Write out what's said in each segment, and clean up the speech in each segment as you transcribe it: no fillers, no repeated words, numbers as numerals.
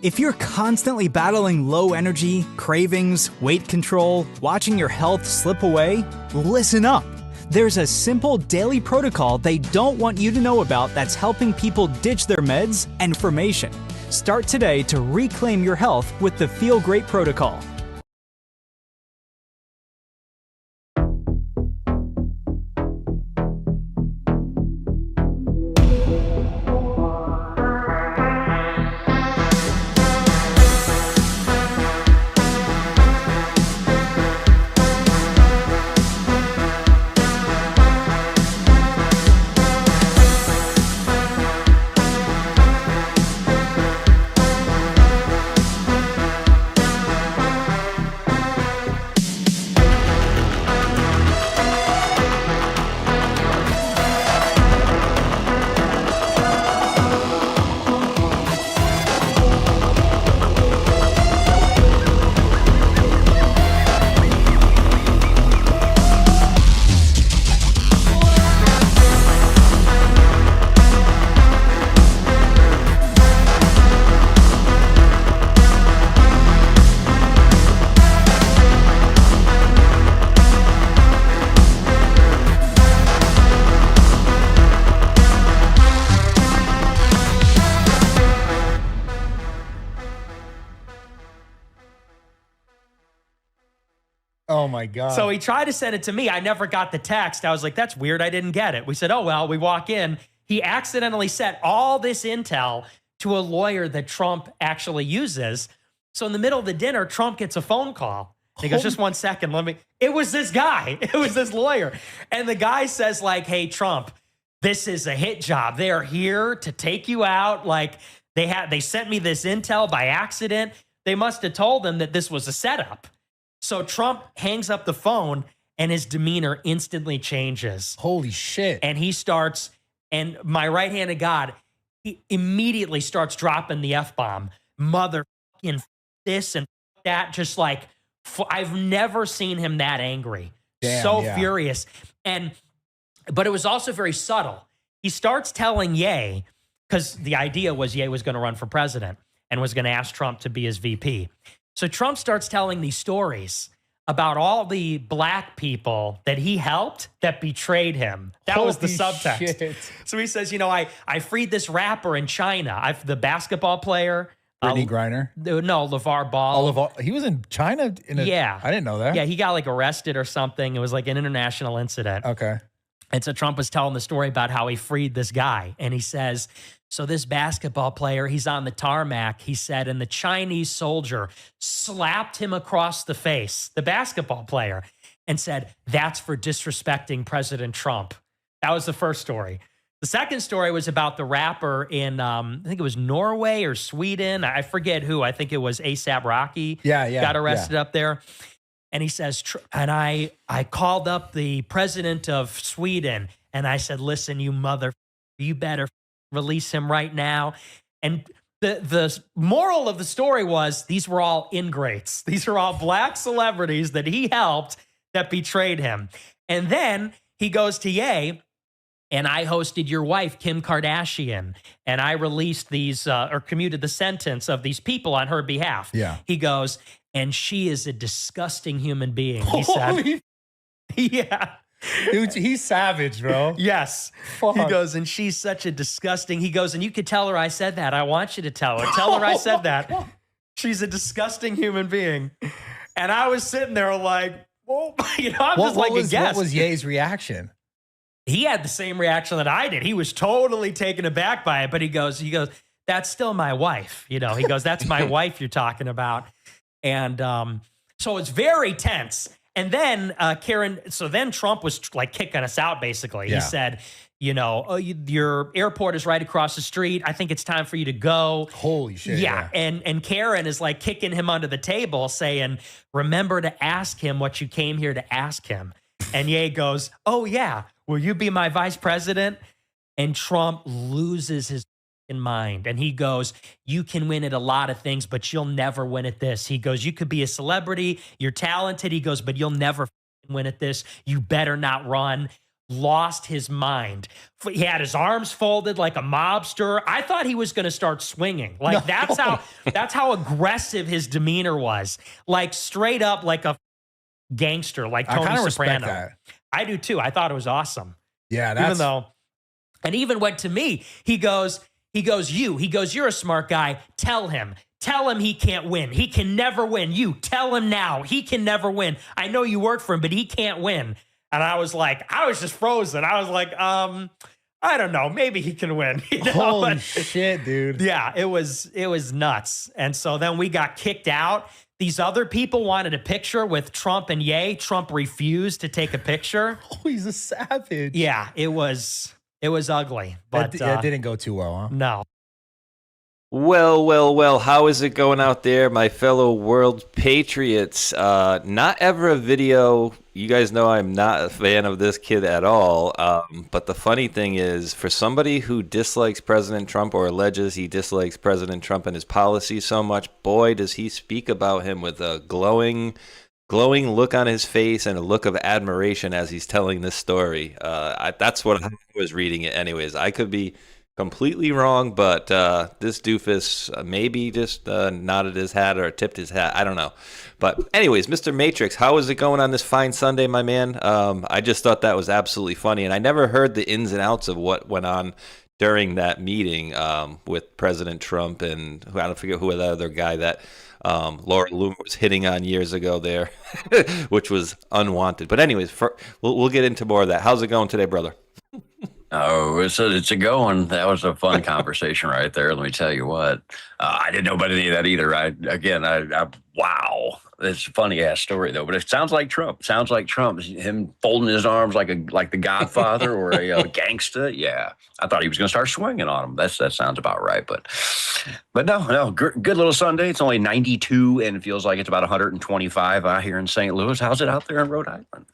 If you're constantly battling low energy, cravings, weight control, watching your health slip away, listen up. There's a simple daily protocol they don't want you to know about that's helping people ditch their meds and information. Start today to reclaim your health with the Feel Great Protocol. Oh my God. So he tried to send it to me. I never got the text. I was like, that's weird. I didn't get it. We said, oh, well, we walk in. He accidentally sent all this intel to a lawyer that Trump actually uses. So in the middle of the dinner, Trump gets a phone call. He goes, just 1 second. It was this guy. It was this lawyer. And the guy says like, hey, Trump, this is a hit job. They are here to take you out. Like they sent me this intel by accident. They must have told them that this was a setup. So Trump hangs up the phone and his demeanor instantly changes. Holy shit. And he starts, and my right-handed God, he immediately starts dropping the F-bomb. Motherfucking this and that, just like, I've never seen him that angry. Damn, furious. But it was also very subtle. He starts telling Ye, because the idea was Ye was going to run for president and was going to ask Trump to be his VP. So Trump starts telling these stories about all the black people that he helped that betrayed him. That was the subtext. Shit. So he says, I freed this rapper in China. The basketball player. Brittany Griner? No, LeVar Ball. He was in China? Yeah. I didn't know that. Yeah, he got like arrested or something. It was like an international incident. Okay. And so Trump was telling the story about how he freed this guy. And he says, so this basketball player, he's on the tarmac, he said, and the Chinese soldier slapped him across the face, the basketball player, and said, that's for disrespecting President Trump. That was the first story. The second story was about the rapper in, I think it was Norway or Sweden. I forget who. I think it was A$AP Rocky. Yeah. Got arrested up there. And he says, and I called up the president of Sweden, and I said, listen, you better release him right now. And the moral of the story was these were all ingrates. These are all black celebrities that he helped that betrayed him. And then he goes to Ye, and I hosted your wife, Kim Kardashian, and I released these or commuted the sentence of these people on her behalf. Yeah. He goes, and she is a disgusting human being, he said. Yeah. Dude, he's savage, bro. Yes. Fuck. He goes, and she's such a disgusting, he goes, and you could tell her I said that. I want you to tell her. Tell her I said that. She's a disgusting human being. And I was sitting there like, well, I'm just like a guest. What was Ye's reaction? He had the same reaction that I did. He was totally taken aback by it, but he goes, that's still my wife. He goes, that's my wife you're talking about. And so it's very tense. And then then Trump was like kicking us out, basically. Yeah. He said, your airport is right across the street. I think it's time for you to go. Holy shit. Yeah. And Karen is like kicking him under the table saying, remember to ask him what you came here to ask him. And Ye goes, oh yeah, will you be my vice president? And Trump loses his mind. And he goes, you can win at a lot of things, but you'll never win at this. He goes, you could be a celebrity, you're talented. He goes, but you'll never win at this. You better not run. lost his mind. He had his arms folded like a mobster. I thought he was going to start swinging. Like that's how aggressive his demeanor was. Like straight up like a gangster, like Tony Soprano. That. I do too. I thought it was awesome. Yeah, that's... And even went to me. He goes, you're a smart guy. Tell him he can't win. He can never win. You tell him now. He can never win. I know you work for him, but he can't win. And I was just frozen. I was like, I don't know. Maybe he can win. Holy shit, dude. Yeah, it was nuts. And so then we got kicked out. These other people wanted a picture with Trump and Ye. Trump refused to take a picture. Oh, he's a savage. Yeah, it was ugly. But that didn't go too well, huh? No. Well, how is it going out there, my fellow world patriots? Not ever a video. You guys know I'm not a fan of this kid at all. But the funny thing is, for somebody who dislikes President Trump or alleges he dislikes President Trump and his policies so much, boy, does he speak about him with a glowing look on his face and a look of admiration as he's telling this story. That's what I was reading it anyways. I could be completely wrong, but this doofus maybe just nodded his hat or tipped his hat. I don't know. But anyways, Mr. Matrix, how is it going on this fine Sunday, my man? I just thought that was absolutely funny, and I never heard the ins and outs of what went on during that meeting with President Trump and I don't forget who the other guy that Laura Loomer was hitting on years ago there, which was unwanted. But anyways, we'll get into more of that. How's it going today, brother? Oh, it's a going. That was a fun conversation right there. Let me tell you what. I didn't know about any of that either. Wow. It's a funny ass story though, but it sounds like Trump. Sounds like Trump. Him folding his arms like the Godfather or a gangster. Yeah, I thought he was going to start swinging on him. That sounds about right. But no. Good little Sunday. It's only 92 and it feels like it's about 125 out here in St. Louis. How's it out there in Rhode Island?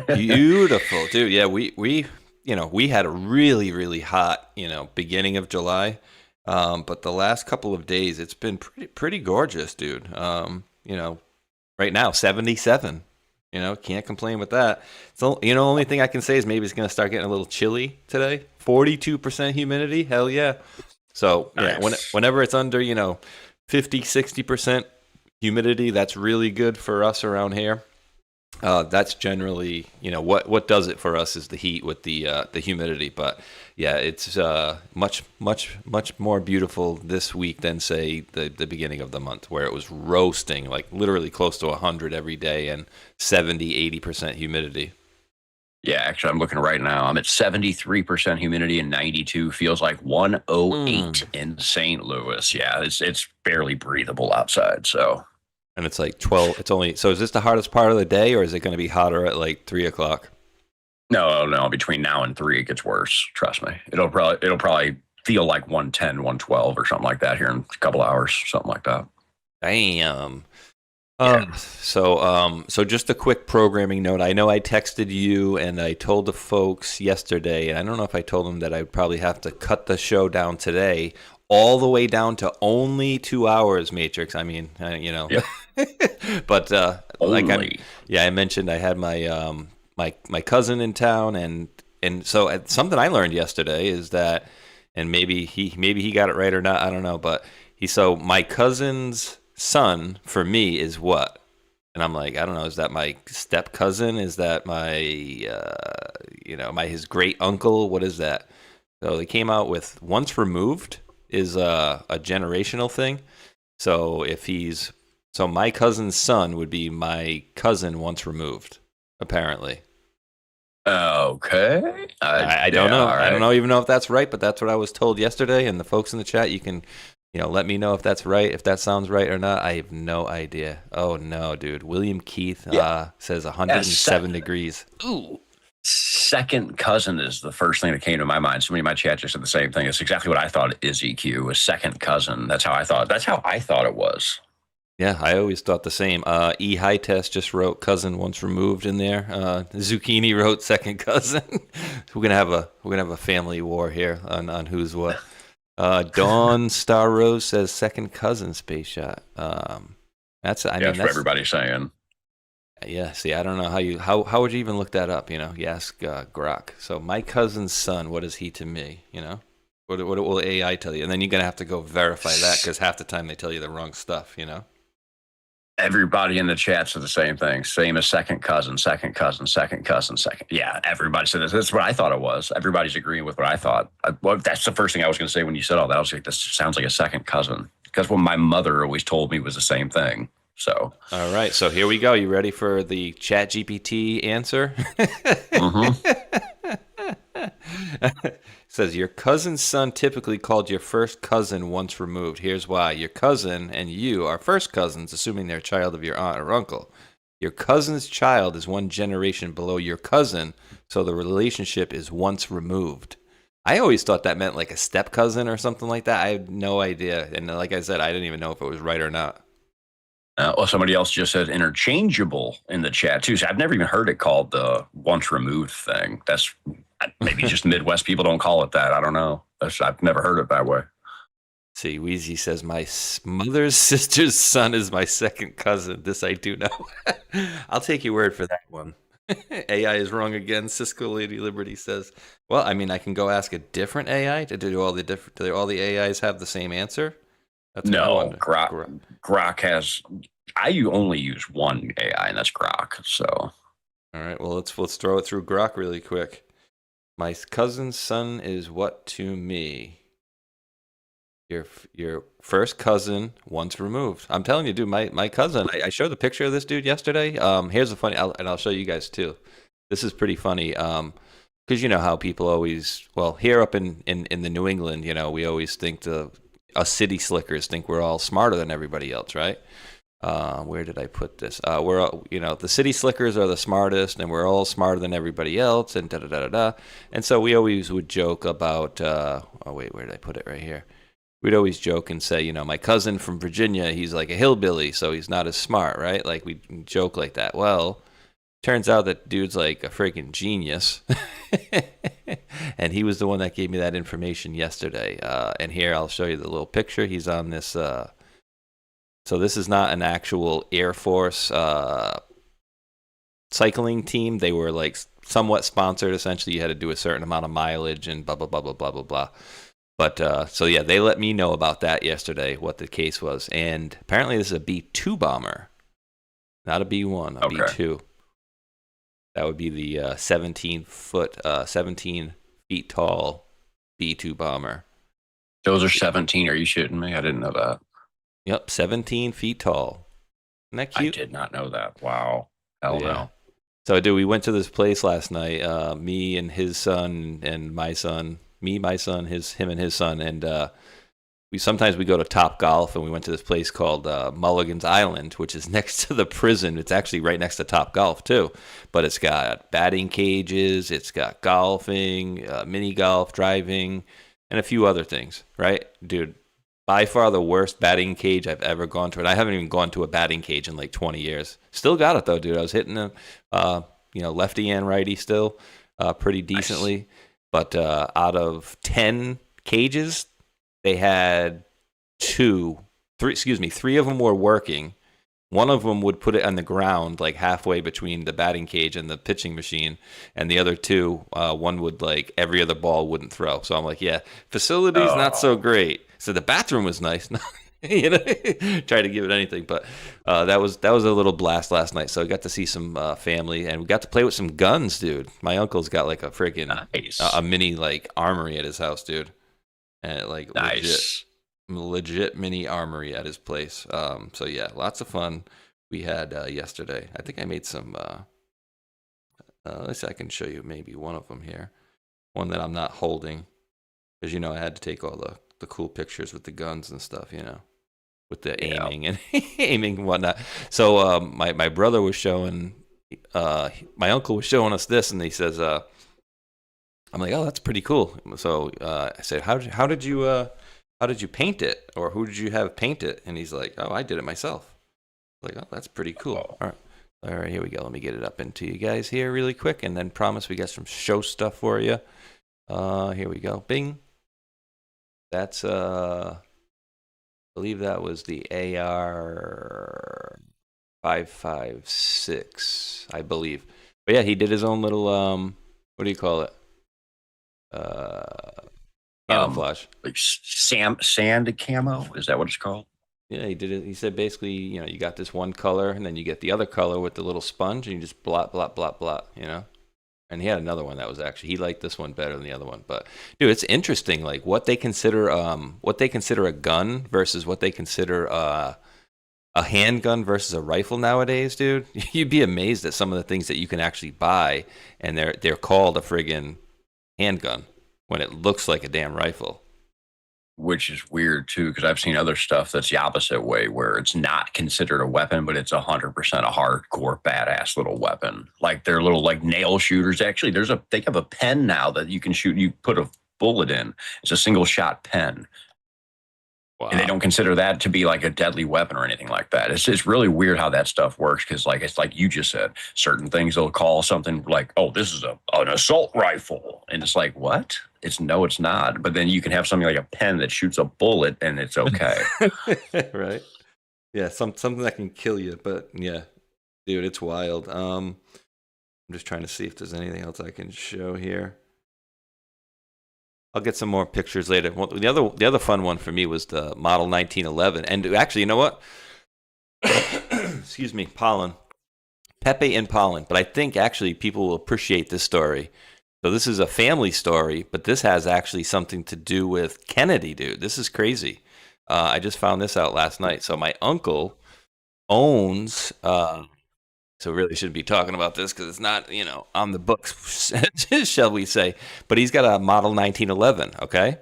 Beautiful, dude. Yeah, we had a really, really hot, beginning of July. But the last couple of days, it's been pretty gorgeous, dude. Right now, 77. Can't complain with that. So, only thing I can say is maybe it's going to start getting a little chilly today. 42% humidity. Hell yeah. So, yeah, Nice. whenever it's under, 50, 60% humidity, that's really good for us around here. That's generally, what does it for us is the heat with the humidity. But yeah, it's much more beautiful this week than say the beginning of the month where it was roasting, like literally close to 100 every day and 70-80% humidity. Yeah, actually, I'm looking right now. I'm at 73% humidity and 92. Feels like 108 in St. Louis. Yeah, it's barely breathable outside. So. And it's like 12. So is this the hottest part of the day, or is it going to be hotter at like 3 o'clock? No. Between now and 3, it gets worse. Trust me. It'll probably feel like 110, 112 or something like that here in a couple hours, something like that. Damn. Yeah. So just a quick programming note. I know I texted you and I told the folks yesterday, and I don't know if I told them that I'd probably have to cut the show down today, all the way down to only 2 hours, Matrix. I mean, Yep. But Only. I mentioned I had my my cousin in town, and so something I learned yesterday is that, and maybe he got it right or not, I don't know, but so my cousin's son for me is what? And I'm like, I don't know, is that my step cousin? Is that my his great uncle? What is that? So they came out with once removed is a generational thing. So so my cousin's son would be my cousin once removed, apparently. Okay. I don't know. Right. I don't even know if that's right, but that's what I was told yesterday. And the folks in the chat, you can, let me know if that's right, if that sounds right or not. I have no idea. Oh no, dude. William Keith says 107 degrees. Ooh. Second cousin is the first thing that came to my mind. Somebody in my chat just said the same thing. It's exactly what I thought is EQ, a second cousin. That's how I thought it was. Yeah, I always thought the same. E High Test just wrote cousin once removed in there. Zucchini wrote second cousin. we're gonna have a family war here on who's what. Dawn Star Rose says second cousin space shot. That's what everybody's saying. Yeah, see, I don't know how would you even look that up, you know? You ask Grok. So my cousin's son, what is he to me, you know? What will AI tell you? And then you're going to have to go verify that because half the time they tell you the wrong stuff, you know? Everybody in the chat said the same thing. Same as second cousin, second cousin, second cousin, second. Yeah, everybody said this. That's what I thought it was. Everybody's agreeing with what I thought. Well, that's the first thing I was going to say when you said all that. I was like, this sounds like a second cousin. Because what my mother always told me was the same thing. So, all right. So here we go. You ready for the Chat GPT answer? Says your cousin's son typically called your first cousin once removed. Here's why. Your cousin and you are first cousins, assuming they're a child of your aunt or uncle. Your cousin's child is one generation below your cousin, so the relationship is once removed. I always thought that meant like a step cousin or something like that. I had no idea. And like I said, I didn't even know if it was right or not. Well, somebody else just said interchangeable in the chat too. So I've never even heard it called the once removed thing. That's maybe just Midwest people don't call it that. I don't know. I've never heard it that way. See, Wheezy says, my mother's sister's son is my second cousin. This I do know. I'll take your word for that one. AI is wrong again, Cisco Lady Liberty says. Well, I mean, I can go ask a different AI. Do all the AIs have the same answer? That's no, Grok has. I only use one AI, and that's Grok. So, all right. Well, let's throw it through Grok really quick. My cousin's son is what to me? Your first cousin once removed. I'm telling you, dude. My cousin. I showed a picture of this dude yesterday. Here's a funny, and I'll show you guys too. This is pretty funny. Because you know how people always, well, here up in the New England, you know, we always think us city slickers think we're all smarter than everybody else, right? Where did I put this? We're all, you know, the city slickers are the smartest, and we're all smarter than everybody else, and da da da da da. And so we always would joke about. Oh wait, where did I put it? Right here. We'd always joke and say, you know, my cousin from Virginia, he's like a hillbilly, so he's not as smart, right? Like we joke like that. Well, turns out that dude's like a freaking genius. And he was the one that gave me that information yesterday. And here, I'll show you the little picture. He's on this. So this is not an actual Air Force cycling team. They were like somewhat sponsored. Essentially, you had to do a certain amount of mileage and blah, blah, blah, blah, blah, blah, blah. But so, yeah, they let me know about that yesterday, what the case was. And apparently this is a B-2 bomber, not a B-1, a B-2. That would be the 17 feet tall B-2 bomber. Those are 17. Are you shitting me? I didn't know that. Yep, 17 feet tall. Isn't that cute? I did not know that. Wow. Hell yeah. No. So, dude, we went to this place last night, me and his son and my son. Me, my son, him and his son, and sometimes we go to Top Golf, and we went to this place called Mulligan's Island, which is next to the prison. It's actually right next to Top Golf too, but it's got batting cages, it's got golfing, mini golf, driving, and a few other things. Right, dude? By far the worst batting cage I've ever gone to, and I haven't even gone to a batting cage in like 20 years. Still got it though, dude. I was hitting them, lefty and righty still, pretty decently. Nice. But out of 10 cages, they had three of them were working. One of them would put it on the ground, like halfway between the batting cage and the pitching machine. And the other two, one would like every other ball wouldn't throw. So I'm like, yeah, facility's not so great. So the bathroom was nice. You know, try to give it anything, but that was a little blast last night. So I got to see some family, and we got to play with some guns, dude. My uncle's got like a freaking nice. A mini like armory at his house, dude, and like nice. legit mini armory at his place. So yeah, lots of fun we had yesterday. I think I made some. Let's see, I can show you maybe one of them here, one that I'm not holding, because you know I had to take all the cool pictures with the guns and stuff, you know, with the aiming and aiming and whatnot. So my brother was showing, my uncle was showing us this, and he says, I'm like, oh, that's pretty cool. So I said, how did you paint it, or who did you have paint it? And he's like, oh, I did it myself. I'm like, oh, that's pretty cool. All right, here we go. Let me get it up into you guys here really quick, and then promise we got some show stuff for you. Here we go. Bing. That's I believe that was the AR 5.56, I believe. But yeah, he did his own little what do you call it? Camouflage. Like sand camo, is that what it's called? Yeah, he did it. He said basically, you got this one color, and then you get the other color with the little sponge, and you just blot, blot, blot, blot. And he had another one that was actually, he liked this one better than the other one. But dude, it's interesting, like what they consider a gun versus what they consider a handgun versus a rifle nowadays, dude. You'd be amazed at some of the things that you can actually buy, and they're called a friggin' handgun when it looks like a damn rifle. Which is weird too, because I've seen other stuff that's the opposite way, where it's not considered a weapon, but it's 100% a hardcore badass little weapon. Like they're little like nail shooters. Actually, they have a pen now that you can shoot. You put a bullet in. It's a single shot pen. Wow. And they don't consider that to be like a deadly weapon or anything like that. It's really weird how that stuff works, because like it's like you just said, certain things they'll call something like, oh, this is an assault rifle, and it's like, what? It's not. But then you can have something like a pen that shoots a bullet, and it's okay. Right? Yeah, something that can kill you. But yeah, dude, it's wild. I'm just trying to see if there's anything else I can show here. I'll get some more pictures later. Well, the other fun one for me was the Model 1911. And actually, you know what? Excuse me, pollen. Pepe and pollen. But I think actually people will appreciate this story. So this is a family story, but this has actually something to do with Kennedy, dude. This is crazy. I just found this out last night. So my uncle owns... So really shouldn't be talking about this because it's not, on the books, shall we say. But he's got a Model 1911, okay?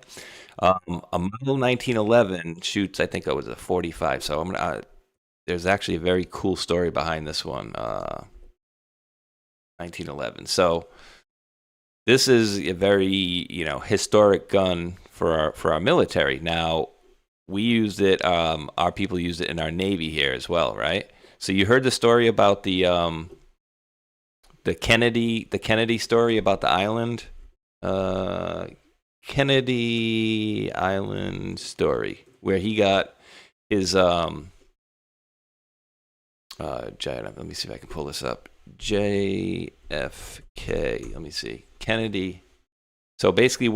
A Model 1911 shoots, I think it was a 45. So there's actually a very cool story behind this one, 1911. So this is a very, historic gun for our military. Now, we used it, our people used it in our Navy here as well, right? So you heard the story about the Kennedy story about the island, Kennedy Island story, where he got his let me see if I can pull this up. JFK. Let me see. Kennedy. So basically,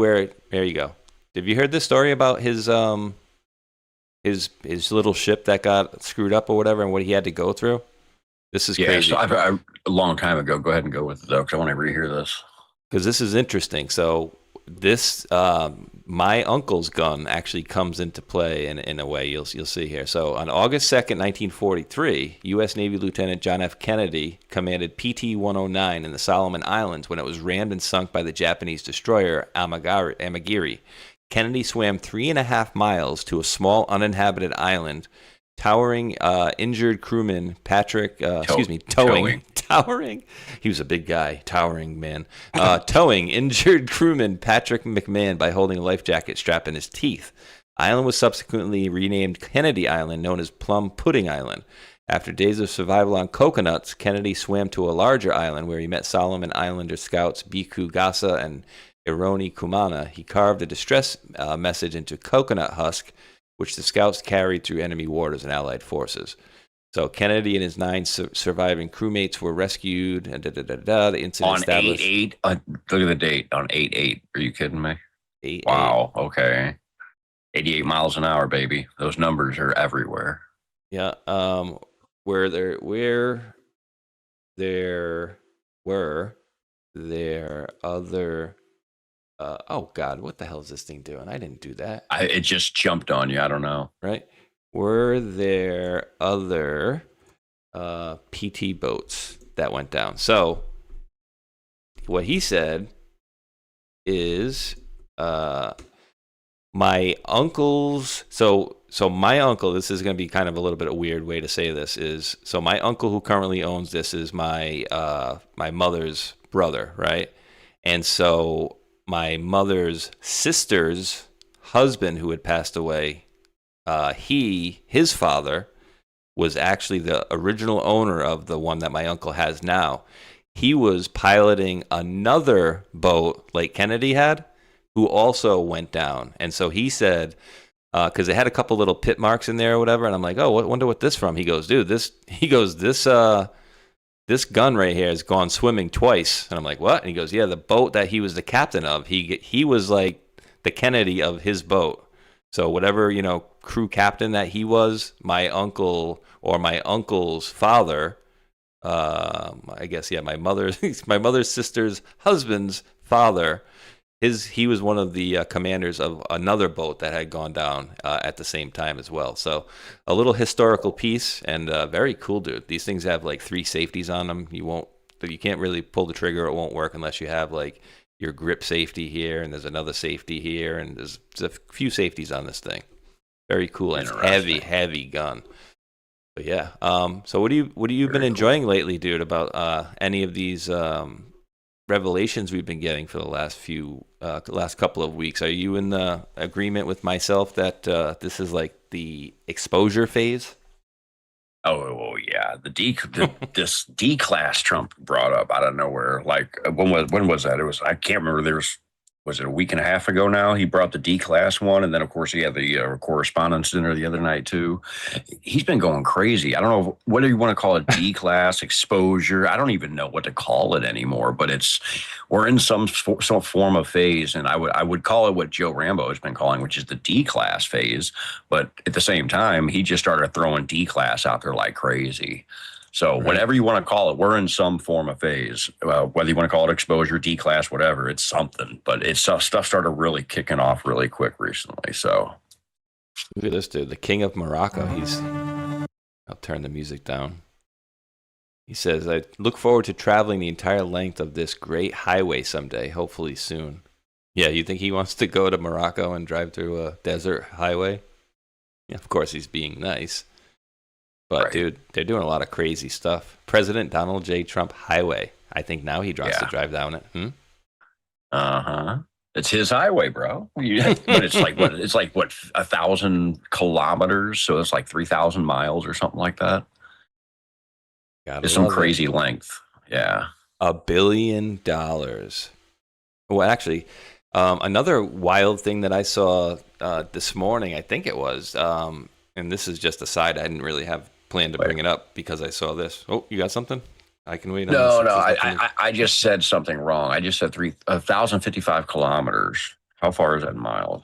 there you go. Have you heard this story about his little ship that got screwed up or whatever, and what he had to go through? This is crazy. So a long time ago. Go ahead and go with it though, because I want to rehear this. Because this is interesting. So this, my uncle's gun actually comes into play in a way you'll see here. So on August 2nd, 1943, U.S. Navy Lieutenant John F. Kennedy commanded PT-109 in the Solomon Islands when it was rammed and sunk by the Japanese destroyer Amagiri. Kennedy swam 3.5 miles to a small uninhabited island, towering injured crewman towering. He was a big guy, towering man. Towing injured crewman Patrick McMahon by holding a life jacket strap in his teeth. Island was subsequently renamed Kennedy Island, known as Plum Pudding Island. After days of survival on coconuts, Kennedy swam to a larger island where he met Solomon Islander scouts Biku Gasa and Ironi Kumana. He carved a distress message into coconut husk, which the scouts carried through enemy waters and Allied forces. So Kennedy and his 9 surviving crewmates were rescued. And the incident on 8/8. Look at the date on 8/8. Are you kidding me? 8/8. Wow. Okay. 88 miles an hour, baby. Those numbers are everywhere. Yeah. Where there were other. Oh God, what the hell is this thing doing? I didn't do that. It just jumped on you. I don't know. Right? Were there other PT boats that went down? So what he said is my uncle's. So my uncle. This is going to be kind of a little bit of a weird way to say this. Is so my uncle who currently owns this is my mother's brother, right? And so my mother's sister's husband, who had passed away, his father was actually the original owner of the one that my uncle has now. He was piloting another boat like Kennedy had, who also went down. And so he said because it had a couple little pit marks in there or whatever. And I'm like, oh, wonder what this from? He goes, dude, this gun right here has gone swimming twice. And I'm like, what? And he goes, yeah, the boat that he was the captain of, he was like the Kennedy of his boat. So whatever, crew captain that he was, my uncle or my uncle's father, I guess, yeah, my mother's sister's husband's father, he was one of the commanders of another boat that had gone down at the same time as well. So a little historical piece, and very cool, dude. These things have like 3 safeties on them. You can't really pull the trigger. It won't work unless you have like your grip safety here, and there's another safety here, and there's a few safeties on this thing. Very cool. And it's heavy gun. But yeah. So what have you been enjoying lately, dude? About any of these revelations we've been getting for the last couple of weeks? Are you in the agreement with myself that this is like the exposure phase? Oh yeah, this D class Trump brought up out of nowhere. Like when was that? It was, I can't remember. Was it a week and a half ago now? He brought the D class one, and then of course he had the correspondence dinner the other night too. He's been going crazy. I don't know whether you want to call it D class exposure. I don't even know what to call it anymore. But we're in some form of phase, and I would call it what Joe Rambo has been calling, which is the D class phase. But at the same time, he just started throwing D class out there like crazy. So whatever you want to call it, we're in some form of phase. Whether you want to call it exposure, D-class, whatever, it's something. But stuff started really kicking off really quick recently. So look at this dude, the king of Morocco. I'll turn the music down. He says, I look forward to traveling the entire length of this great highway someday, hopefully soon. Yeah, you think he wants to go to Morocco and drive through a desert highway? Yeah, of course, he's being nice. But, right. Dude, they're doing a lot of crazy stuff. President Donald J. Trump Highway. I think now he wants to drive down it. Uh-huh. It's his highway, bro. But it's like, what, 1,000 kilometers? So it's like 3,000 miles or something like that. It's some crazy length. Yeah. $1 billion. Well, actually, another wild thing that I saw this morning, I think it was, and this is just a side, I didn't really have planned to bring it up because I saw this. Oh, you got something? I can wait. No, I just said something wrong. I just said 1,055 kilometers. How far is that in miles?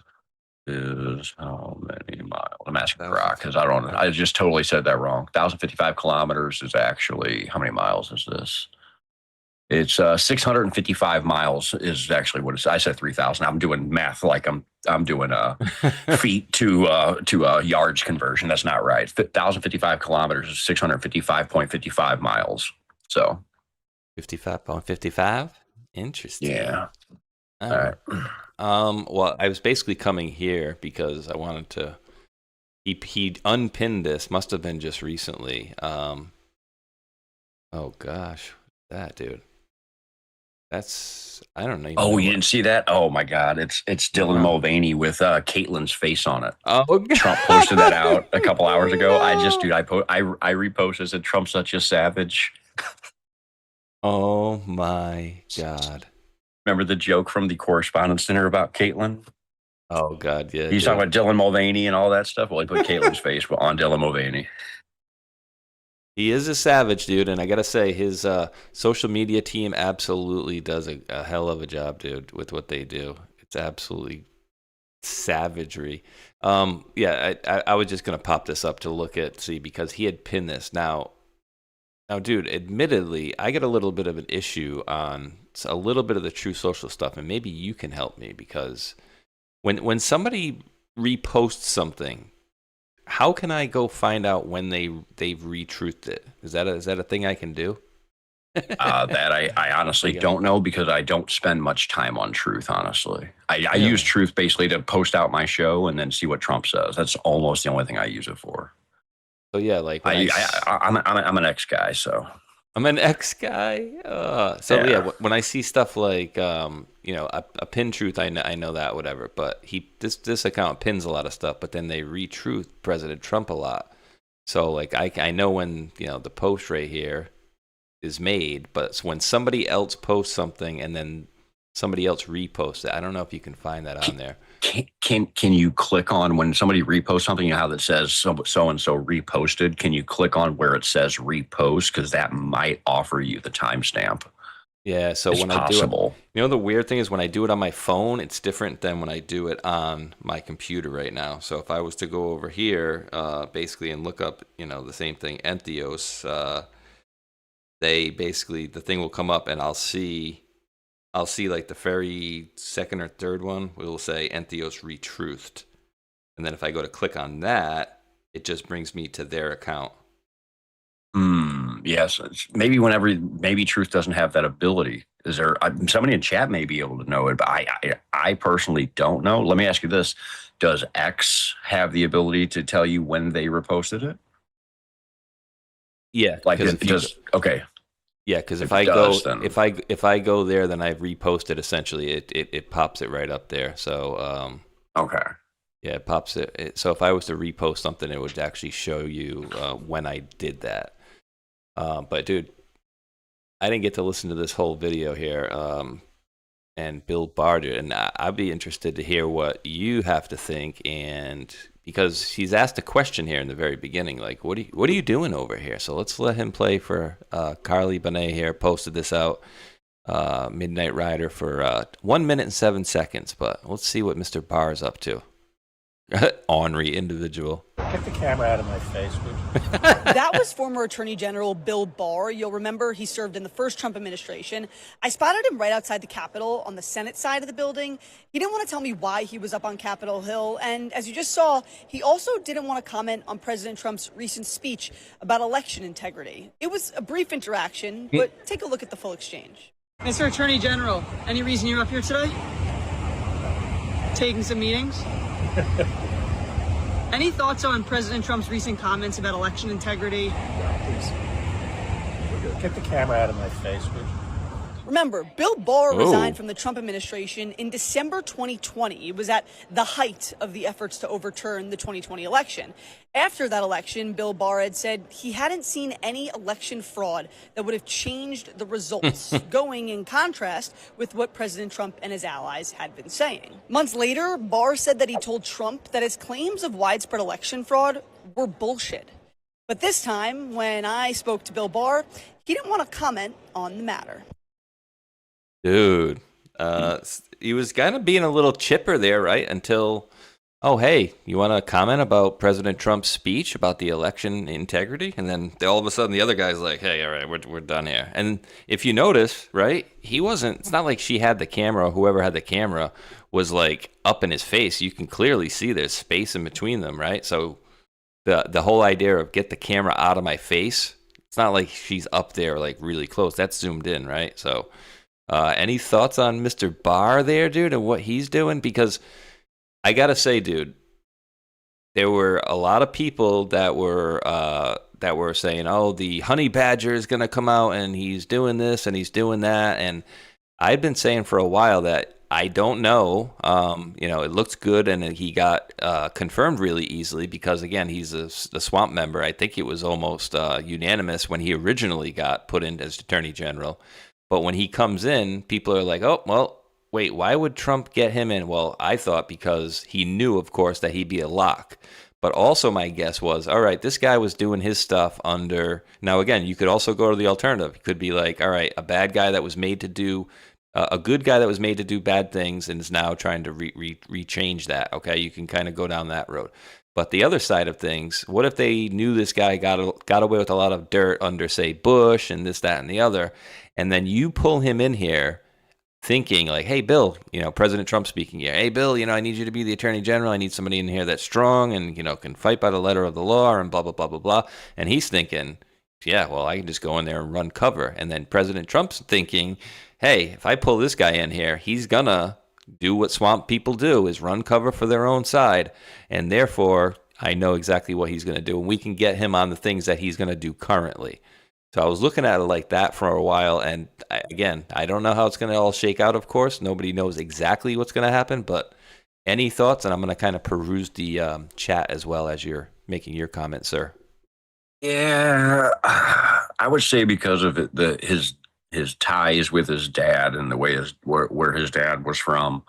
Is how many miles? I'm asking Brock because I just totally said that wrong. 1,055 kilometers is actually, how many miles is this? It's 655 miles is actually what it's. I said 3,000. I'm doing math like I'm doing feet to yards conversion. That's not right. 1,055 kilometers is 655.55 miles. So 55.55. Interesting. Yeah. All right. Well, I was basically coming here because I wanted to. He unpinned this. Must have been just recently. Oh gosh, that dude. That's, I don't know. Oh, you didn't see that? Oh my God, it's Dylan Mulvaney with Caitlin's face on it. Oh, God. Trump posted that out a couple hours ago. I reposted, said Trump's such a savage. Oh my God! Remember the joke from the correspondence dinner about Caitlin? Oh God, yeah. He's talking about Dylan Mulvaney and all that stuff. Well, he put Caitlin's face on Dylan Mulvaney. He is a savage, dude, and I gotta say, his social media team absolutely does a hell of a job, dude, with what they do. It's absolutely savagery. Yeah, I was just gonna pop this up to see because he had pinned this. Now, dude, admittedly, I get a little bit of an issue on a little bit of the True Social stuff, and maybe you can help me because when somebody reposts something. How can I go find out when they've retruthed it? Is that a thing I can do? That I honestly don't know because I don't spend much time on Truth. Honestly, I use Truth basically to post out my show and then see what Trump says. That's almost the only thing I use it for. So yeah, like I'm an ex guy, so I'm an ex guy. When I see stuff like a pin Truth, I know that whatever. But this account pins a lot of stuff, but then they retruth President Trump a lot. So like I know when the post right here is made, but it's when somebody else posts something and then somebody else repost it. I don't know if you can find that on there. Can you click on when somebody reposts something, you know how that says so and so reposted? Can you click on where it says repost, because that might offer you the timestamp? Yeah, so It's when possible. I do it, you know, the weird thing is when I do it on my phone, it's different than when I do it on my computer right now. So if I was to go over here, basically, and look up, you know, the same thing, Entheos, they basically, the thing will come up and I'll see like the very second or third one will say Entheos retruthed. And then if I go to click on that, it just brings me to their account. Yes. Maybe Truth doesn't have that ability. Is there somebody in chat may be able to know it, but I personally don't know. Let me ask you this. Does X have the ability to tell you when they reposted it? Yeah. Like okay. Yeah, because if I go there, then I've reposted. Essentially, it pops it right up there. So okay, yeah, it pops it. So if I was to repost something, it would actually show you when I did that. But dude, I didn't get to listen to this whole video here. And Bill Barr did, and I'd be interested to hear what you have to think. And because he's asked a question here in the very beginning, like, what are you doing over here? So let's let him play for Carly Bonet here. Posted this out, Midnight Rider, for 1 minute and 7 seconds. But let's see what Mr. Barr is up to. Ornery individual. Get the camera out of my face, would you? That was former Attorney General Bill Barr. You'll remember he served in the first Trump administration. I spotted him right outside the Capitol on the Senate side of the building. He didn't want to tell me why he was up on Capitol Hill. And as you just saw, he also didn't want to comment on President Trump's recent speech about election integrity. It was a brief interaction, but take a look at the full exchange. Mr. Attorney General, any reason you're up here today? Taking some meetings? Any thoughts on President Trump's recent comments about election integrity? Please. Get the camera out of my face, would you? Remember, Bill Barr resigned from the Trump administration in December 2020. It was at the height of the efforts to overturn the 2020 election. After that election, Bill Barr had said he hadn't seen any election fraud that would have changed the results, going in contrast with what President Trump and his allies had been saying. Months later, Barr said that he told Trump that his claims of widespread election fraud were bullshit. But this time, when I spoke to Bill Barr, he didn't want to comment on the matter. Dude, he was kind of being a little chipper there, right? Until, oh, hey, you want to comment about President Trump's speech about the election integrity? And then all of a sudden the other guy's like, hey, all right, we're done here. And if you notice, right, it's not like she had the camera, or whoever had the camera was like up in his face. You can clearly see there's space in between them, right? So the whole idea of get the camera out of my face, it's not like she's up there like really close. That's zoomed in, right? So any thoughts on Mr. Barr there, dude, and what he's doing? Because I gotta say, dude, there were a lot of people that were saying, "Oh, the honey badger is gonna come out and he's doing this and he's doing that." And I've been saying for a while that I don't know. You know, it looks good, and he got confirmed really easily because, again, he's a swamp member. I think it was almost unanimous when he originally got put in as Attorney General. But when he comes in, people are like, oh, well, wait, why would Trump get him in? Well, I thought because he knew, of course, that he'd be a lock. But also my guess was, all right, this guy was doing his stuff under... Now, again, you could also go to the alternative. It could be like, all right, a bad guy that was made to do... a good guy that was made to do bad things and is now trying to rechange that, okay? You can kind of go down that road. But the other side of things, what if they knew this guy got away with a lot of dirt under, say, Bush and this, that, and the other, and then you pull him in here thinking like, hey, Bill, you know, President Trump speaking here, hey, Bill, you know, I need you to be the Attorney General. I need somebody in here that's strong and, you know, can fight by the letter of the law and blah, blah, blah, blah, blah. And he's thinking, yeah, well, I can just go in there and run cover. And then President Trump's thinking, hey, if I pull this guy in here, he's gonna do what swamp people do, is run cover for their own side. And therefore, I know exactly what he's going to do. And we can get him on the things that he's going to do currently. So I was looking at it like that for a while. And again, I don't know how it's going to all shake out, of course. Nobody knows exactly what's going to happen. But any thoughts? And I'm going to kind of peruse the chat as well as you're making your comment, sir. Yeah, I would say because of his his ties with his dad and the way where his dad was from,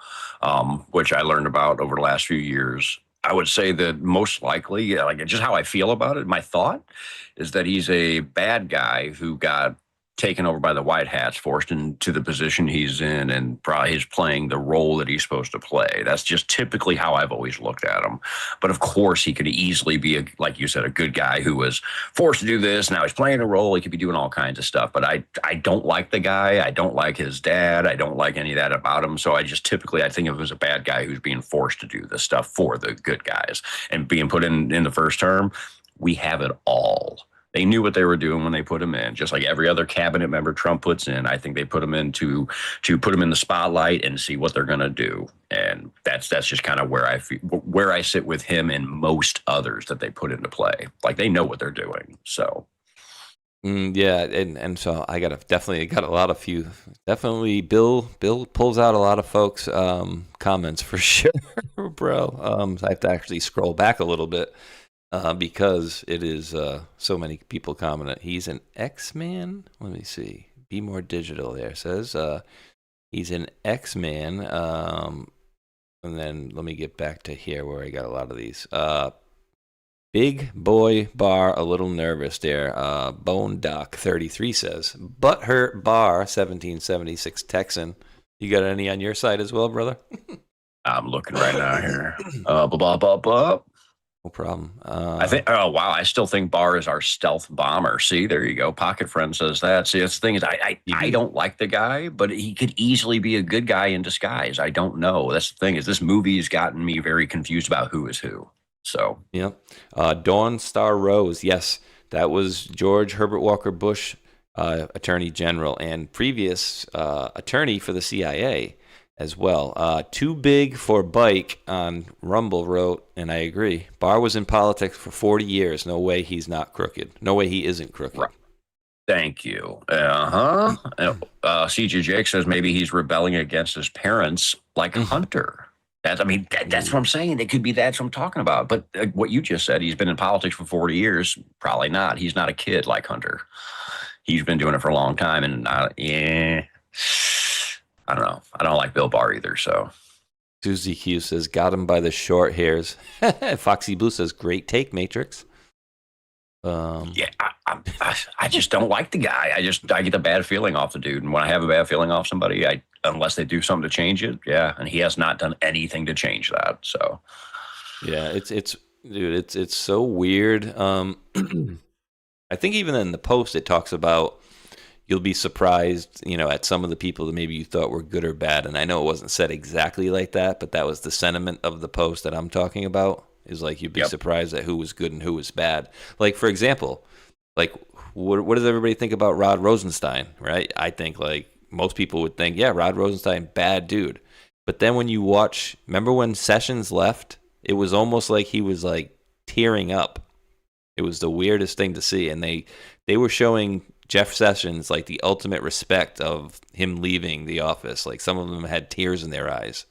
which I learned about over the last few years. I would say that most likely, like just how I feel about it, my thought is that he's a bad guy who got taken over by the White Hats, forced into the position he's in, and probably he's playing the role that he's supposed to play. That's just typically how I've always looked at him. But of course, he could easily be, like you said, a good guy who was forced to do this. Now he's playing a role. He could be doing all kinds of stuff. But I don't like the guy. I don't like his dad. I don't like any of that about him. So I think of him as a bad guy who's being forced to do this stuff for the good guys. And being put in the first term, we have it all. They knew what they were doing when they put him in, just like every other cabinet member Trump puts in. I think they put him in to put him in the spotlight and see what they're going to do. And that's just kind of where I sit with him and most others that they put into play. Like they know what they're doing. So. Yeah, and so I got a lot of few. Definitely, Bill pulls out a lot of folks' comments for sure, bro. I have to actually scroll back a little bit. Because it is so many people commenting. He's an X-Man. Let me see. Be more digital there. Says he's an X-Man. And then let me get back to here where I got a lot of these. Big boy bar, a little nervous there. Bone Doc 33 says, Butthurt Bar 1776 Texan. You got any on your side as well, brother? I'm looking right now here. Blah. No problem. I think. Oh wow! I still think Barr is our stealth bomber. See, there you go. Pocket Friend says that. See, that's the thing is, I don't like the guy, but he could easily be a good guy in disguise. I don't know. That's the thing is, this movie has gotten me very confused about who is who. So yeah, Dawn Star Rose. Yes, that was George Herbert Walker Bush, Attorney General and previous attorney for the CIA. As well. Too big for bike on Rumble wrote, and I agree. Barr was in politics for 40 years. No way he's not crooked. No way he isn't crooked. Right. Thank you. CJ Jake says maybe he's rebelling against his parents like Hunter. That's what I'm saying. It could be that's what I'm talking about. But what you just said, he's been in politics for 40 years. Probably not. He's not a kid like Hunter. He's been doing it for a long time. And I don't know. I don't like Bill Barr either. So Susie Q says, got him by the short hairs. Foxy Blue says, great take, Matrix. Yeah, I just don't like the guy. I get a bad feeling off the dude. And when I have a bad feeling off somebody, unless they do something to change it, yeah. And he has not done anything to change that. So yeah, it's so weird. I think even in the post it talks about you'll be surprised, at some of the people that maybe you thought were good or bad. And I know it wasn't said exactly like that, but that was the sentiment of the post that I'm talking about. Is like you'd be surprised at who was good and who was bad. Like, for example, like what does everybody think about Rod Rosenstein, right? I think like most people would think, yeah, Rod Rosenstein, bad dude. But then when you watch, remember when Sessions left? It was almost like he was like tearing up. It was the weirdest thing to see. And they were showing Jeff Sessions like the ultimate respect of him leaving the office. Like some of them had tears in their eyes.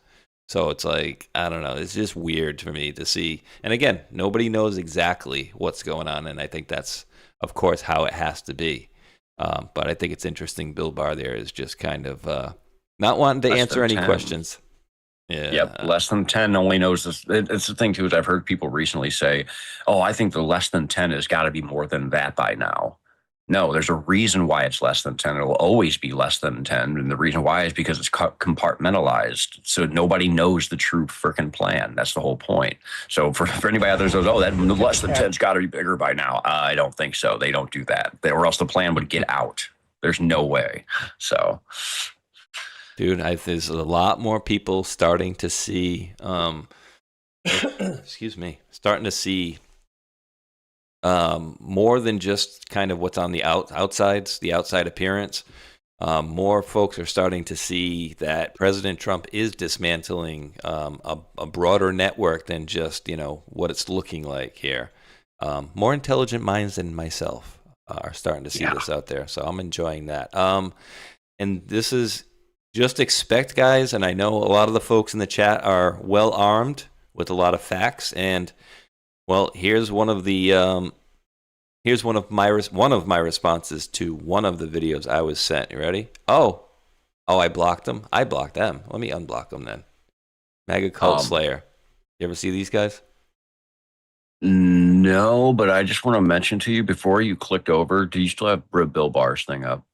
So it's like, I don't know. It's just weird for me to see. And again, nobody knows exactly what's going on. And I think that's, of course, how it has to be. But I think it's interesting. Bill Barr there is just kind of not wanting to answer any questions. Yeah. Yep. Less than 10 only knows this. It's the thing, too, is I've heard people recently say, oh, I think the less than 10 has got to be more than that by now. No, there's a reason why it's less than 10. It will always be less than 10. And the reason why is because it's compartmentalized. So nobody knows the true freaking plan. That's the whole point. So for anybody out there that says, oh, that less than 10's got to be bigger by now. I don't think so. They don't do that. Or else the plan would get out. There's no way. So, dude, there's a lot more people starting to see, starting to see more than just kind of what's on the outside appearance. More folks are starting to see that President Trump is dismantling a broader network than just, what it's looking like here. More intelligent minds than myself are starting to see this out there. So I'm enjoying that. And this is just expect, guys. And I know a lot of the folks in the chat are well armed with a lot of facts. And well, here's one of the Here's one of my responses to one of the videos I was sent. You ready? Oh, I blocked them. I blocked them. Let me unblock them then. Mega Cult Slayer. You ever see these guys? No, but I just want to mention to you before you clicked over, do you still have Bill Barr's thing up?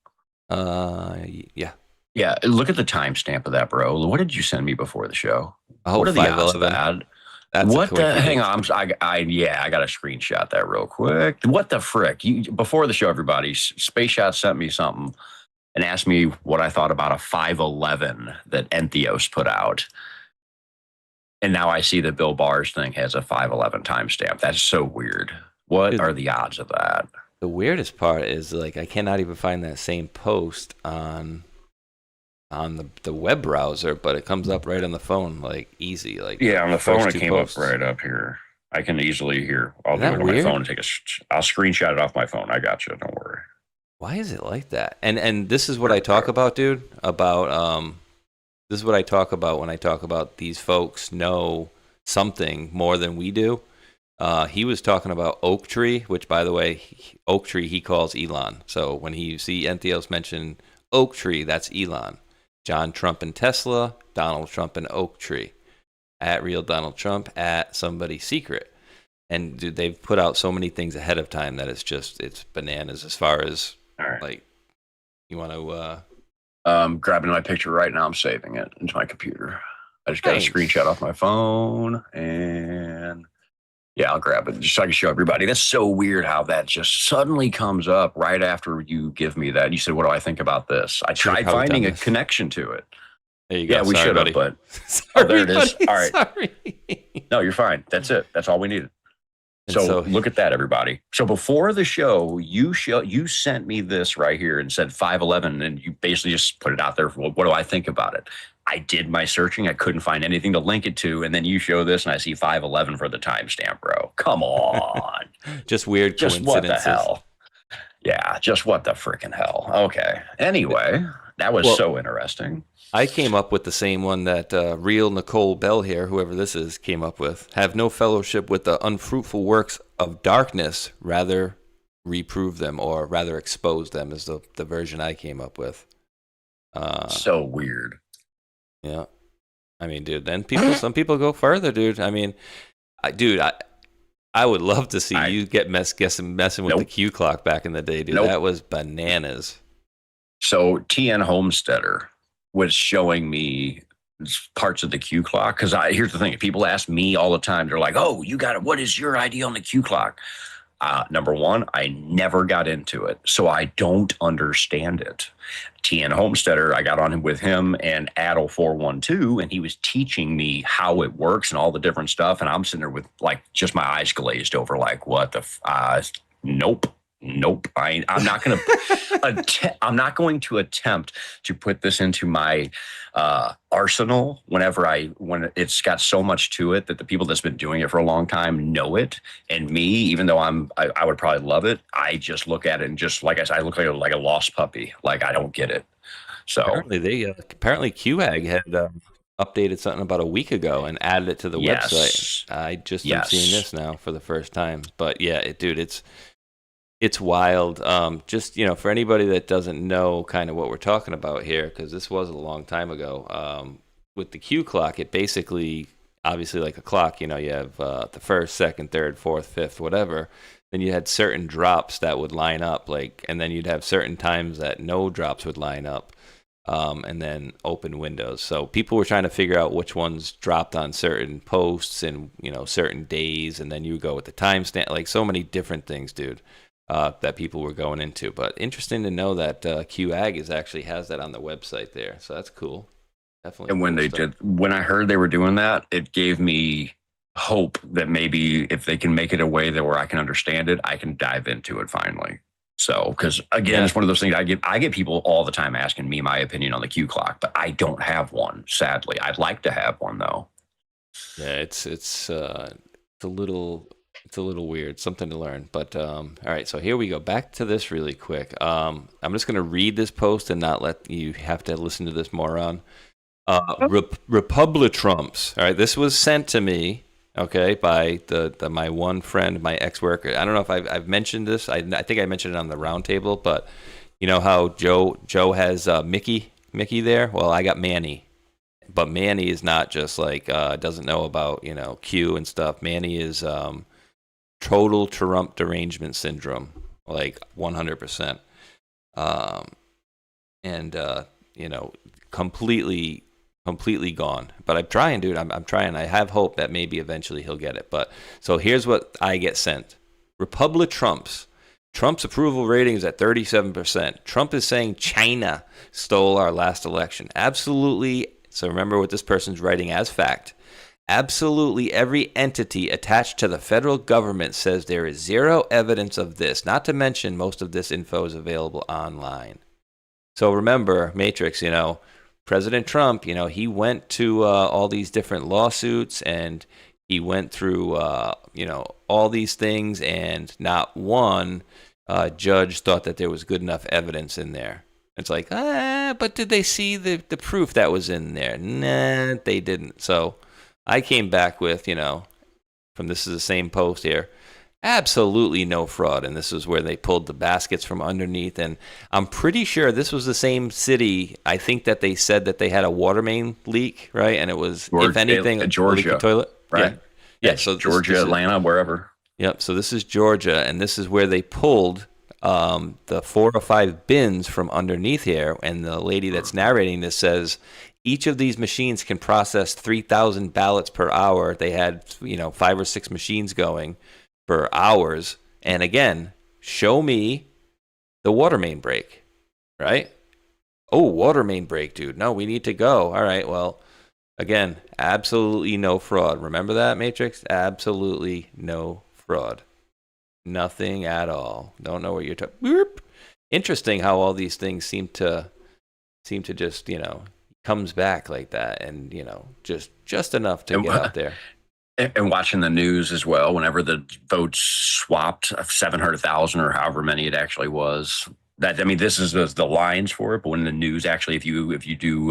Yeah. Yeah, look at the timestamp of that, bro. What did you send me before the show? Oh, what are the odds of that? What the? Hang on, I got to screenshot that real quick. What the frick? Before the show, everybody, Spaceshot sent me something and asked me what I thought about a 511 that Entheos put out. And now I see that Bill Barr's thing has a 511 timestamp. That's so weird. What are the odds of that? The weirdest part is like I cannot even find that same post on the web browser, but it comes up right on the phone, like easy. Like yeah, on the phone it came up right up here. I can easily hear. I'll do it on my phone and I'll screenshot it off my phone. I got you. Don't worry. Why is it like that? And this is what I talk about, dude. This is what I talk about when I talk about these folks know something more than we do. He was talking about Oak Tree, which, by the way, Oak Tree he calls Elon. So when you see Entheos mention Oak Tree, that's Elon. John Trump and Tesla, Donald Trump and Oak Tree. At Real Donald Trump, at Somebody Secret. And dude, they've put out so many things ahead of time that it's bananas as far as, like, you want to... grabbing my picture right now. I'm saving it into my computer. I just got a screenshot off my phone, and yeah, I'll grab it just so I can show everybody. That's so weird how that just suddenly comes up right after you give me that. You said, "What do I think about this?" I tried finding a connection to it. There you go. Yeah, we should have, but there it is. All right. Sorry. No, you're fine. That's it. That's all we needed. So look at that, everybody. So before the show, you sent me this right here and said 511, and you basically just put it out there. Well, what do I think about it? I did my searching. I couldn't find anything to link it to, and then you show this, and I see 511 for the timestamp, bro. Come on. Just weird coincidences. Just what the hell? Yeah, just what the freaking hell. Okay. Anyway, that was so interesting. I came up with the same one that real Nicole Bell here, whoever this is, came up with. Have no fellowship with the unfruitful works of darkness, rather reprove them, or rather expose them is the version I came up with. So weird. Yeah. I mean, dude, then some people go further, dude. I mean, I would love to see you get messing with the Q clock back in the day, dude. That was bananas. So TN Homesteader was showing me parts of the Q clock. Because here's the thing. People ask me all the time. They're like, oh, you got it. What is your idea on the Q clock? Number one, I never got into it. So I don't understand it. TN Homesteader, I got on with him and Adel412, and he was teaching me how it works and all the different stuff. And I'm sitting there with like just my eyes glazed over, like, what the nope. I'm not going to. I'm not going to attempt to put this into my arsenal when it's got so much to it that the people that's been doing it for a long time know it. And me, even though I would probably love it, I just look at it and just like I said, I look like a lost puppy. Like I don't get it. So apparently QAG had updated something about a week ago and added it to the website. I just am seeing this now for the first time. But yeah, it's wild. Just, for anybody that doesn't know kind of what we're talking about here, because this was a long time ago, with the Q clock, it basically, obviously like a clock, you have the first, second, third, fourth, fifth, whatever. Then you had certain drops that would line up, and then you'd have certain times that no drops would line up, and then open windows. So people were trying to figure out which ones dropped on certain posts and, certain days, and then you would go with the timestamp, like so many different things, dude. That people were going into. But interesting to know that QAG actually has that on the website there. So that's cool. Definitely. And when I heard they were doing that, it gave me hope that maybe if they can make it a way that where I can understand it, I can dive into it finally. So, because again, it's one of those things I get people all the time asking me my opinion on the Q clock, but I don't have one, sadly. I'd like to have one though. Yeah, it's a little weird, something to learn. But all right, so here we go. Back to this really quick. I'm just going to read this post and not let you have to listen to this moron. Republitrumps. All right, this was sent to me okay, by my one friend, my ex-worker. I don't know if I've mentioned this. I think I mentioned it on the round table, but you know how Joe has Mickey there? Well, I got Manny. But Manny is not just like doesn't know about, you know, Q and stuff. Manny is total Trump derangement syndrome, like 100%. And you know, completely gone. But I'm trying, dude. I'm trying. I have hope that maybe eventually he'll get it. But so here's what I get sent: Republic Trump's approval rating is at 37%. Trump is saying China stole our last election. Absolutely. So remember what this person's writing as fact. Absolutely every entity attached to the federal government says there is zero evidence of this. Not to mention most of this info is available online. So remember, Matrix, you know, President Trump, you know, he went to all these different lawsuits and he went through, you know, all these things, and not one judge thought that there was good enough evidence in there. It's like, but did they see the proof that was in there? Nah, they didn't. So I came back with, you know, this is the same post here, absolutely no fraud. And this is where they pulled the baskets from underneath. And I'm pretty sure this was the same city. I think that they said that they had a water main leak, right? And it was, if anything, Georgia, a leaky toilet. Right? Yeah. So Georgia, Atlanta, wherever. Yep. So this is Georgia, and this is where they pulled the 4 or 5 bins from underneath here. And the lady that's narrating this says each of these machines can process 3,000 ballots per hour. They had, you know, 5 or 6 machines going for hours. And again, show me the water main break, right? Oh, water main break, dude. No, we need to go. All right. Well, again, absolutely no fraud. Remember that, Matrix? Absolutely no fraud. Nothing at all. Don't know what you're talking. Interesting how all these things seem to just, you know, comes back like that, and you know, just enough to get out there. And watching the news as well, whenever the votes swapped 700,000 or however many it actually was. That, I mean, this is the lines for it, but when the news actually, if you do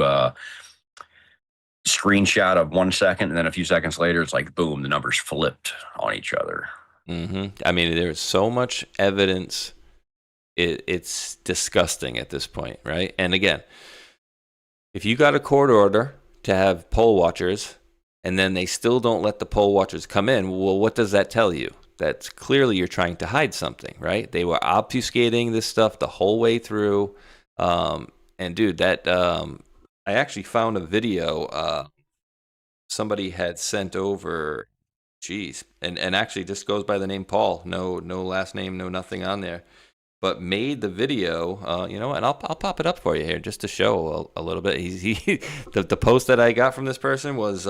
screenshot of 1 second and then a few seconds later, it's like boom, the numbers flipped on each other. Mm-hmm. I mean, there's so much evidence. It's disgusting at this point, right? And again, if you got a court order to have poll watchers and then they still don't let the poll watchers come in, well, what does that tell you? That's clearly you're trying to hide something, right? They were obfuscating this stuff the whole way through. And dude, that I actually found a video somebody had sent over. Jeez, and actually just goes by the name Paul. No last name, no nothing on there. But made the video, you know, and I'll pop it up for you here just to show a little bit. The post that I got from this person was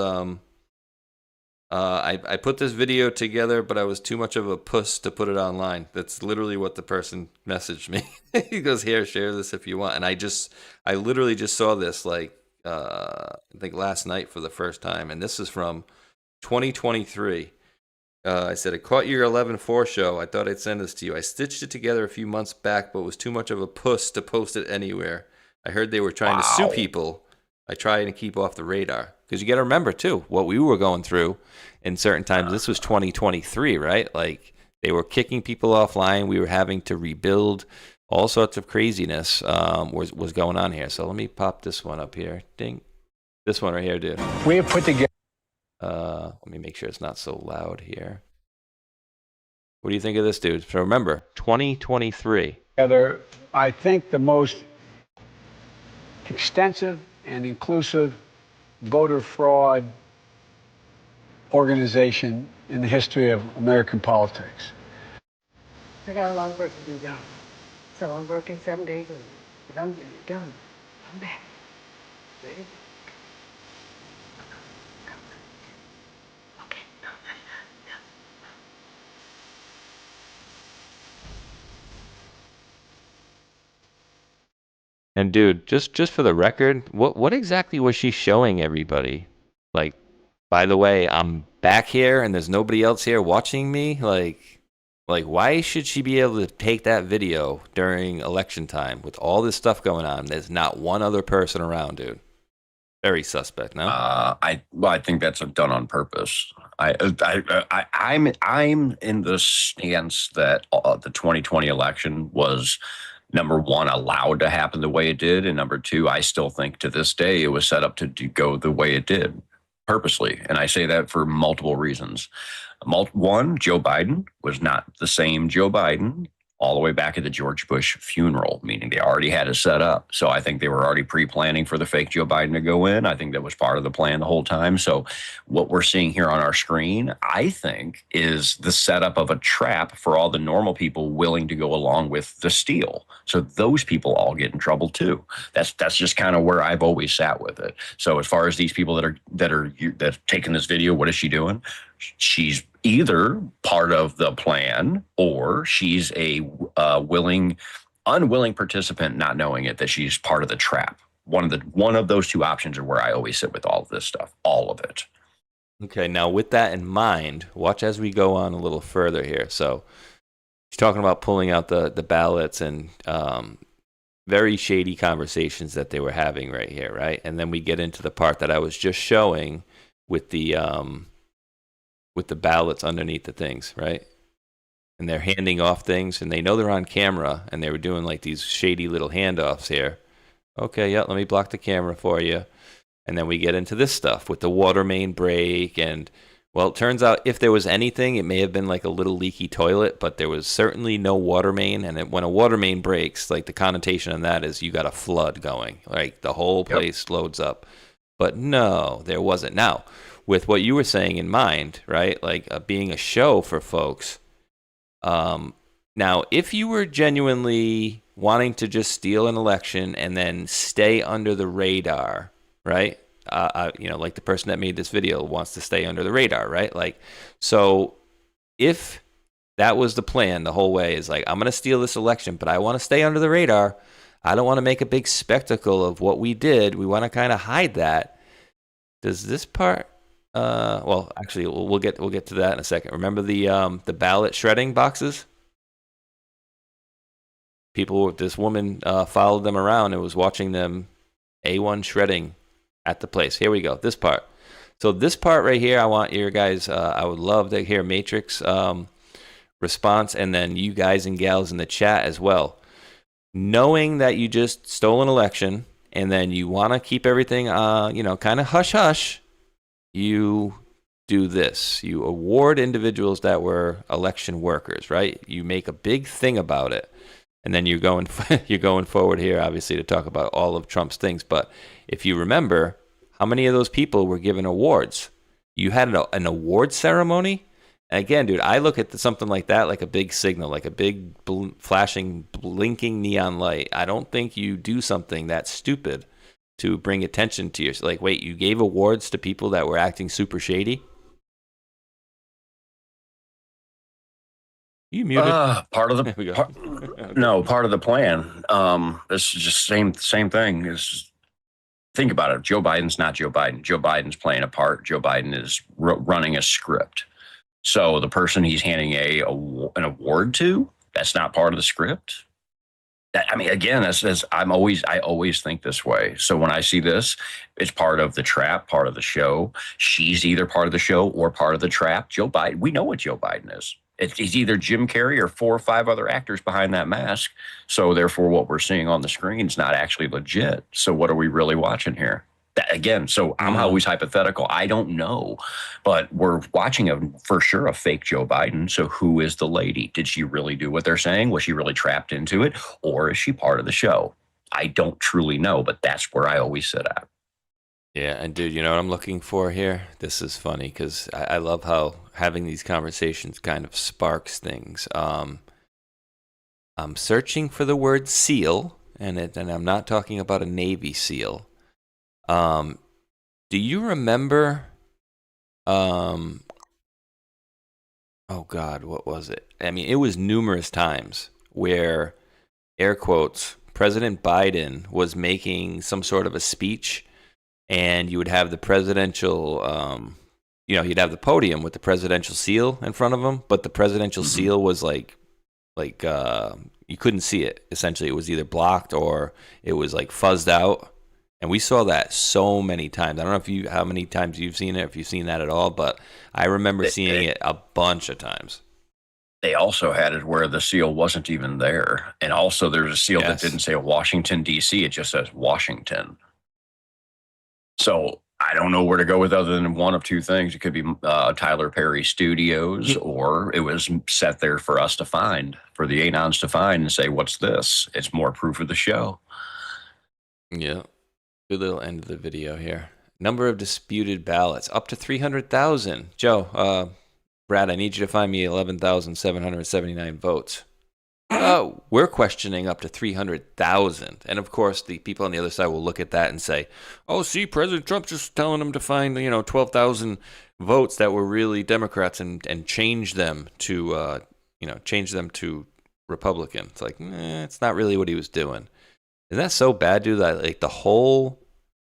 I put this video together, but I was too much of a puss to put it online. That's literally what the person messaged me. He goes, "Here, share this if you want." And I literally just saw this like I think last night for the first time, and this is from 2023. I said, "I caught your 11-4 show. I thought I'd send this to you. I stitched it together a few months back, but was too much of a puss to post it anywhere. I heard they were trying to sue people. I try to keep off the radar." Because you got to remember, too, what we were going through in certain times. This was 2023, right? Like, they were kicking people offline. We were having to rebuild. All sorts of craziness was going on here. So let me pop this one up here. Ding. This one right here, dude. We have put together. Let me make sure it's not so loud here. What do you think of this, dude? So remember, 2023. I think the most extensive and inclusive voter fraud organization in the history of American politics. I got a lot of work to do, John. So I'm working 7 days a week. But I'm getting it done. I'm back. Ready? Okay. And dude, just for the record, what exactly was she showing everybody? Like, by the way, I'm back here and there's nobody else here watching me? Like, why should she be able to take that video during election time with all this stuff going on? There's not one other person around, dude. Very suspect, no? I think that's done on purpose. I'm in the stance that the 2020 election was, number one, allowed to happen the way it did, and number two, I still think to this day it was set up to go the way it did purposely, and I say that for multiple reasons. One, Joe Biden was not the same Joe Biden all the way back at the George Bush funeral, meaning they already had it set up. So I think they were already pre-planning for the fake Joe Biden to go in. I think that was part of the plan the whole time. So what we're seeing here on our screen, I think, is the setup of a trap for all the normal people willing to go along with the steal. So those people all get in trouble too. That's just kind of where I've always sat with it. So as far as these people that have taken this video, what is she doing? She's either part of the plan or she's a unwilling participant, not knowing it, that she's part of the trap. One of those two options are where I always sit with all of this stuff, all of it. Okay, now with that in mind, watch as we go on a little further here. So she's talking about pulling out the ballots and very shady conversations that they were having right here, right? And then we get into the part that I was just showing with the ballots underneath the things, right? And they're handing off things, and they know they're on camera, and they were doing like these shady little handoffs here. Okay, yeah, let me block the camera for you. And then we get into this stuff with the water main break, and well, it turns out if there was anything, it may have been like a little leaky toilet, but there was certainly no water main. And when a water main breaks, like the connotation on that is you got a flood going, like the whole place loads up. But no, there wasn't. Now, with what you were saying in mind, right? Like being a show for folks. Now, if you were genuinely wanting to just steal an election and then stay under the radar, right? Like the person that made this video wants to stay under the radar, right? Like, so if that was the plan the whole way, is like, I'm going to steal this election, but I want to stay under the radar. I don't want to make a big spectacle of what we did. We want to kind of hide that. Does this part? Well, actually, we'll get to that in a second. Remember the ballot shredding boxes? This woman followed them around and was watching them A1 shredding at the place. Here we go. This part. So this part right here, I want your guys. I would love to hear Matrix response, and then you guys and gals in the chat as well. Knowing that you just stole an election, and then you want to keep everything, kind of hush hush. You do this. You award individuals that were election workers, right? You make a big thing about it. And then you're going forward here, obviously, to talk about all of Trump's things. But if you remember, how many of those people were given awards? You had an award ceremony? And again, dude, I look at something like that like a big signal, like a big flashing, blinking neon light. I don't think you do something that stupid to bring attention to yourself. Like, wait, you gave awards to people that were acting super shady? You muted. Part of the part of the plan. This is just same thing. Think about it. Joe Biden's not Joe Biden. Joe Biden's playing a part. Joe Biden is running a script. So the person he's handing an award to, that's not part of the script. Again, I always think this way. So when I see this, it's part of the trap, part of the show. She's either part of the show or part of the trap. Joe Biden, we know what Joe Biden is. He's either Jim Carrey or 4 or 5 other actors behind that mask. So therefore, what we're seeing on the screen is not actually legit. So what are we really watching here? So I'm always hypothetical. I don't know, but we're watching for sure a fake Joe Biden. So who is the lady? Did she really do what they're saying? Was she really trapped into it? Or is she part of the show? I don't truly know, but that's where I always sit at. Yeah, and dude, you know what I'm looking for here? This is funny because I love how having these conversations kind of sparks things. I'm searching for the word seal, and I'm not talking about a Navy SEAL. Do you remember, oh God, what was it? I mean, it was numerous times where, air quotes, President Biden was making some sort of a speech, and you would have the presidential, you'd have the podium with the presidential seal in front of him, but the presidential seal was like you couldn't see it. Essentially, it was either blocked or it was like fuzzed out. And we saw that so many times. I don't know how many times you've seen it, if you've seen that at all, but I remember seeing it a bunch of times. They also had it where the seal wasn't even there. And also there's a seal that didn't say Washington, D.C. It just says Washington. So I don't know where to go with other than one of two things. It could be Tyler Perry Studios, or it was set there for us to find, for the Anons to find and say, what's this? It's more proof of the show. Yeah. Good little end of the video here. Number of disputed ballots, up to 300,000. Joe, Brad, I need you to find me 11,779 votes. We're questioning up to 300,000. And of course, the people on the other side will look at that and say, oh, see, President Trump just telling them to find, 12,000 votes that were really Democrats and change them to, change them to Republican. It's like, it's not really what he was doing. Isn't that so bad, dude? That like the whole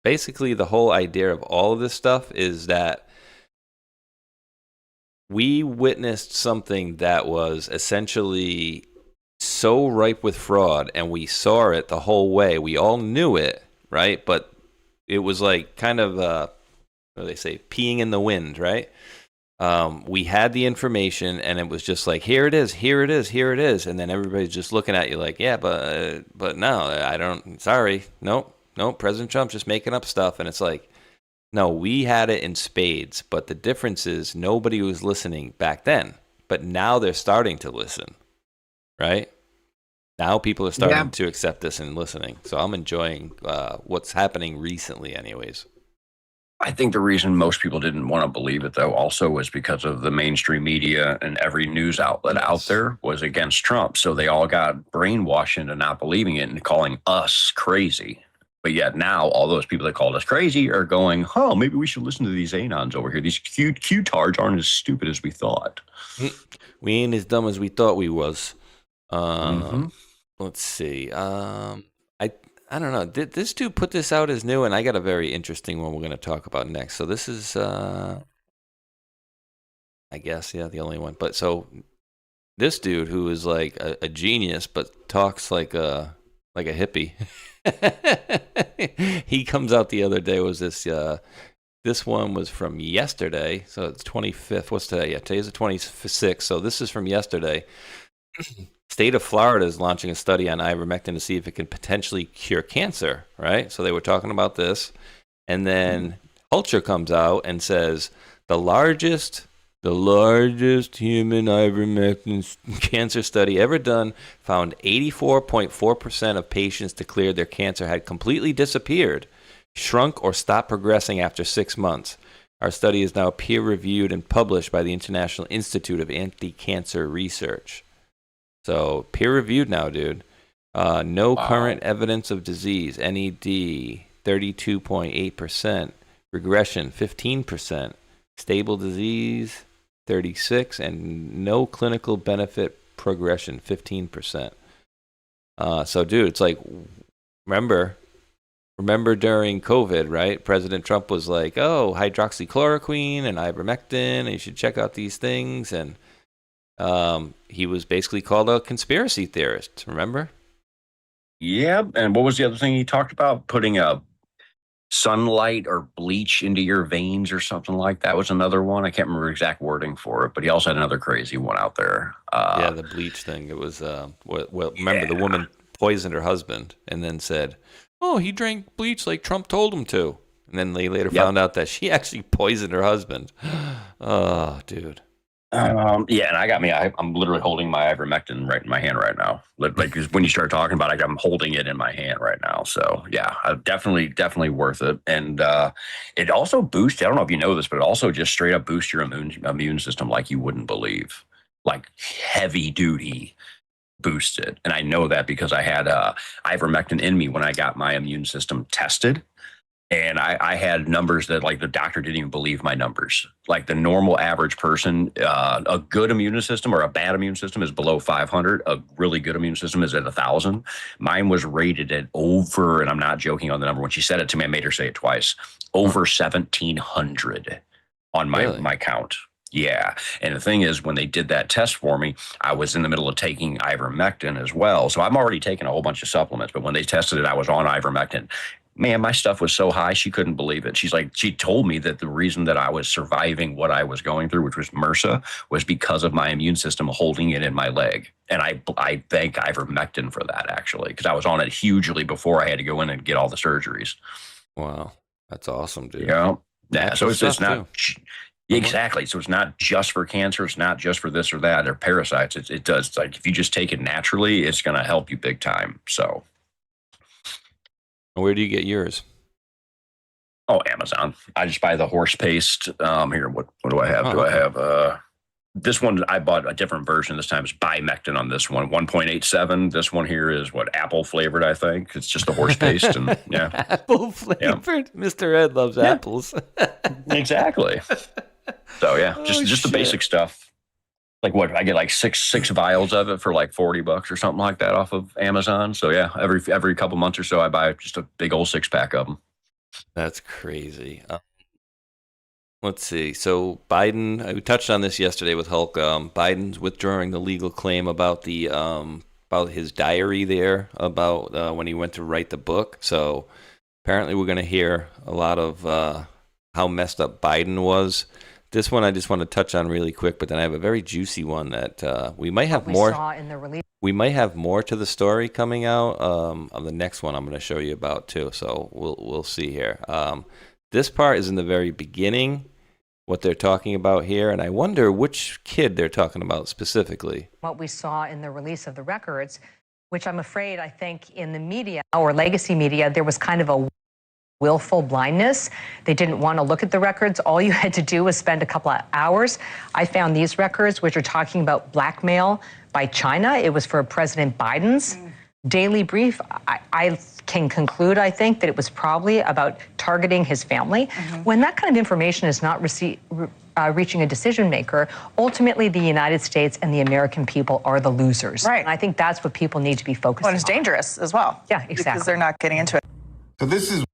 idea of all of this stuff is that we witnessed something that was essentially so ripe with fraud, and we saw it the whole way. We all knew it, right? But it was like kind of, what do they say, peeing in the wind, right? We had the information, and it was just like, here it is, here it is, here it is. And then everybody's just looking at you like, yeah, but no, I don't, sorry. Nope, President Trump's just making up stuff. And it's like, no, we had it in spades, but the difference is nobody was listening back then. But now they're starting to listen, right? Now people are starting to accept this and listening. So I'm enjoying what's happening recently anyways. I think the reason most people didn't want to believe it, though, also was because of the mainstream media and every news outlet out there was against Trump. So they all got brainwashed into not believing it and calling us crazy. But yet now all those people that called us crazy are going, oh, maybe we should listen to these Anons over here. These Q-tards aren't as stupid as we thought. We ain't as dumb as we thought we was. Let's see. I don't know. This dude put this out as new, and I got a very interesting one we're going to talk about next. So this is, I guess, the only one. But so this dude who is like a genius, but talks like a hippie. He comes out the other day. Was this? This one was from yesterday. So it's 25th. What's today? Yeah, today's the 26th. So this is from yesterday. State of Florida is launching a study on ivermectin to see if it can potentially cure cancer, right? So they were talking about this. And then Culture comes out and says the largest human ivermectin cancer study ever done found 84.4% of patients declared their cancer had completely disappeared, shrunk, or stopped progressing after 6 months. Our study is now peer-reviewed and published by the International Institute of Anti-Cancer Research. So peer-reviewed now, dude. No current evidence of disease. NED, 32.8%. Regression, 15%. Stable disease, 36%. And no clinical benefit progression, 15%. So, dude, it's like, remember during COVID, right? President Trump was like, oh, hydroxychloroquine and ivermectin, and you should check out these things. And he was basically called a conspiracy theorist, remember? Yeah, and what was the other thing he talked about? Putting a sunlight or bleach into your veins or something like that was another one. I can't remember exact wording for it, but he also had another crazy one out there. Yeah, the bleach thing. It was, remember the woman poisoned her husband and then said, oh, he drank bleach like Trump told him to. And then they later found out that she actually poisoned her husband. Oh, dude. Yeah, and I'm literally holding my ivermectin right in my hand right now. Like when you start talking about it, I'm holding it in my hand right now. So yeah, definitely worth it. And it also boosts, I don't know if you know this, but it also just straight up boosts your immune system like you wouldn't believe. Like heavy duty boosted. And I know that because I had ivermectin in me when I got my immune system tested. And I had numbers that like the doctor didn't even believe my numbers. Like the normal average person, a good immune system or a bad immune system is below 500. A really good immune system is at 1,000. Mine was rated at over, and I'm not joking on the number. When she said it to me, I made her say it twice, over 1,700 on my count. Yeah. And the thing is, when they did that test for me, I was in the middle of taking ivermectin as well. So I'm already taking a whole bunch of supplements. But when they tested it, I was on ivermectin. man, my stuff was so high, she couldn't believe it. She's like, she told me that the reason that I was surviving what I was going through, which was MRSA, was because of my immune system holding it in my leg. And I thank ivermectin for that, actually, because I was on it hugely before I had to go in and get all the surgeries. Wow. That's awesome, dude. Yeah. So it's not... Mm-hmm. Exactly. So it's not just for cancer. It's not just for this or that or parasites. It does. It's like if you just take it naturally, it's going to help you big time. So. Where do you get yours? Oh, Amazon. I just buy the horse paste. Here, what do I have? I have this one. I bought a different version this time. It's bimectin on this one, 1.87. This one here is what, apple flavored, I think. It's just the horse paste, and yeah, apple flavored. Yeah. Mr. Ed loves apples. Exactly. So yeah, just the basic stuff. Like what I get, like six vials of it for like $40 or something like that off of Amazon. So yeah, every couple months or so, I buy just a big old 6-pack of them. That's crazy. Let's see. So Biden, we touched on this yesterday with Hulk. Biden's withdrawing the legal claim about the about his diary there about when he went to write the book. So apparently, we're going to hear a lot of how messed up Biden was. This one I just want to touch on really quick, but then I have a very juicy one that we might have more. We might have more to the story coming out of the next one I'm going to show you about too. So we'll see here. This part is in the very beginning, what they're talking about here, and I wonder which kid they're talking about specifically. What we saw in the release of the records, which I'm afraid I think in the media or legacy media, there was kind of a willful blindness. They didn't want to look at the records. All you had to do was spend a couple of hours. I found these records, which are talking about blackmail by China. It was for President Biden's daily brief. I can conclude, I think, that it was probably about targeting his family. When that kind of information is not reaching a decision maker, ultimately the United States and the American people are the losers. Right. And I think that's what people need to be focused on. Well, it's dangerous as well. Yeah, exactly. Because they're not getting into it. So this is...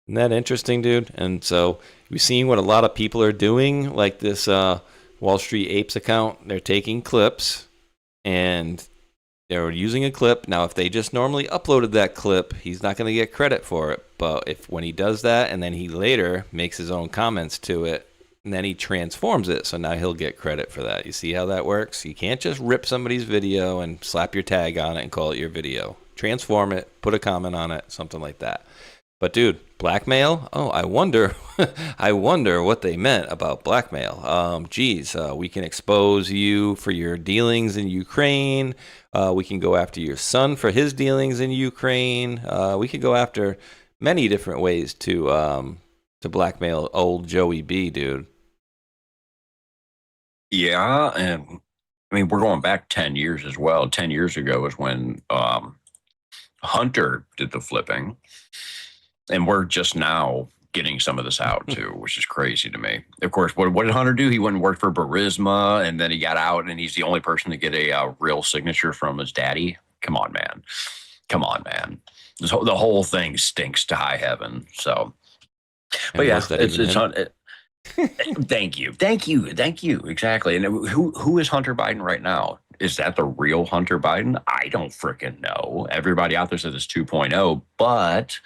Isn't that interesting, dude? And so you're seeing what a lot of people are doing, like this Wall Street Apes account. They're taking clips and they're using a clip. Now, if they just normally uploaded that clip, he's not going to get credit for it. But if when he does that and then he later makes his own comments to it, and then he transforms it, so now he'll get credit for that. You see how that works? You can't just rip somebody's video and slap your tag on it and call it your video. Transform it, put a comment on it, something like that. But dude, blackmail? Oh, I wonder what they meant about blackmail. We can expose you for your dealings in Ukraine. We can go after your son for his dealings in Ukraine. We could go after many different ways to blackmail old Joey B, dude. Yeah, and I mean, we're going back 10 years as well. 10 years ago is when Hunter did the flipping. And we're just now getting some of this out, too, which is crazy to me. Of course, what did Hunter do? He went and worked for Burisma, and then he got out, and he's the only person to get a real signature from his daddy. Come on, man. The whole thing stinks to high heaven. So, but yeah, Thank you. Exactly. And who is Hunter Biden right now? Is that the real Hunter Biden? I don't freaking know. Everybody out there says it's 2.0, but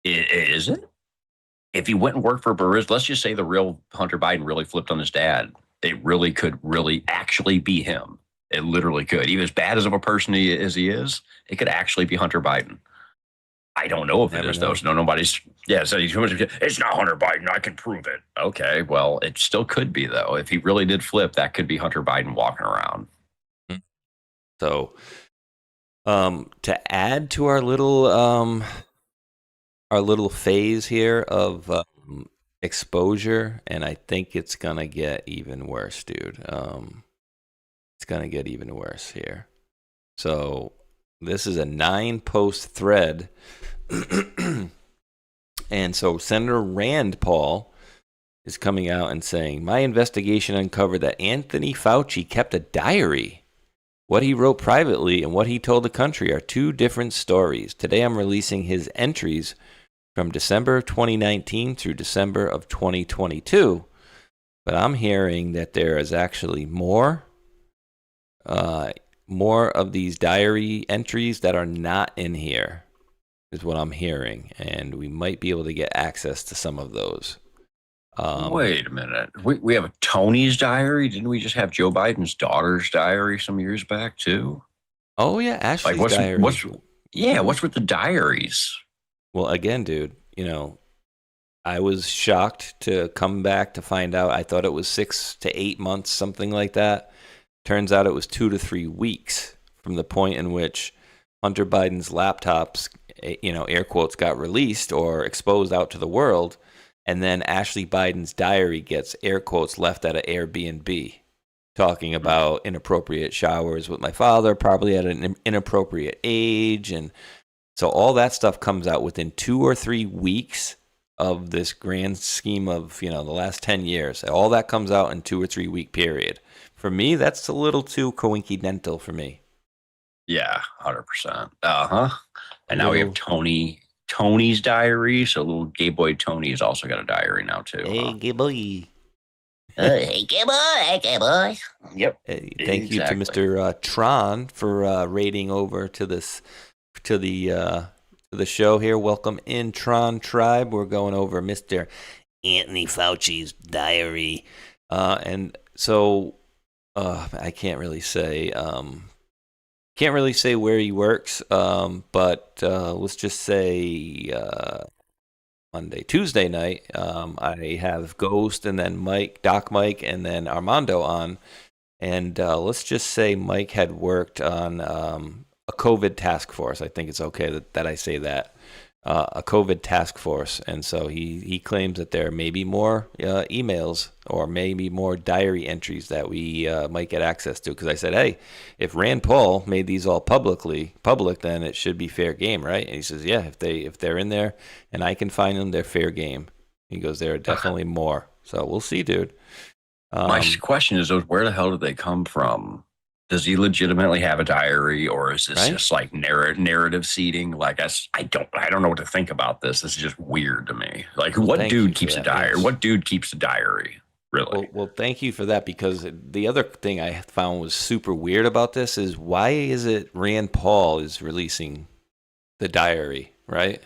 is it? If he went and worked for Burisma, let's just say the real Hunter Biden really flipped on his dad. It really could actually be him. It literally could. Even as bad as of a person as he is, it could actually be Hunter Biden. I don't know if it is, though. So nobody's... Yeah, so it's not Hunter Biden. I can prove it. Okay, well, it still could be, though. If he really did flip, that could be Hunter Biden walking around. So, to add to our little phase here of exposure, and I think it's going to get even worse, dude. It's going to get even worse here. So, this is a 9-post thread. And so Senator Rand Paul is coming out and saying, my investigation uncovered that Anthony Fauci kept a diary. What he wrote privately and what he told the country are two different stories. Today I'm releasing his entries from December 2019 through December of 2022. But I'm hearing that there is actually more of these diary entries that are not in here. is what I'm hearing, and we might be able to get access to some of those. Wait a minute. We have a Tony's diary. Didn't we just have Joe Biden's daughter's diary some years back too? Oh yeah, Ashley's Like diary. what's with the diaries? Well, again, dude, I was shocked to come back to find out. I thought it was 6 to 8 months, something like that. Turns out it was 2 to 3 weeks from the point in which Hunter Biden's laptops, air quotes, got released or exposed out to the world. And then Ashley Biden's diary gets, air quotes, left at an Airbnb, talking about inappropriate showers with my father, probably at an inappropriate age. And so all that stuff comes out within 2 or 3 weeks of this grand scheme of, the last 10 years. All that comes out in 2 or 3 week period. For me, that's a little too coincidental for me. Yeah, 100%. And now we have Tony's diary. So little gay boy Tony has also got a diary now too. Hey, gay boy. Hey, gay boy. Hey, gay boy. Yep. Hey, thank you to Mr. Tron for raiding over to the show here. Welcome in, Tron Tribe. We're going over Mr. Anthony Fauci's diary, and so I can't really say. Where he works, but let's just say Tuesday night, I have Ghost and then Doc Mike, and then Armando on. And let's just say Mike had worked on a COVID task force. I think it's okay that I say that. A COVID task force. And so he claims that there may be more emails or maybe more diary entries that we might get access to. Because I said, hey, if Rand Paul made these all public, then it should be fair game, right? And he says, yeah, if they're in there and I can find them, they're fair game. He goes, there are definitely more. So we'll see, dude. My question is, where the hell did they come from? Does he legitimately have a diary, or is this just like narrative seeding? Like, I don't know what to think about this. This is just weird to me. Like, what dude keeps a diary? Yes. What dude keeps a diary? Really? Well, thank you for that, because the other thing I found was super weird about this is, why is it Rand Paul is releasing the diary, right?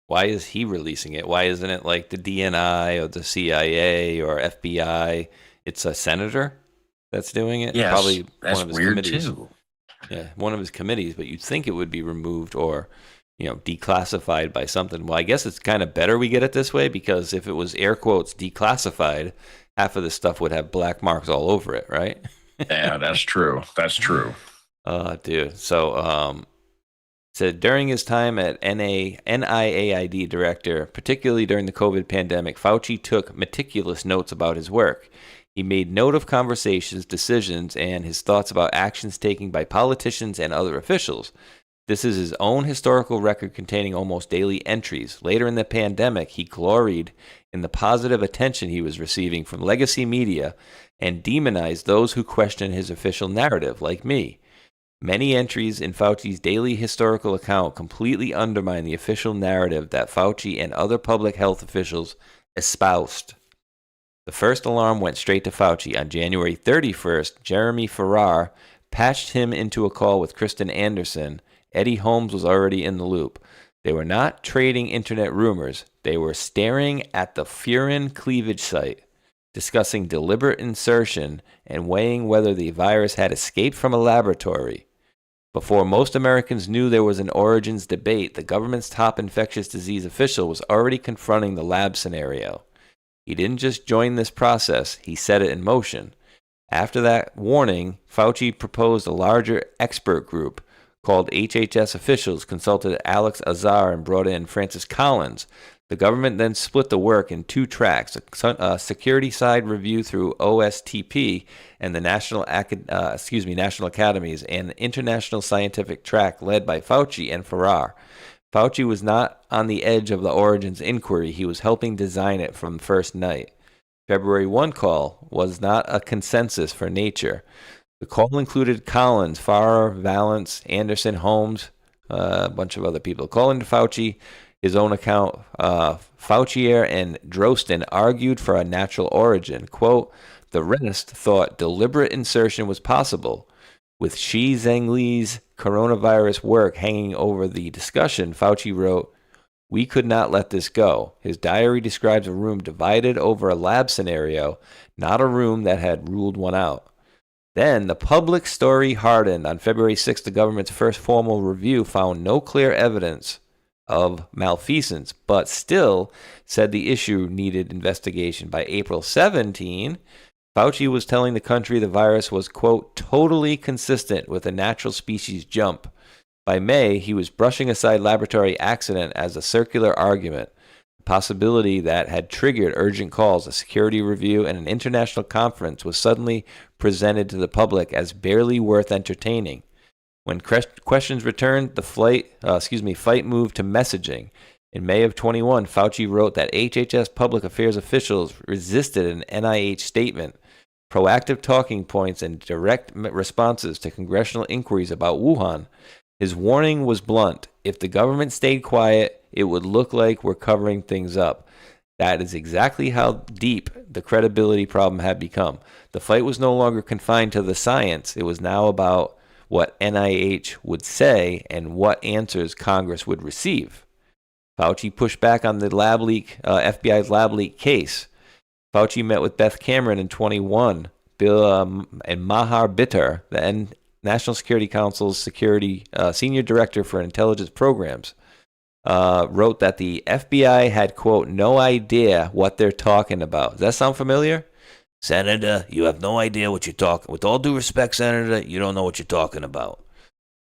Why is he releasing it? Why isn't it like the DNI or the CIA or FBI? It's a senator that's doing it. Yes, probably that's one of his weird committees. too. Yeah, one of his committees, but you'd think it would be removed or, declassified by something. Well, I guess it's kind of better we get it this way, because if it was air quotes declassified, half of the stuff would have black marks all over it, right? Yeah, that's true. That's true. Dude. So, said during his time at NIAID director, particularly during the COVID pandemic, Fauci took meticulous notes about his work. He made note of conversations, decisions, and his thoughts about actions taken by politicians and other officials. This is his own historical record containing almost daily entries. Later in the pandemic, he gloried in the positive attention he was receiving from legacy media and demonized those who questioned his official narrative, like me. Many entries in Fauci's daily historical account completely undermine the official narrative that Fauci and other public health officials espoused. The first alarm went straight to Fauci. On January 31st, Jeremy Farrar patched him into a call with Kristen Anderson. Eddie Holmes was already in the loop. They were not trading internet rumors. They were staring at the furin cleavage site, discussing deliberate insertion and weighing whether the virus had escaped from a laboratory. Before most Americans knew there was an origins debate, the government's top infectious disease official was already confronting the lab scenario. He didn't just join this process, he set it in motion. After that warning, Fauci proposed a larger expert group called HHS officials, consulted Alex Azar, and brought in Francis Collins. The government then split the work in 2 tracks, a security side review through OSTP and the National Academies, and an international scientific track led by Fauci and Farrar. Fauci was not on the edge of the origins inquiry. He was helping design it from first night. February 1 call was not a consensus for Nature. The call included Collins, Farrar, Valance, Anderson, Holmes, a bunch of other people. Calling to Fauci, his own account, Faucier and Drosten argued for a natural origin. Quote, the rest thought deliberate insertion was possible. With Xi Zhengli's coronavirus work hanging over the discussion, Fauci wrote, "We could not let this go." His diary describes a room divided over a lab scenario, not a room that had ruled one out. Then the public story hardened. On February 6th, the government's first formal review found no clear evidence of malfeasance, but still said the issue needed investigation. By April 17, Fauci was telling the country the virus was, quote, totally consistent with a natural species jump. By May, he was brushing aside laboratory accident as a circular argument, a possibility that had triggered urgent calls, a security review, and an international conference was suddenly presented to the public as barely worth entertaining. When questions returned, the fight moved to messaging. In May of 21, Fauci wrote that HHS public affairs officials resisted an NIH statement, proactive talking points, and direct responses to congressional inquiries about Wuhan. His warning was blunt. If the government stayed quiet, it would look like we're covering things up. That is exactly how deep the credibility problem had become. The fight was no longer confined to the science. It was now about what NIH would say and what answers Congress would receive. Fauci pushed back on the lab leak, FBI's lab leak case. Fauci met with Beth Cameron in 21. Bill and Mahar Bitter, the National Security Council's senior director for intelligence programs, wrote that the FBI had, quote, no idea what they're talking about. Does that sound familiar? Senator, you have no idea what you're talking. With all due respect, Senator, you don't know what you're talking about.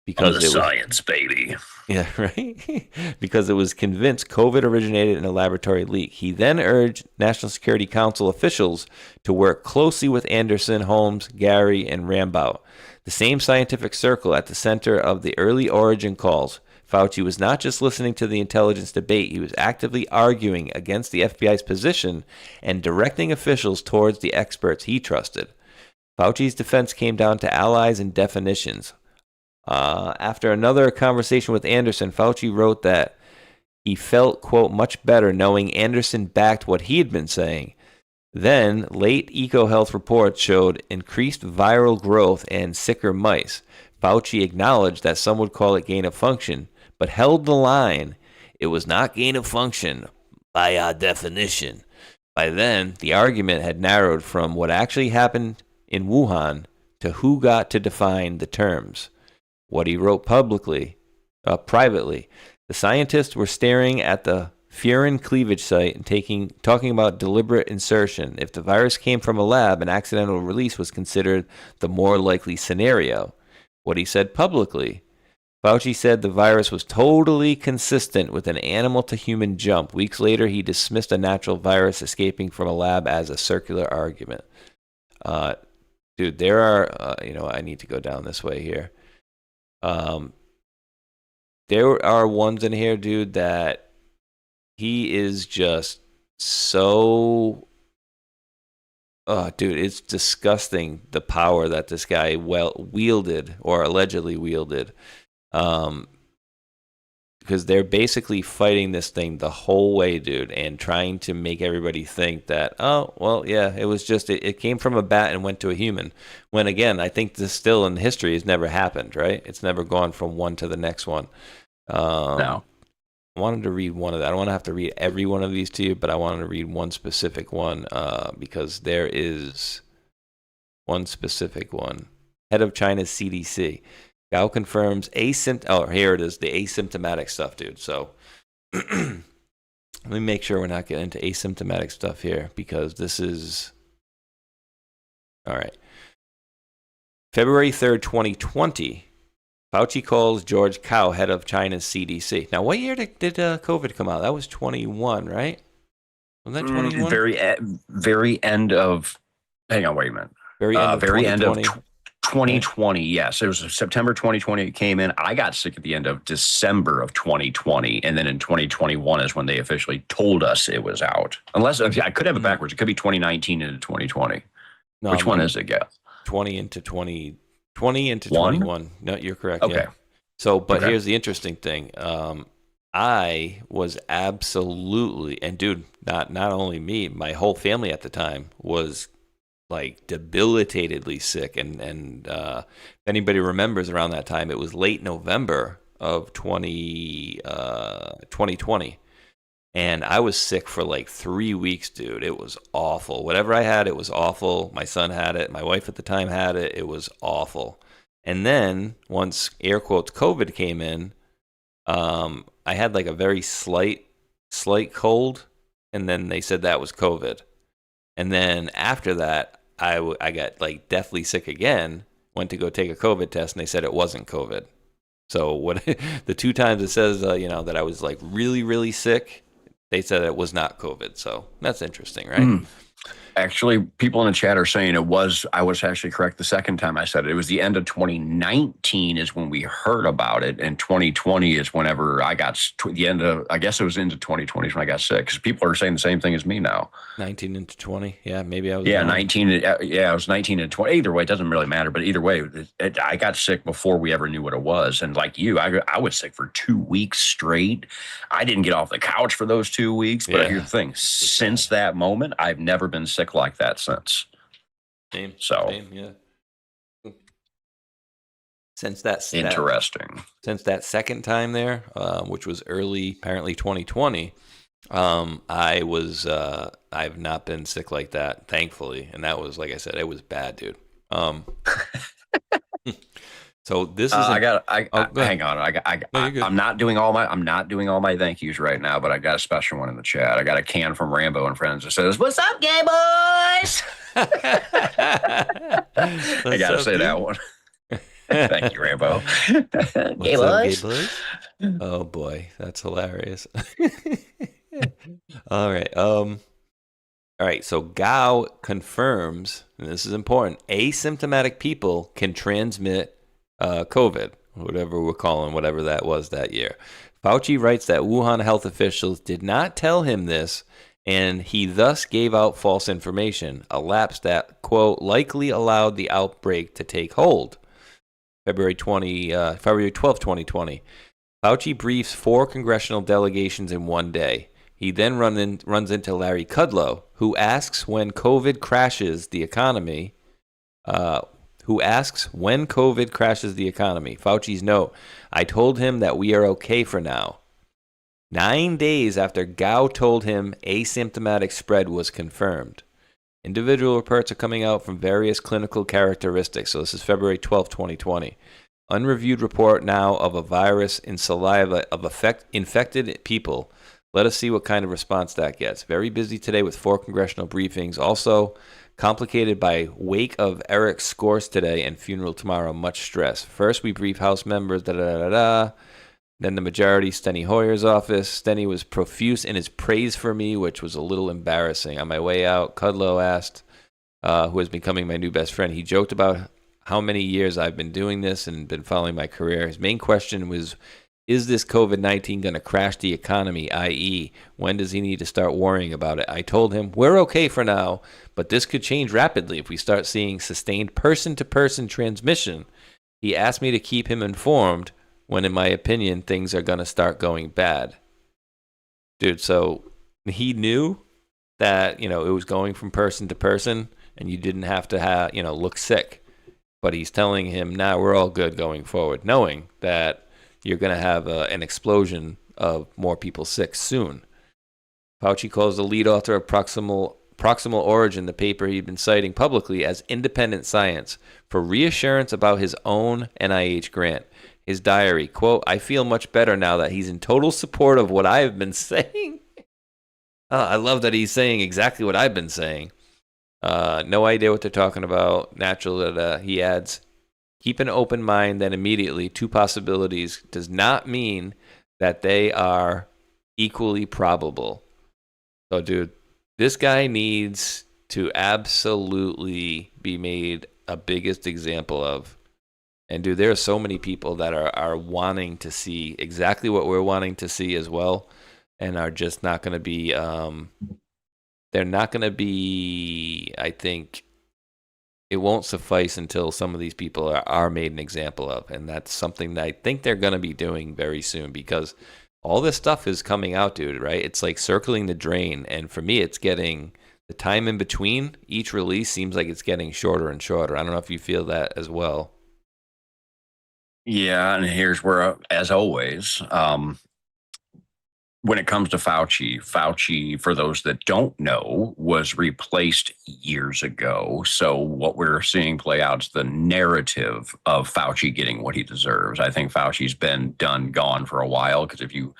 Because the science, baby. Yeah, right? Because it was convinced COVID originated in a laboratory leak. He then urged National Security Council officials to work closely with Anderson, Holmes, Gary, and Rambout, the same scientific circle at the center of the early origin calls. Fauci was not just listening to the intelligence debate, he was actively arguing against the FBI's position and directing officials towards the experts he trusted. Fauci's defense came down to allies and definitions. After another conversation with Anderson, Fauci wrote that he felt, quote, much better knowing Anderson backed what he had been saying. Then, late EcoHealth reports showed increased viral growth and sicker mice. Fauci acknowledged that some would call it gain of function, but held the line. It was not gain of function by our definition. By then, the argument had narrowed from what actually happened in Wuhan to who got to define the terms. What he wrote privately. The scientists were staring at the furin cleavage site and talking about deliberate insertion. If the virus came from a lab, an accidental release was considered the more likely scenario. What he said publicly. Fauci said the virus was totally consistent with an animal-to-human jump. Weeks later, he dismissed a natural virus escaping from a lab as a circular argument. Dude, there are, I need to go down this way here. There are ones in here, dude, that he is just so... dude, it's disgusting the power that this guy wielded or allegedly wielded. Because they're basically fighting this thing the whole way, dude, and trying to make everybody think that, oh, well, yeah, it was just, it came from a bat and went to a human. When, again, I think this still in history has never happened, right? It's never gone from one to the next one. No. I wanted to read one of that. I don't want to have to read every one of these to you, but I wanted to read one specific one because there is one specific one. Head of China's CDC. Gao confirms here it is, the asymptomatic stuff, dude. So let me make sure we're not getting into asymptomatic stuff here because this is... All right. February 3rd, 2020, Fauci calls George Cao head of China's CDC. Now, what year did COVID come out? That was 21, right? Was that 21? Very end of... Hang on, wait a minute. Very end of 2020, yes. It was September 2020 it came in. I got sick at the end of December of 2020, and then in 2021 is when they officially told us it was out. Unless, I could have it backwards. It could be 2019 into 2020. No, which one is it, Gail? 20 into 21. No, you're correct. Okay. Yeah. So, but here's the interesting thing. I was absolutely, and dude, not only me, my whole family at the time was like debilitatedly sick. And if anybody remembers, around that time, it was late November of 2020. And I was sick for like 3 weeks, dude. It was awful. Whatever I had, it was awful. My son had it. My wife at the time had it. It was awful. And then once, air quotes, COVID came in, I had like a very slight cold. And then they said that was COVID. And then after that, I got like deathly sick again, went to go take a COVID test, and they said it wasn't COVID. So what the 2 times it says, that I was like really, really sick, they said it was not COVID. So that's interesting, right? Actually, people in the chat are saying I was actually correct the second time I said it. It was the end of 2019 is when we heard about it, and 2020 is whenever I got the end of, I guess it was into 2020 is when I got sick, because people are saying the same thing as me now. 19 into 20. Yeah, maybe I was. Yeah, wrong. 19. Yeah, I was 19 and 20. Either way, it doesn't really matter. But either way, I got sick before we ever knew what it was. And like you, I was sick for 2 weeks straight. I didn't get off the couch for those 2 weeks. But here's the thing: since that moment, I've never been sick like that since. Same, yeah. Since that interesting. Since that second time there, which was early, apparently 2020, I've not been sick like that, thankfully, and that was, like I said, it was bad, dude. So this is. Hang on. I'm not doing all my thank yous right now, but I got a special one in the chat. I got a can from Rambo and Friends that says, "What's up, gay boys?" I gotta say that one. Thank you, Rambo. Gay boys. Oh boy, that's hilarious. All right. So Gao confirms, and this is important: asymptomatic people can transmit COVID, whatever we're calling whatever that was that year. Fauci writes that Wuhan health officials did not tell him this, and he thus gave out false information, a lapse that, quote, likely allowed the outbreak to take hold. February 12, 2020. Fauci briefs 4 congressional delegations in one day. He then runs into Larry Kudlow, who asks when COVID crashes the economy. Fauci's note: I told him that we are okay for now. 9 days after Gao told him asymptomatic spread was confirmed. Individual reports are coming out from various clinical characteristics. So this is February 12, 2020. Unreviewed report now of a virus in saliva of infected people. Let us see what kind of response that gets. Very busy today with 4 congressional briefings. Also complicated by wake of Eric's scores today and funeral tomorrow. Much stress. First, we brief House members. Then the majority, Steny Hoyer's office. Steny was profuse in his praise for me, which was a little embarrassing. On my way out, Kudlow asked, who is becoming my new best friend. He joked about how many years I've been doing this and been following my career. His main question was, is this COVID-19 going to crash the economy, i.e., when does he need to start worrying about it? I told him, we're okay for now, but this could change rapidly if we start seeing sustained person-to-person transmission. He asked me to keep him informed when, in my opinion, things are going to start going bad. Dude, so he knew that, it was going from person to person, and you didn't have to look sick. But he's telling him, now we're all good going forward, knowing that you're going to have an explosion of more people sick soon. Fauci calls the lead author of Proximal Origin, the paper he'd been citing publicly, as independent science for reassurance about his own NIH grant. His diary, quote, I feel much better now that he's in total support of what I have been saying. I love that he's saying exactly what I've been saying. No idea what they're talking about. Natural that he adds, keep an open mind, then immediately 2 possibilities does not mean that they are equally probable. So, dude, this guy needs to absolutely be made a biggest example of. And, dude, there are so many people that are wanting to see exactly what we're wanting to see as well, and are just not going to be, they're not going to be, I think, it won't suffice until some of these people are made an example of. And that's something that I think they're going to be doing very soon, because all this stuff is coming out, dude, right? It's like circling the drain. And for me, it's getting the time in between each release seems like it's getting shorter and shorter. I don't know if you feel that as well. Yeah, and here's where, as always, when it comes to Fauci, for those that don't know, was replaced years ago. So what we're seeing play out is the narrative of Fauci getting what he deserves. I think Fauci's been gone for a while, because if you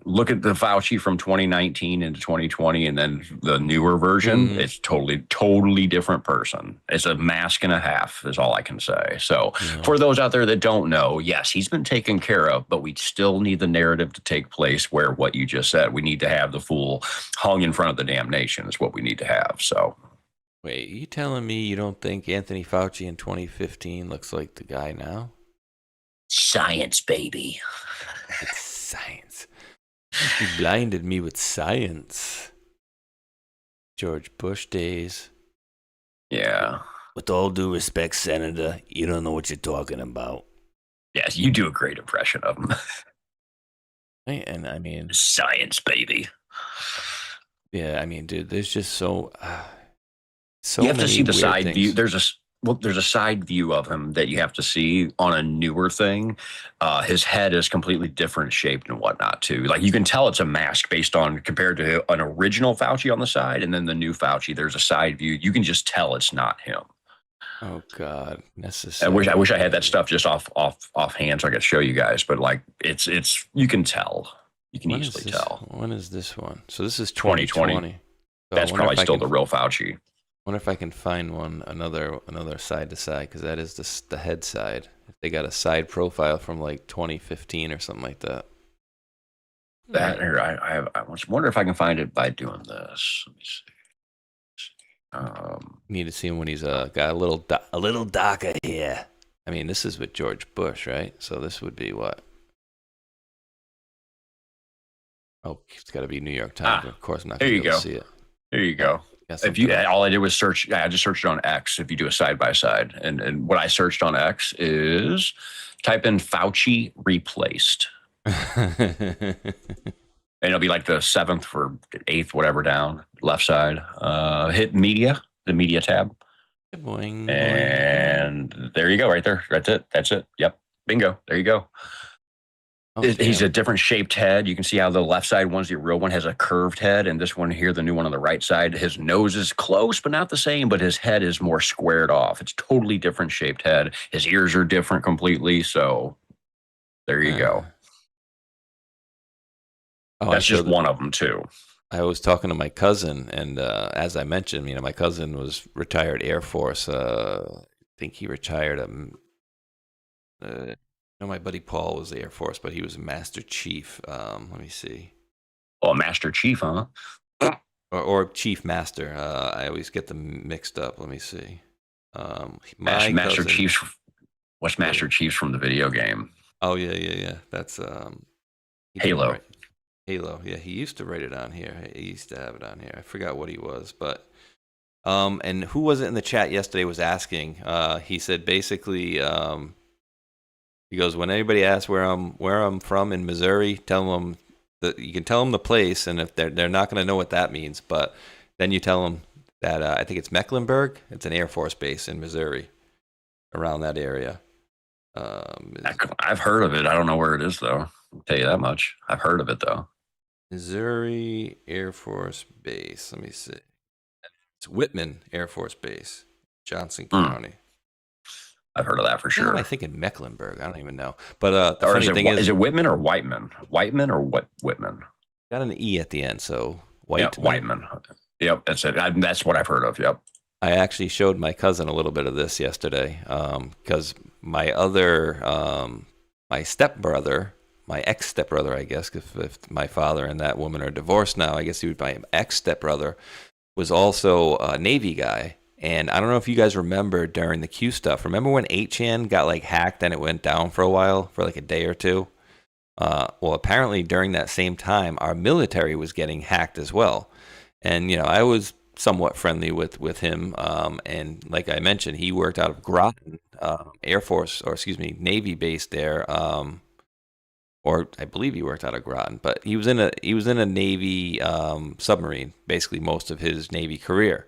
look at the Fauci from 2019 into 2020 and then the newer version, it's totally different person. It's a mask and a half is all I can say. So for those out there that don't know, yes, he's been taken care of, but we still need the narrative to take place where what you just said, we need to have the fool hung in front of the damn nation is what we need to have. So wait, you telling me you don't think Anthony Fauci in 2015 looks like the guy now? Science, baby. It's science. You blinded me with science. George Bush days. Yeah. With all due respect, Senator, you don't know what you're talking about. Yes, you do a great impression of him. And I mean, science, baby. Yeah, I mean, dude, there's just so you have to see the side things. view. There's a side view of him that you have to see on a newer thing. His head is completely different shaped and whatnot too. Like you can tell it's a mask based on compared to an original Fauci on the side, and then the new Fauci. There's a side view. You can just tell it's not him. Oh God, necessary. I wish I had that stuff just offhand so I could show you guys. But like it's you can tell. You can easily tell. When is this one? So this is 2020. 2020. So that's probably still the real Fauci. Wonder if I can find another side to side, because that is the head side. If they got a side profile from like 2015 or something like that. That here, I wonder if I can find it by doing this. Let me see. Need to see him when he's got a little darker here. I mean, this is with George Bush, right? So this would be what? Oh, it's got to be New York Times. Of course, I'm not going to be able to see it. There you go. If you, all I did was search. Yeah, I just searched it on X. If you do a side by side, and what I searched on X is type in Fauci replaced, and it'll be like the 7th or 8th, whatever down left side. Hit media, the media tab, boing, and there you go, right there. That's it. That's it. Yep, bingo. There you go. Oh, he's a different shaped head. You can see how the left side one's the real one, has a curved head, and this one here, the new one on the right side, his nose is close but not the same, but his head is more squared off. It's totally different shaped head. His ears are different completely. So there you go. That's just one of them too. I was talking to my cousin, and as I mentioned, my cousin was retired Air Force. I think he retired. My buddy Paul was the Air Force, but he was a Master Chief. Let me see. Oh, Master Chief, huh? Or Chief Master. I always get them mixed up. Let me see. Master Chiefs. What's Master Chiefs from the video game? Oh yeah. That's Halo. Halo. Yeah, he used to write it on here. He used to have it on here. I forgot what he was, but and who was it in the chat yesterday was asking? He said basically. He goes, when anybody asks where I'm from in Missouri, tell them that you can tell them the place, and if they're not going to know what that means, but then you tell them that I think it's Mecklenburg. It's an Air Force base in Missouri, around that area. I've heard of it. I don't know where it is though. I'll tell you that much. I've heard of it though. Missouri Air Force Base. Let me see. It's Whitman Air Force Base, Johnson County. I've heard of that for sure. I think in Mecklenburg. I don't even know. But the funny thing is it Whitman or Whiteman? Whiteman or what? Whitman. Got an E at the end, so Whiteman. Yeah, Whiteman. Yep, that's it. That's what I've heard of. Yep. I actually showed my cousin a little bit of this yesterday because my stepbrother, my ex-stepbrother, I guess, if my father and that woman are divorced now, I guess he would be my ex-stepbrother, was also a Navy guy. And I don't know if you guys remember during the Q stuff. Remember when 8chan got like hacked and it went down for a while, for like a day or two? Well, apparently during that same time, our military was getting hacked as well. And, I was somewhat friendly with him. And like I mentioned, he worked out of Groton Air Force, or excuse me, Navy base there. or I believe he worked out of Groton, but he was in a Navy submarine, basically most of his Navy career,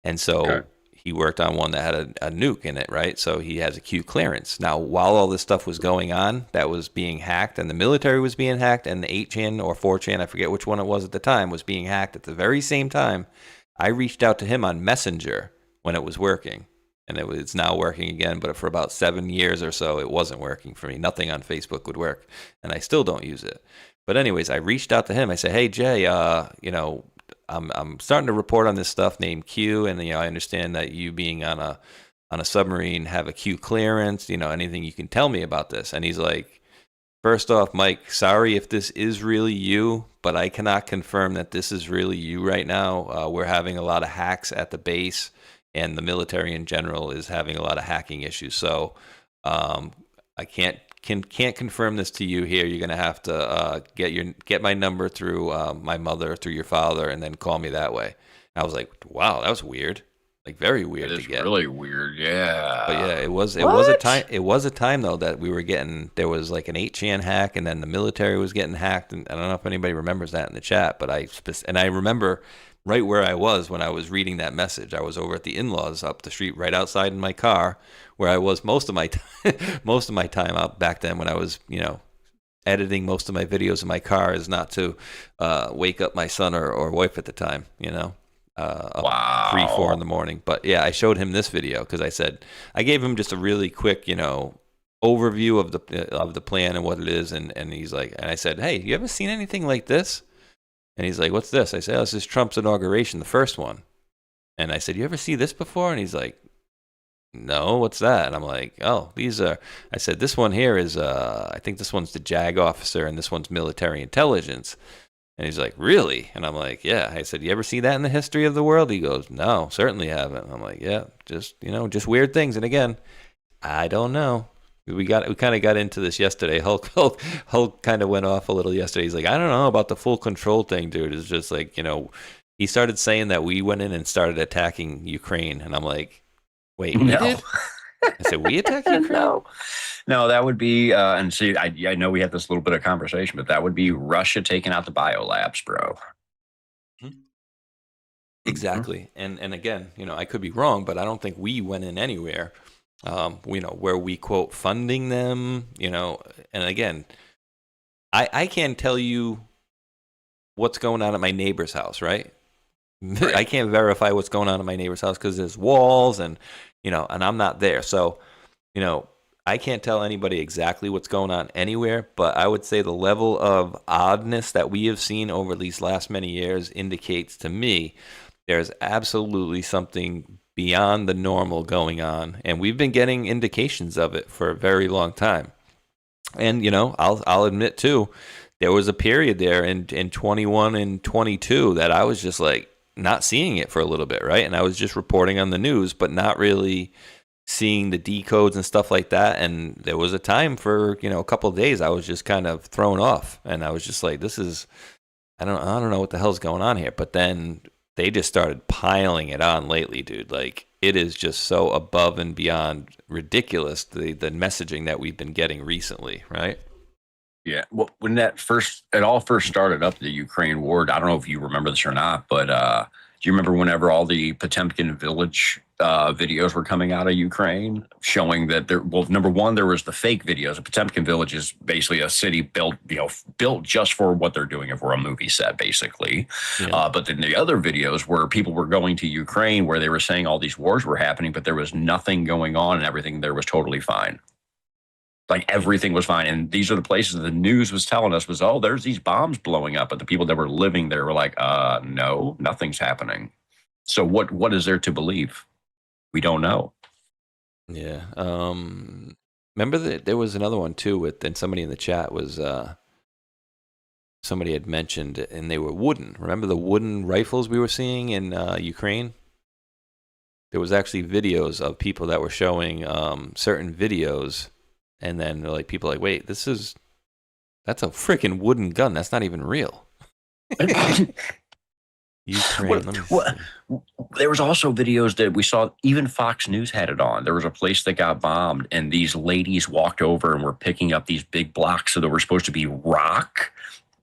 and so he worked on one that had a nuke in it, right? So he has a Q clearance. Now, while all this stuff was going on, that was being hacked, and the military was being hacked, and the 8chan or 4chan, I forget which one it was at the time, was being hacked at the very same time. I reached out to him on Messenger when it was working. And it's now working again, but for about 7 years or so, it wasn't working for me. Nothing on Facebook would work, and I still don't use it. But anyways, I reached out to him. I said, "Hey Jay, you know, I'm starting to report on this stuff named Q, and I understand that you being on a submarine have a Q clearance. Anything you can tell me about this?" And he's like, "First off, Mike, sorry if this is really you, but I cannot confirm that this is really you right now. We're having a lot of hacks at the base." And the military in general is having a lot of hacking issues. So I can't confirm this to you here. You're gonna have to get my number through my mother, through your father, and then call me that way. I was like, wow, that was weird, like very weird to get. Really weird, yeah. But yeah, it was a time though that we were getting. There was like an 8chan hack, and then the military was getting hacked. And I don't know if anybody remembers that in the chat, but I remember. Right where I was when I was reading that message. I was over at the in-laws up the street, right outside in my car, where I was most of my time out back then when I was, editing most of my videos in my car, is not to wake up my son or wife at the time, wow. 3, 4 in the morning. But yeah, I showed him this video because I gave him just a really quick, overview of the plan and what it is, and he's like, and I said, "Hey, you ever seen anything like this?" And he's like, "What's this?" I said, "Oh, this is Trump's inauguration, the first one." And I said, "You ever see this before?" And he's like, "No, what's that?" And I'm like, "Oh, these are," I said, "This one here is, I think this one's the JAG officer and this one's military intelligence." And he's like, "Really?" And I'm like, "Yeah." I said, "You ever see that in the history of the world?" He goes, "No, certainly haven't." I'm like, "Yeah, just weird things." And again, I don't know. We kind of got into this yesterday. Hulk kind of went off a little yesterday. He's like, "I don't know about the full control thing, dude." It's just like, he started saying that we went in and started attacking Ukraine, and I'm like, "Wait, we did?" I said, "We attacked Ukraine?" No, that would be, and see, I know we had this little bit of conversation, but that would be Russia taking out the biolabs, bro. Exactly, and again, I could be wrong, but I don't think we went in anywhere. Where we quote funding them, and again, I can't tell you what's going on at my neighbor's house, right? I can't verify what's going on at my neighbor's house because there's walls and I'm not there. So, I can't tell anybody exactly what's going on anywhere, but I would say the level of oddness that we have seen over these last many years indicates to me there's absolutely something beyond the normal going on, and we've been getting indications of it for a very long time. And I'll admit too, there was a period there in 21 and 22 that I was just like not seeing it for a little bit, right? And I was just reporting on the news, but not really seeing the decodes and stuff like that. And there was a time for a couple of days I was just kind of thrown off, and I was just like, "This is I don't know what the hell's going on here." But then they just started piling it on lately, dude. Like, it is just so above and beyond ridiculous, the messaging that we've been getting recently, right? Yeah. Well, when it all first started up, the Ukraine war, I don't know if you remember this or not, but do you remember whenever all the Potemkin village videos were coming out of Ukraine showing that number one, there was the fake videos. A Potemkin village is basically a city built just for what they're doing for a movie set, basically. Yeah. But then the other videos where people were going to Ukraine where they were saying all these wars were happening, but there was nothing going on and everything there was totally fine. Like, everything was fine. And these are the places the news was telling us was, "Oh, there's these bombs blowing up." But the people that were living there were like, no, nothing's happening. So what is there to believe? We don't know. Yeah. Remember that there was another one too and somebody in the chat was somebody had mentioned, and they were wooden. Remember the wooden rifles we were seeing in Ukraine? There was actually videos of people that were showing certain videos. And then like people are like, "Wait, that's a freaking wooden gun. That's not even real." Ukraine. There was also videos that we saw, even Fox News had it on. There was a place that got bombed, and these ladies walked over and were picking up these big blocks that were supposed to be rock,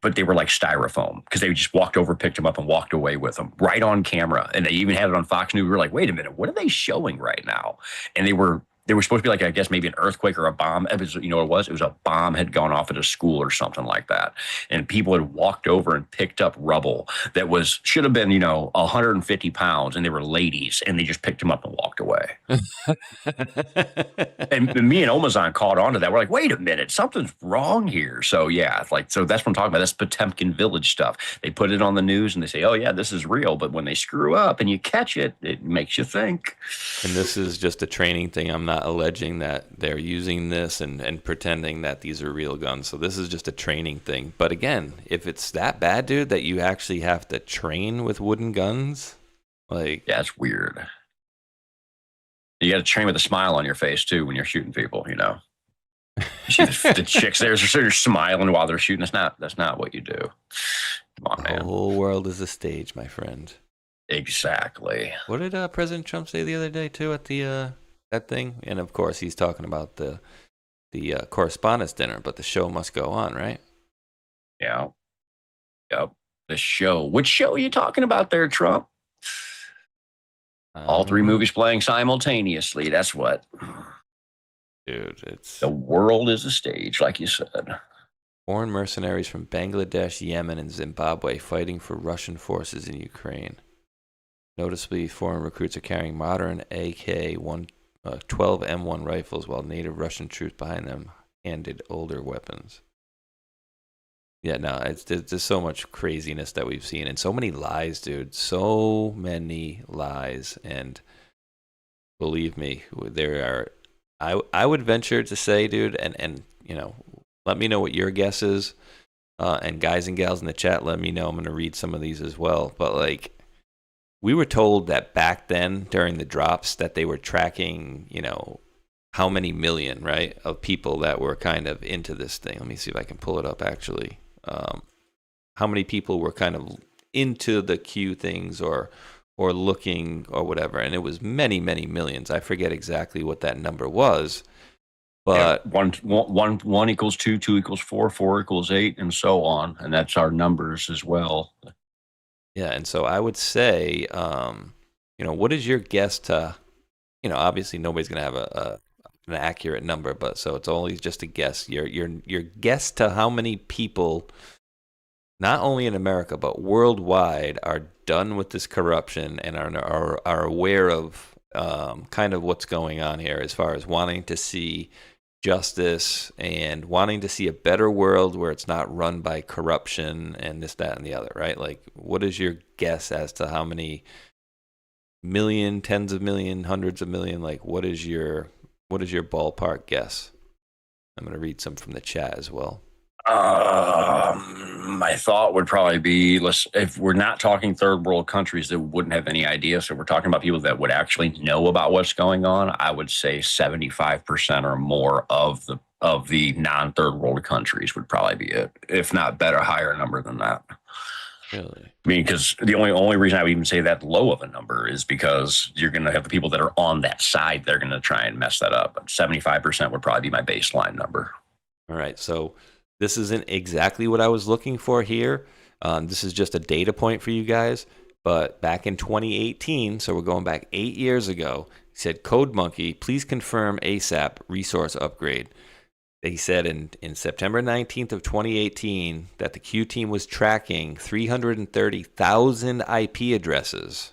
but they were like styrofoam, because they just walked over, picked them up, and walked away with them right on camera. And they even had it on Fox News. We were like, wait a minute, what are they showing right now? And they were supposed to be like, I guess maybe an earthquake or a bomb. It was, you know what it was? It was a bomb had gone off at a school or something like that. And people had walked over and picked up rubble that should have been, 150 pounds. And they were ladies, and they just picked them up and walked away. and me and Omazon caught on to that. We're like, wait a minute, something's wrong here. So yeah, so that's what I'm talking about. That's Potemkin Village stuff. They put it on the news and they say, oh yeah, this is real. But when they screw up and you catch it, it makes you think. And this is just a training thing. I'm not alleging that they're using this and pretending that these are real guns. So this is just a training thing. But again, if it's that bad, dude, that you actually have to train with wooden guns, like, yeah, it's weird. You got to train with a smile on your face too when you're shooting people. You see the chicks there, they're smiling while they're shooting. That's not what you do. Come on, man. The whole world is a stage, my friend. Exactly. What did President Trump say the other day too at the that thing? And of course, he's talking about the correspondence dinner, but the show must go on, right? Yeah. Yep. The show. Which show are you talking about there, Trump? All three movies playing simultaneously. That's what. Dude, the world is a stage, like you said. Foreign mercenaries from Bangladesh, Yemen, and Zimbabwe fighting for Russian forces in Ukraine. Noticeably, foreign recruits are carrying modern AK-12 M1 rifles, while native Russian troops behind them handed older weapons. Yeah, no, there's so much craziness that we've seen, and so many lies, dude. So many lies, and believe me, there are. I would venture to say, dude, and let me know what your guess is, and guys and gals in the chat, let me know. I'm going to read some of these as well, but like, we were told that back then during the drops that they were tracking, how many million, right, of people that were kind of into this thing. Let me see if I can pull it up actually. How many people were kind of into the Q things or looking or whatever. And it was many, many millions. I forget exactly what that number was. But yeah, one equals 2, 2 equals 4, 4 equals 8, and so on. And that's our numbers as well. Yeah, and so I would say, what is your guess to, obviously nobody's going to have an accurate number, but so it's always just a guess. Your guess to how many people, not only in America but worldwide, are done with this corruption and are aware of kind of what's going on here as far as wanting to see justice and wanting to see a better world where it's not run by corruption and this, that, and the other, right? Like, what is your guess as to how many million, tens of million, hundreds of million? Like, what is your ballpark guess? I'm going to read some from the chat as well. My thought would probably be, if we're not talking third world countries that wouldn't have any idea, so we're talking about people that would actually know about what's going on, I would say 75% or more of the non-third world countries would probably be it, if not better, higher number than that. Really? I mean, because the only reason I would even say that low of a number is because you're going to have the people that are on that side, they're going to try and mess that up. But 75% would probably be my baseline number. All right, so this isn't exactly what I was looking for here. This is just a data point for you guys. But back in 2018, so we're going back 8 years ago, he said, Code Monkey, please confirm ASAP resource upgrade. He said in September 19th of 2018 that the Q team was tracking 330,000 IP addresses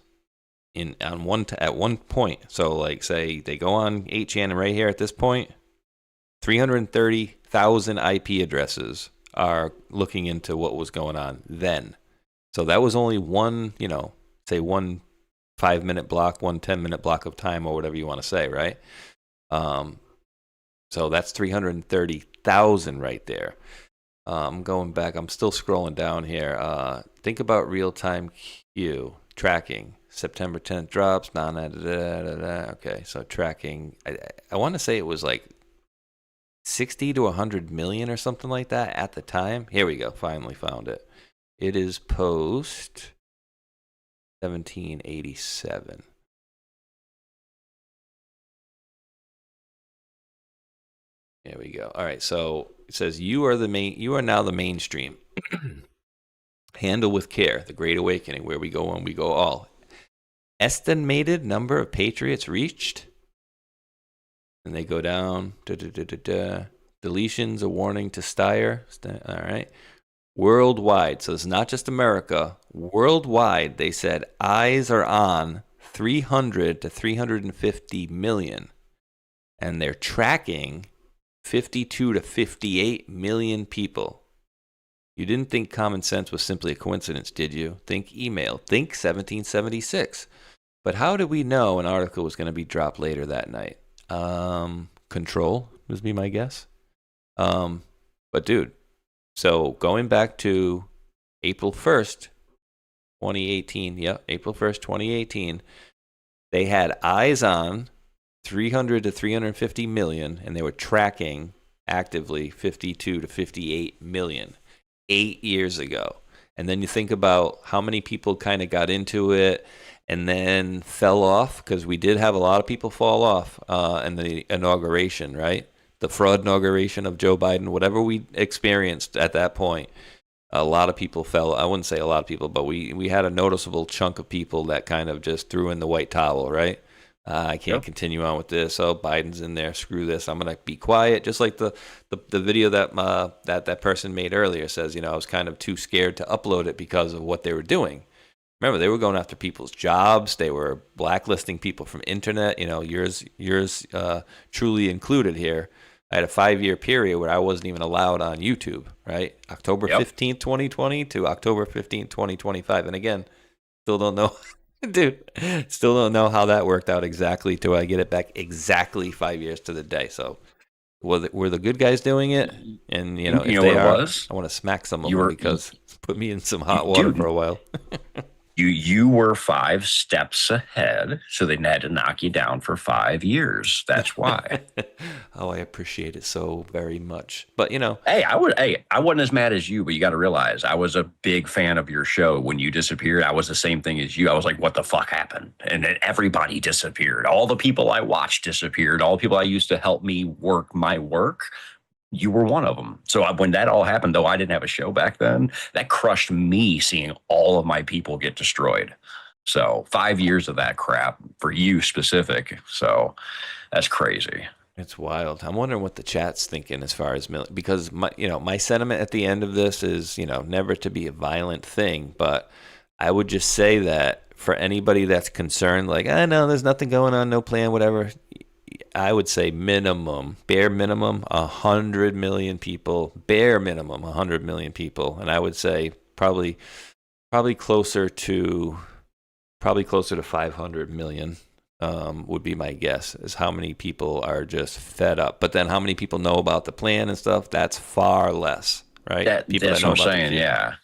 at one point. So like, say they go on 8chan and right here at this point, 330,000 IP addresses are looking into what was going on then. So that was only one, say 1 5-minute block, 1 10-minute block of time, or whatever you want to say, right? So that's 330,000 right there. Going back, I'm still scrolling down here. Think about real-time Q tracking. September 10th drops. Okay, so tracking. I want to say it was like 60 to 100 million or something like that at the time. Here we go. Finally found it. It is post 1787. There we go. All right, so it says you are now the mainstream. Handle with care, the Great Awakening, where we go on, we go all. Estimated number of patriots reached. And they go down. Deletions, a warning to Steyer. All right. Worldwide, so it's not just America. Worldwide, they said eyes are on 300 to 350 million. And they're tracking 52 to 58 million people. You didn't think common sense was simply a coincidence, did you? Think email. Think 1776. But how did we know an article was going to be dropped later that night? Control would be my guess. But dude, so going back to April 1st, 2018. Yep, April 1st, 2018. They had eyes on 300 to 350 million, and they were tracking actively 52 to 58 million 8 years ago. And then you think about how many people kind of got into it and then fell off, because we did have a lot of people fall off in the inauguration, right? The fraud inauguration of Joe Biden, whatever we experienced at that point, a lot of people fell. I wouldn't say a lot of people, but we had a noticeable chunk of people that kind of just threw in the white towel, right? I can't continue on with this. Oh, Biden's in there. Screw this. I'm going to be quiet. Just like the video that that person made earlier says, I was kind of too scared to upload it because of what they were doing. Remember, they were going after people's jobs. They were blacklisting people from internet. Yours truly included here. I had a 5-year period where I wasn't even allowed on YouTube, right? October 15th, 2020 to October 15th, 2025. And again, still don't know. Dude, still don't know how that worked out exactly till I get it back exactly 5 years to the day. So were the good guys doing it? And, if they are, I want to smack some of them because put me in some hot water for a while. You were 5 steps ahead, so they had to knock you down for 5 years. That's why. Oh, I appreciate it so very much. But hey, I wasn't as mad as you, but you got to realize I was a big fan of your show. When you disappeared, I was the same thing as you. I was like, what the fuck happened? And then everybody disappeared. All the people I watched disappeared. All the people I used to help me work my work. You were one of them. So when that all happened, though I didn't have a show back then, that crushed me seeing all of my people get destroyed. So 5 years of that crap for you specific. So that's crazy. It's wild. I'm wondering what the chat's thinking as far as because my sentiment at the end of this is never to be a violent thing, but I would just say that for anybody that's concerned, like no, there's nothing going on, no plan, whatever. I would say bare minimum, 100 million people, bare minimum, 100 million people. And I would say probably closer to 500 million would be my guess, is how many people are just fed up. But then how many people know about the plan and stuff? That's far less, right? That's what I'm saying, yeah.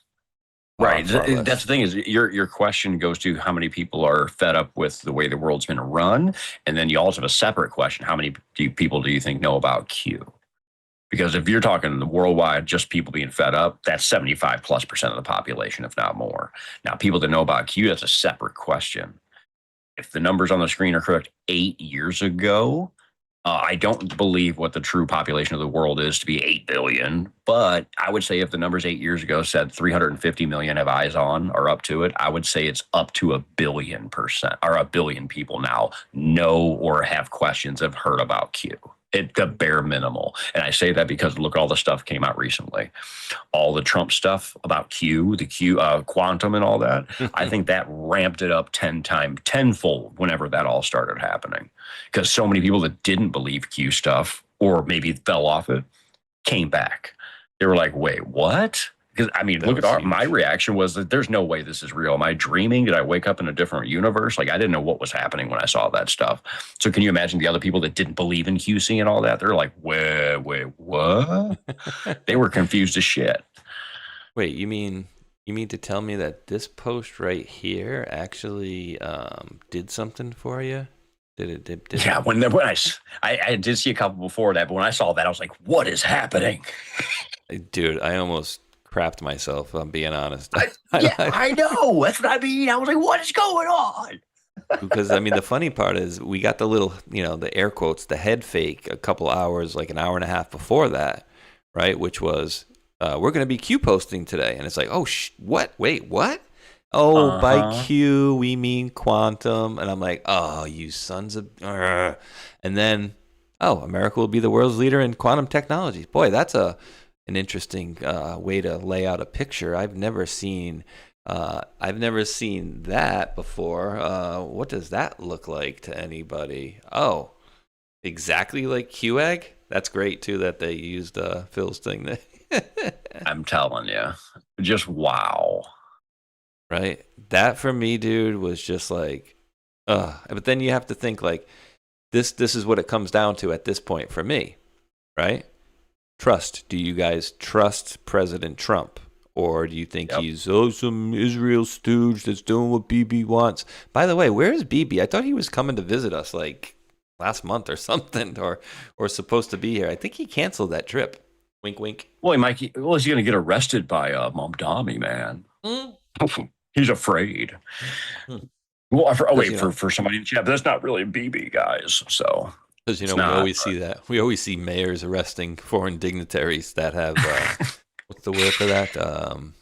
Right. That's the thing is your question goes to how many people are fed up with the way the world's been run. And then you also have a separate question. How many people do you think know about Q? Because if you're talking the worldwide, just people being fed up, that's 75+% of the population, if not more. Now, people that know about Q, that's a separate question. If the numbers on the screen are correct, 8 years ago, I don't believe what the true population of the world is to be 8 billion, but I would say if the numbers 8 years ago said 350 million have eyes on or up to it, I would say it's up to 1 billion% or 1 billion people now know or have questions, have heard about Q. At the bare minimal. And I say that because look, all the stuff came out recently. All the Trump stuff about Q, the Q quantum and all that. I think that ramped it up tenfold whenever that all started happening. Because so many people that didn't believe Q stuff or maybe fell off it came back. They were like, wait, what? Because look at my reaction was that there's no way this is real. Am I dreaming? Did I wake up in a different universe? Like I didn't know what was happening when I saw that stuff. So can you imagine the other people that didn't believe in QC and all that? They're like, wait, what? They were confused as shit. Wait, you mean to tell me that this post right here actually did something for you? Did it? Yeah, when I did see a couple before that, but when I saw that, I was like, what is happening? Dude, I almost crapped myself. I'm being honest. I know. That's what I mean. I was like, what is going on? Because I mean, the funny part is we got the little, the air quotes, the head fake a couple hours, like an hour and a half before that, right? Which was, we're going to be Q posting today. And it's like, oh, what? Wait, what? Oh, by Q, we mean quantum. And I'm like, oh, you sons of... And then, America will be the world's leader in quantum technology. Boy, that's an interesting way to lay out a picture. I've never seen that before. What does that look like to anybody? Oh, exactly like QEgg? That's great, too, that they used Phil's thing. I'm telling you. Just wow. Right? That, for me, dude, was just like, But then you have to think, like, this is what it comes down to at this point for me, right? Trust. Do you guys trust President Trump? Or do you think he's some Israel stooge that's doing what BB wants? By the way, where is BB? I thought he was coming to visit us like last month or something, or supposed to be here. I think he canceled that trip. Wink, wink. Well, he's going to get arrested by Mamdani, man. He's afraid. Well, for somebody in the chat, but that's not really BB, guys. So because we always see that. We always see mayors arresting foreign dignitaries that have. What's the word for that?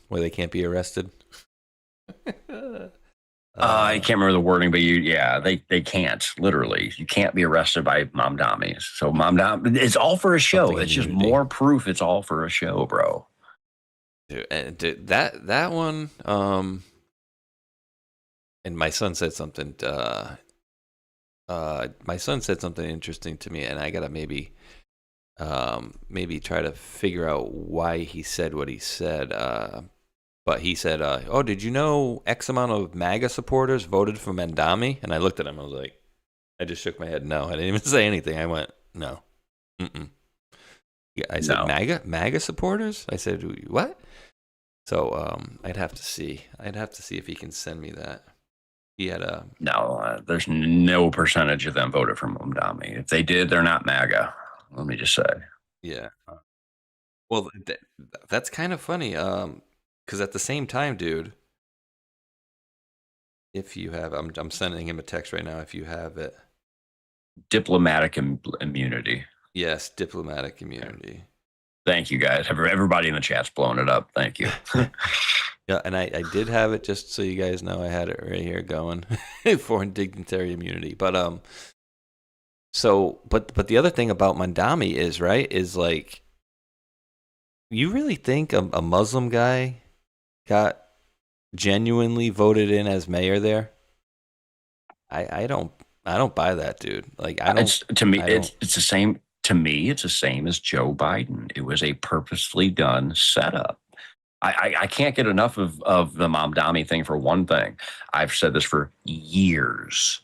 Where they can't be arrested? I can't remember the wording, but they can't. Literally, you can't be arrested by Mamdani. So Mamdani, it's all for a show. It's just more proof. It's all for a show, bro. Dude, that one. And my son said something. My son said something interesting to me, and I gotta maybe try to figure out why he said what he said. But he said, did you know X amount of MAGA supporters voted for Mamdani? And I looked at him. I was like, I just shook my head. No, I didn't even say anything. I went, no. Yeah, I said, no. MAGA supporters? I said, what? So I'd have to see. If he can send me that. He had a... No, there's no percentage of them voted for Mamdani. If they did, they're not MAGA. Let me just say. Yeah. Well, that's kind of funny. Because at the same time, dude, if you have, I'm sending him a text right now. If you have it, diplomatic immunity. Yes, diplomatic immunity. Thank you, guys. Everybody in the chat's blowing it up. Thank you. Yeah, and I did have it, just so you guys know. I had it right here going. Foreign dignitary immunity, but but the other thing about Mamdani is like, you really think a Muslim guy got genuinely voted in as mayor there? I don't buy that, dude. Like, it's the same. To me, it's the same as Joe Biden. It was a purposefully done setup. I can't get enough of the Mamdani thing. For one thing, I've said this for years.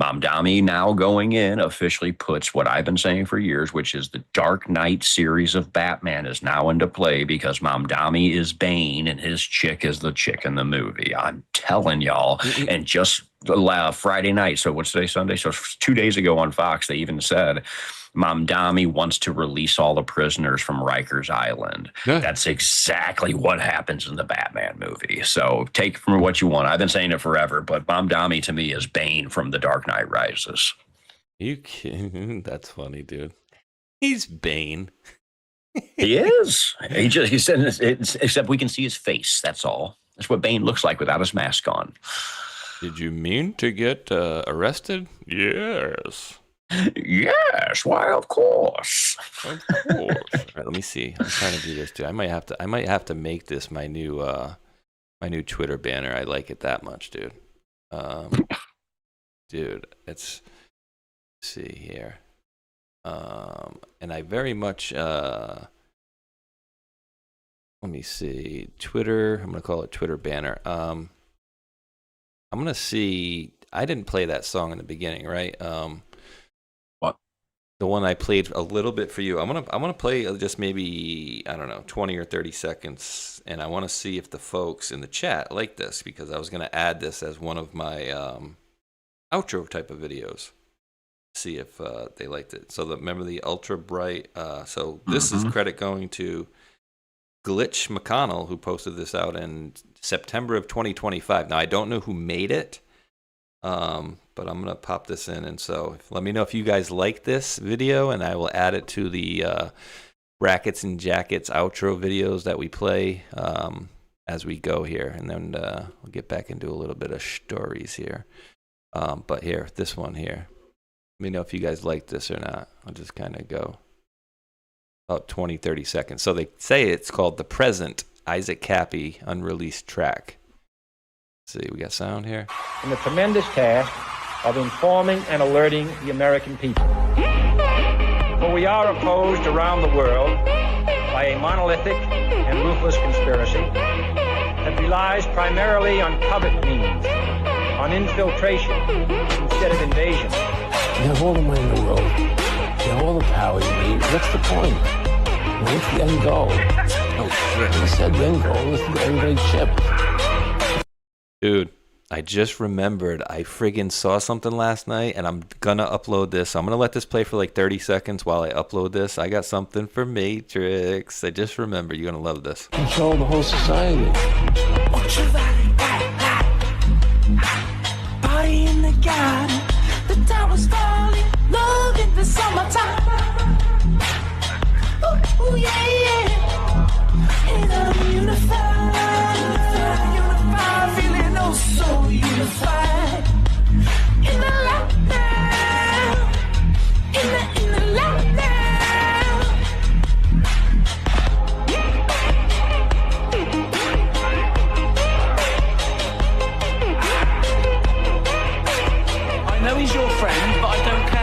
Mamdani now going in officially puts what I've been saying for years, which is the Dark Knight series of Batman is now into play because Mamdani is Bane and his chick is the chick in the movie. I'm telling y'all. And just Friday night, so what's today, Sunday? So 2 days ago on Fox, they even said Mamdani wants to release all the prisoners from Rikers Island. Yeah. That's exactly what happens in the Batman movie. So take from what you want. I've been saying it forever, but Mamdani to me is Bane from The Dark Knight Rises. You kidding? That's funny, dude. He's Bane. He is. He said, except we can see his face. That's all. That's what Bane looks like without his mask on. Did you mean to get arrested? Yes. Yes, why, of course. Of course. All right, let me see. I'm trying to do this too. I might have to make this my new Twitter banner. I like it that much, dude. Dude, let's see here. And I very much let me see. Twitter, I'm gonna call it Twitter banner. I'm gonna see. I didn't play that song in the beginning, right? The one I played a little bit for you. I'm gonna play just maybe, I don't know, 20 or 30 seconds, and I want to see if the folks in the chat like this, because I was gonna add this as one of my outro type of videos. See if they liked it. So remember the ultra bright. So this is credit going to Glitch McConnell, who posted this out in September of 2025. Now, I don't know who made it, but I'm going to pop this in. And so let me know if you guys like this video, and I will add it to the Brackets and Jackets outro videos that we play as we go here. And then we'll get back into a little bit of stories here. But here, this one here. Let me know if you guys like this or not. I'll just kind of go about 20, 30 seconds. So they say it's called The Present, Isaac Cappy, unreleased track. Let's see, we got sound here. In the tremendous task of informing and alerting the American people. For we are opposed around the world by a monolithic and ruthless conspiracy that relies primarily on covert means, on infiltration instead of invasion. You have all the money in the world. You have all the power you need. What's the point? What's the end goal? Oh, shit. He said the end goal is the end great ship. Dude, I just remembered I friggin' saw something last night, and I'm gonna upload this. I'm gonna let this play for like 30 seconds while I upload this. I got something for Matrix. I just remember. You're gonna love this. Control the whole society. Party in the garden, the tower's falling, love in the summertime. Ooh, yeah, yeah. In a unified, feeling oh so unified. In the lockdown, in the lockdown. I know he's your friend, but I don't care.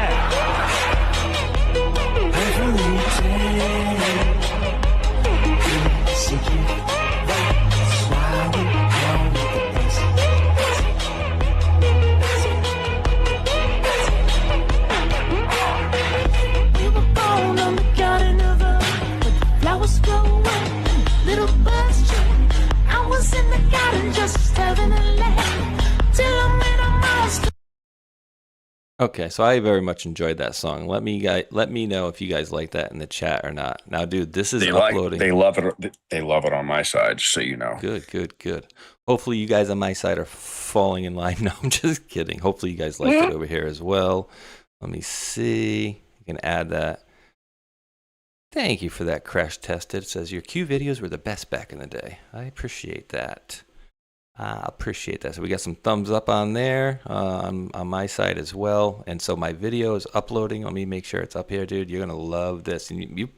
We were born on the garden of Eden, with the flowers blowing, little birds chirping. I was in the garden just having a laugh till I met a monster. Okay, so I very much enjoyed that song. Let me know if you guys like that in the chat or not. Now, dude, this is uploading. They love it. They love it on my side, just so you know. Good. Hopefully, you guys on my side are falling in line. No, I'm just kidding. Hopefully, you guys like it over here as well. Let me see. You can add that. Thank you for that, Crash Tested. It says your Q videos were the best back in the day. I appreciate that. So we got some thumbs up on there on my side as well. And so my video is uploading. Let me make sure it's up here, dude. You're going to love this. And you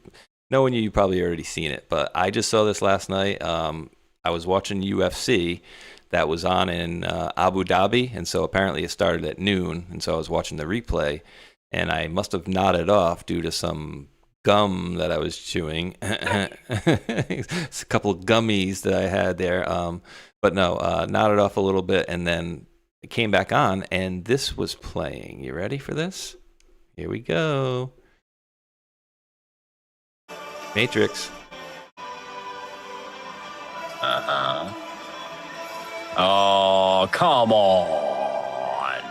knowing you probably already seen it. But I just saw this last night. I was watching UFC that was on in Abu Dhabi. And so apparently it started at noon. And so I was watching the replay. And I must have nodded off due to some gum that I was chewing. It's a couple of gummies that I had there. But no, nodded off a little bit, and then it came back on, and this was playing. You ready for this? Here we go. Matrix. Uh-huh. Oh, come on.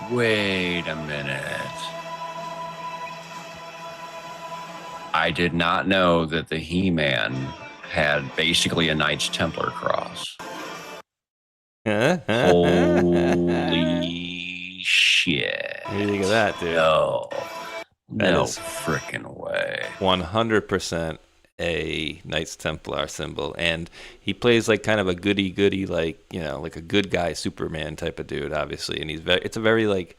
Wait a minute. I did not know that the He-Man had basically a Knights Templar cross. Holy shit. What do you think of that, dude? No That is freaking way. 100% a Knights Templar symbol. And he plays like kind of a goody-goody, like, you know, like a good guy Superman type of dude, obviously. And it's a very, like,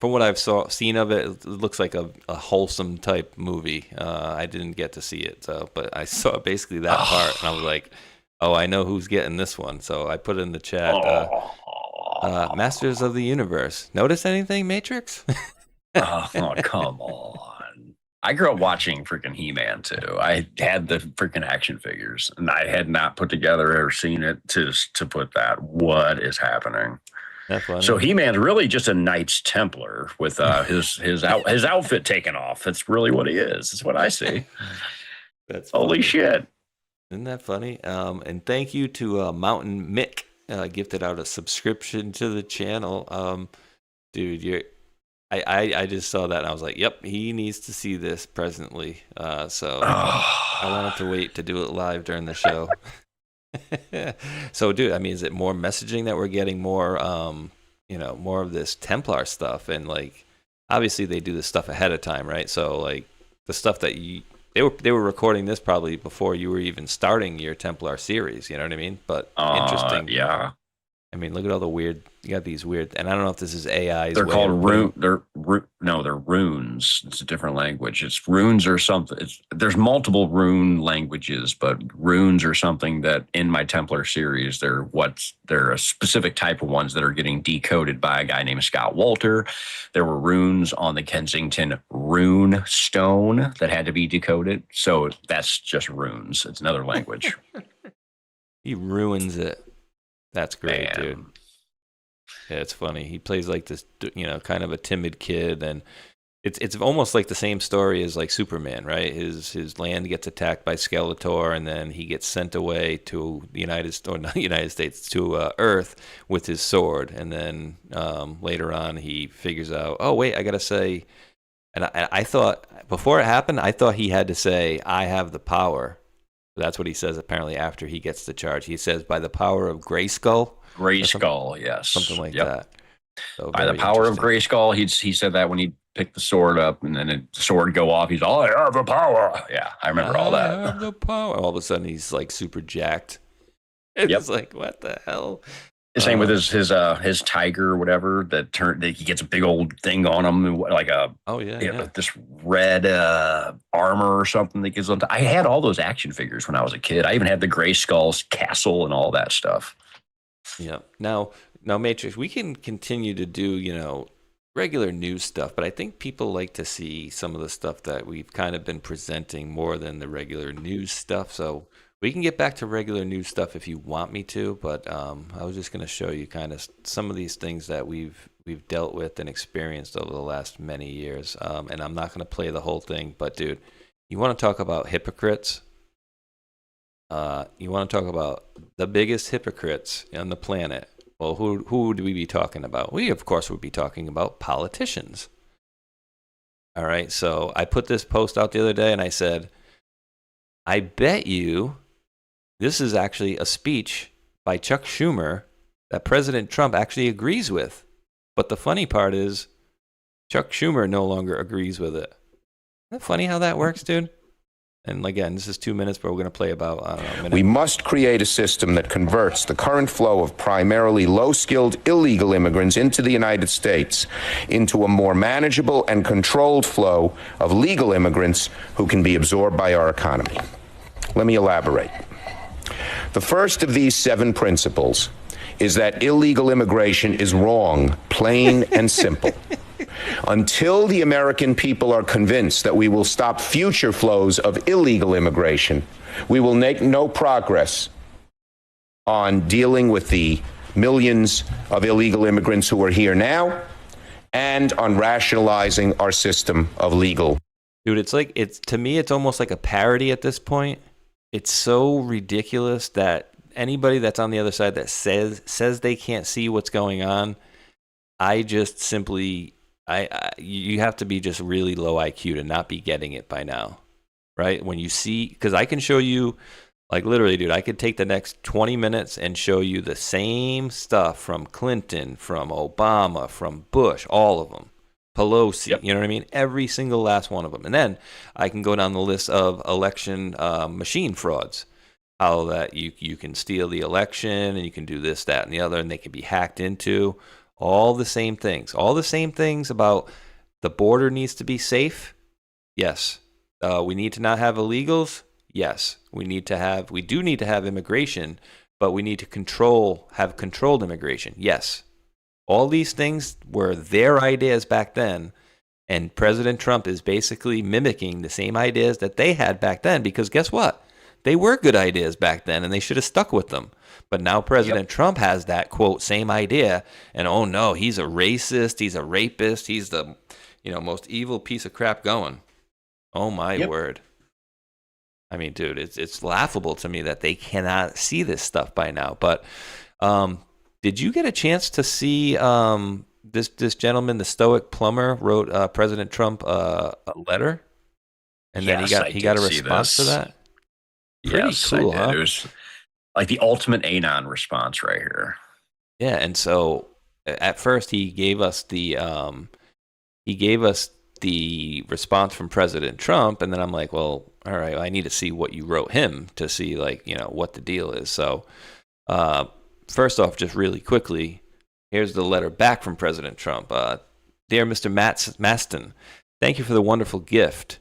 from what I've seen of it, it looks like a wholesome type movie. I didn't get to see it, but I saw basically that part, and I was like, oh, I know who's getting this one. So I put it in the chat, Masters of the Universe. Notice anything, Matrix? Oh, come on. I grew up watching freaking He-Man, too. I had the freaking action figures, and I had not put together or seen it to put that. What is happening? So He-Man's really just a Knights Templar with his outfit taken off. That's really what he is. That's what I see. That's holy shit. Isn't that funny? And thank you to Mountain Mick, gifted out a subscription to the channel. Dude, I just saw that and I was like, yep, he needs to see this presently. So I wanted to wait to do it live during the show. So, dude, I mean, is it more messaging that we're getting, more, more of this Templar stuff? And like, obviously they do this stuff ahead of time, right? So like the stuff that they were recording this probably before you were even starting your Templar series. You know what I mean? But interesting. Yeah. I mean, look at all the weird. You got these weird, and I don't know if this is AI's. They're called they're runes. It's a different language. It's runes or something. There's multiple rune languages, but runes are something that in my Templar series, they're a specific type of ones that are getting decoded by a guy named Scott Walter. There were runes on the Kensington rune stone that had to be decoded. So that's just runes. It's another language. He ruins it. That's great, Man. dude. Yeah, it's funny. He plays like this, kind of a timid kid, and it's almost like the same story as like Superman, right? His land gets attacked by Skeletor, and then he gets sent away to the United States to Earth with his sword, and then later on he figures out, oh wait, I gotta say, and I thought before it happened, I thought he had to say, I have the power. That's what he says apparently after he gets the charge. He says, by the power of Grayskull. Grayskull, yes. Something like that. So by the power of Grayskull, he said that when he picked the sword up and then the sword go off, he's all, I have the power. Yeah, I remember all that. I have the power. All of a sudden he's like super jacked. It's like, what the hell? The same with his tiger or whatever that he gets a big old thing on him, like this red armor or something that gives on. I had all those action figures when I was a kid. I even had the Grayskull's castle and all that stuff. Yeah. Now, Matrix, we can continue to do regular news stuff, but I think people like to see some of the stuff that we've kind of been presenting more than the regular news stuff. So we can get back to regular news stuff if you want me to, but I was just going to show you kind of some of these things that we've dealt with and experienced over the last many years. And I'm not going to play the whole thing, but dude, you want to talk about hypocrites? You want to talk about the biggest hypocrites on the planet? Well, who would we be talking about? We, of course, would be talking about politicians. All right, so I put this post out the other day, and I said, I bet you this is actually a speech by Chuck Schumer that President Trump actually agrees with. But the funny part is, Chuck Schumer no longer agrees with it. Isn't it funny how that works, dude? And again, this is 2 minutes, but we're going to play about, I don't know, a minute. We must create a system that converts the current flow of primarily low-skilled illegal immigrants into the United States into a more manageable and controlled flow of legal immigrants who can be absorbed by our economy. Let me elaborate. The first of these 7 principles is that illegal immigration is wrong, plain and simple. Until the American people are convinced that we will stop future flows of illegal immigration, we will make no progress on dealing with the millions of illegal immigrants who are here now and on rationalizing our system of legal. Dude, to me, it's almost like a parody at this point. It's so ridiculous that anybody that's on the other side that says they can't see what's going on, I just simply... you have to be just really low IQ to not be getting it by now, right? When you see, because I can show you, like literally, dude, I could take the next 20 minutes and show you the same stuff from Clinton, from Obama, from Bush, all of them, Pelosi, you know what I mean? Every single last one of them. And then I can go down the list of election machine frauds, how that you can steal the election and you can do this, that, and the other, and they can be hacked into. All the same things about the border needs to be safe. Yes. We need to not have illegals. Yes. We do need to have immigration, but we need to have controlled immigration. Yes. All these things were their ideas back then, and President Trump is basically mimicking the same ideas that they had back then, because guess what? They were good ideas back then, and they should have stuck with them. But now President Trump has that, quote, same idea, and oh no, he's a racist, he's a rapist, he's the most evil piece of crap going. Oh my word. I mean, dude, it's laughable to me that they cannot see this stuff by now. But did you get a chance to see this gentleman, the stoic plumber, wrote President Trump a letter, and then he got a response to that. Pretty cool, huh? It was like the ultimate anon response right here. Yeah, and so at first he gave us the response from President Trump, and then I'm like, well, all right, I need to see what you wrote him to see, like, you know, what the deal is. So first off, just really quickly, here's the letter back from President Trump. Dear Mr. Maston, thank you for the wonderful gift.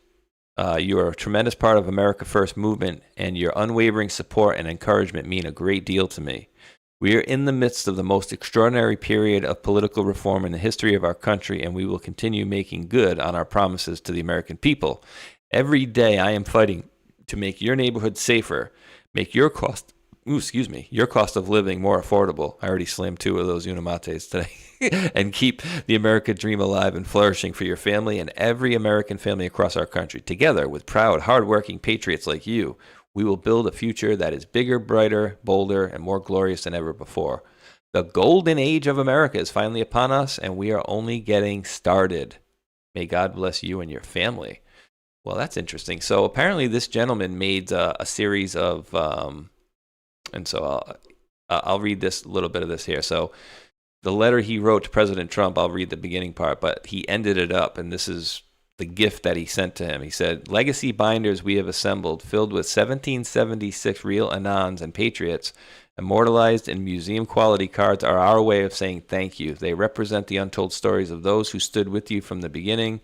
You are a tremendous part of America First movement, and your unwavering support and encouragement mean a great deal to me. We are in the midst of the most extraordinary period of political reform in the history of our country, and we will continue making good on our promises to the American people. Every day I am fighting to make your neighborhood safer, make your cost of living more affordable. I already slammed 2 of those Unimates today. And keep the American dream alive and flourishing for your family and every American family across our country. Together with proud, hardworking patriots like you, we will build a future that is bigger, brighter, bolder, and more glorious than ever before. The golden age of America is finally upon us, and we are only getting started. May God bless you and your family. Well, that's interesting. So apparently this gentleman made a series of, and so I'll read this little bit of this here. So the letter he wrote to President Trump, I'll read the beginning part, but he ended it up, and this is the gift that he sent to him. He said, legacy binders we have assembled, filled with 1776 real Anons and Patriots, immortalized in museum-quality cards, are our way of saying thank you. They represent the untold stories of those who stood with you from the beginning.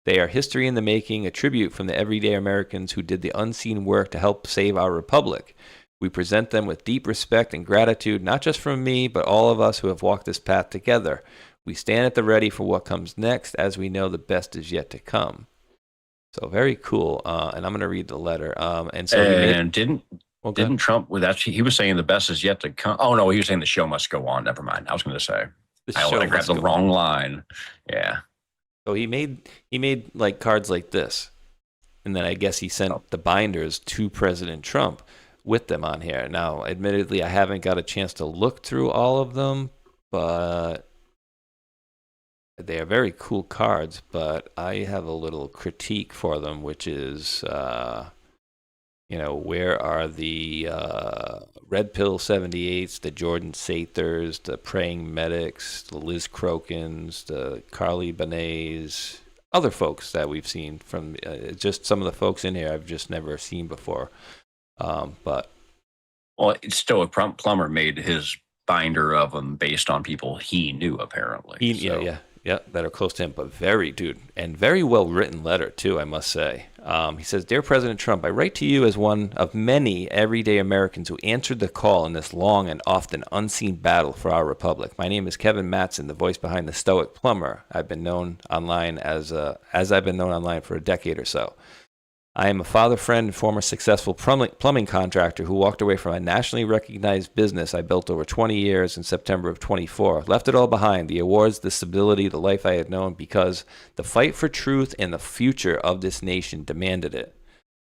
They are history in the making, a tribute from the everyday Americans who did the unseen work to help save our republic. We present them with deep respect and gratitude, not just from me, but all of us who have walked this path together. We stand at the ready for what comes next, as we know the best is yet to come. So very cool. And I'm going to read the letter. Didn't Trump with that? He was saying the best is yet to come. Oh no, he was saying the show must go on. Never mind. I was going to say I grabbed the wrong line. Yeah. So he made like cards like this, and then I guess he sent the binders to President Trump with them on here. Now, admittedly, I haven't got a chance to look through all of them, but they are very cool cards. But I have a little critique for them, which is, where are the Red Pill 78s, the Jordan Sathers, the Praying Medics, the Liz Crokins, the Carly Benets, other folks that we've seen from just some of the folks in here I've just never seen before. But it's still a plumber made his binder of them based on people he knew, apparently. Yeah, that are close to him, but very well written letter too, I must say. He says, Dear President Trump, I write to you as one of many everyday Americans who answered the call in this long and often unseen battle for our republic. My name is Kevin Mattson, the voice behind the Stoic Plumber. I've been known online as I've been known online for a decade or so. I am a father, friend, and former successful plumbing contractor who walked away from a nationally recognized business I built over 20 years in September of 24. Left it all behind, the awards, the stability, the life I had known, because the fight for truth and the future of this nation demanded it.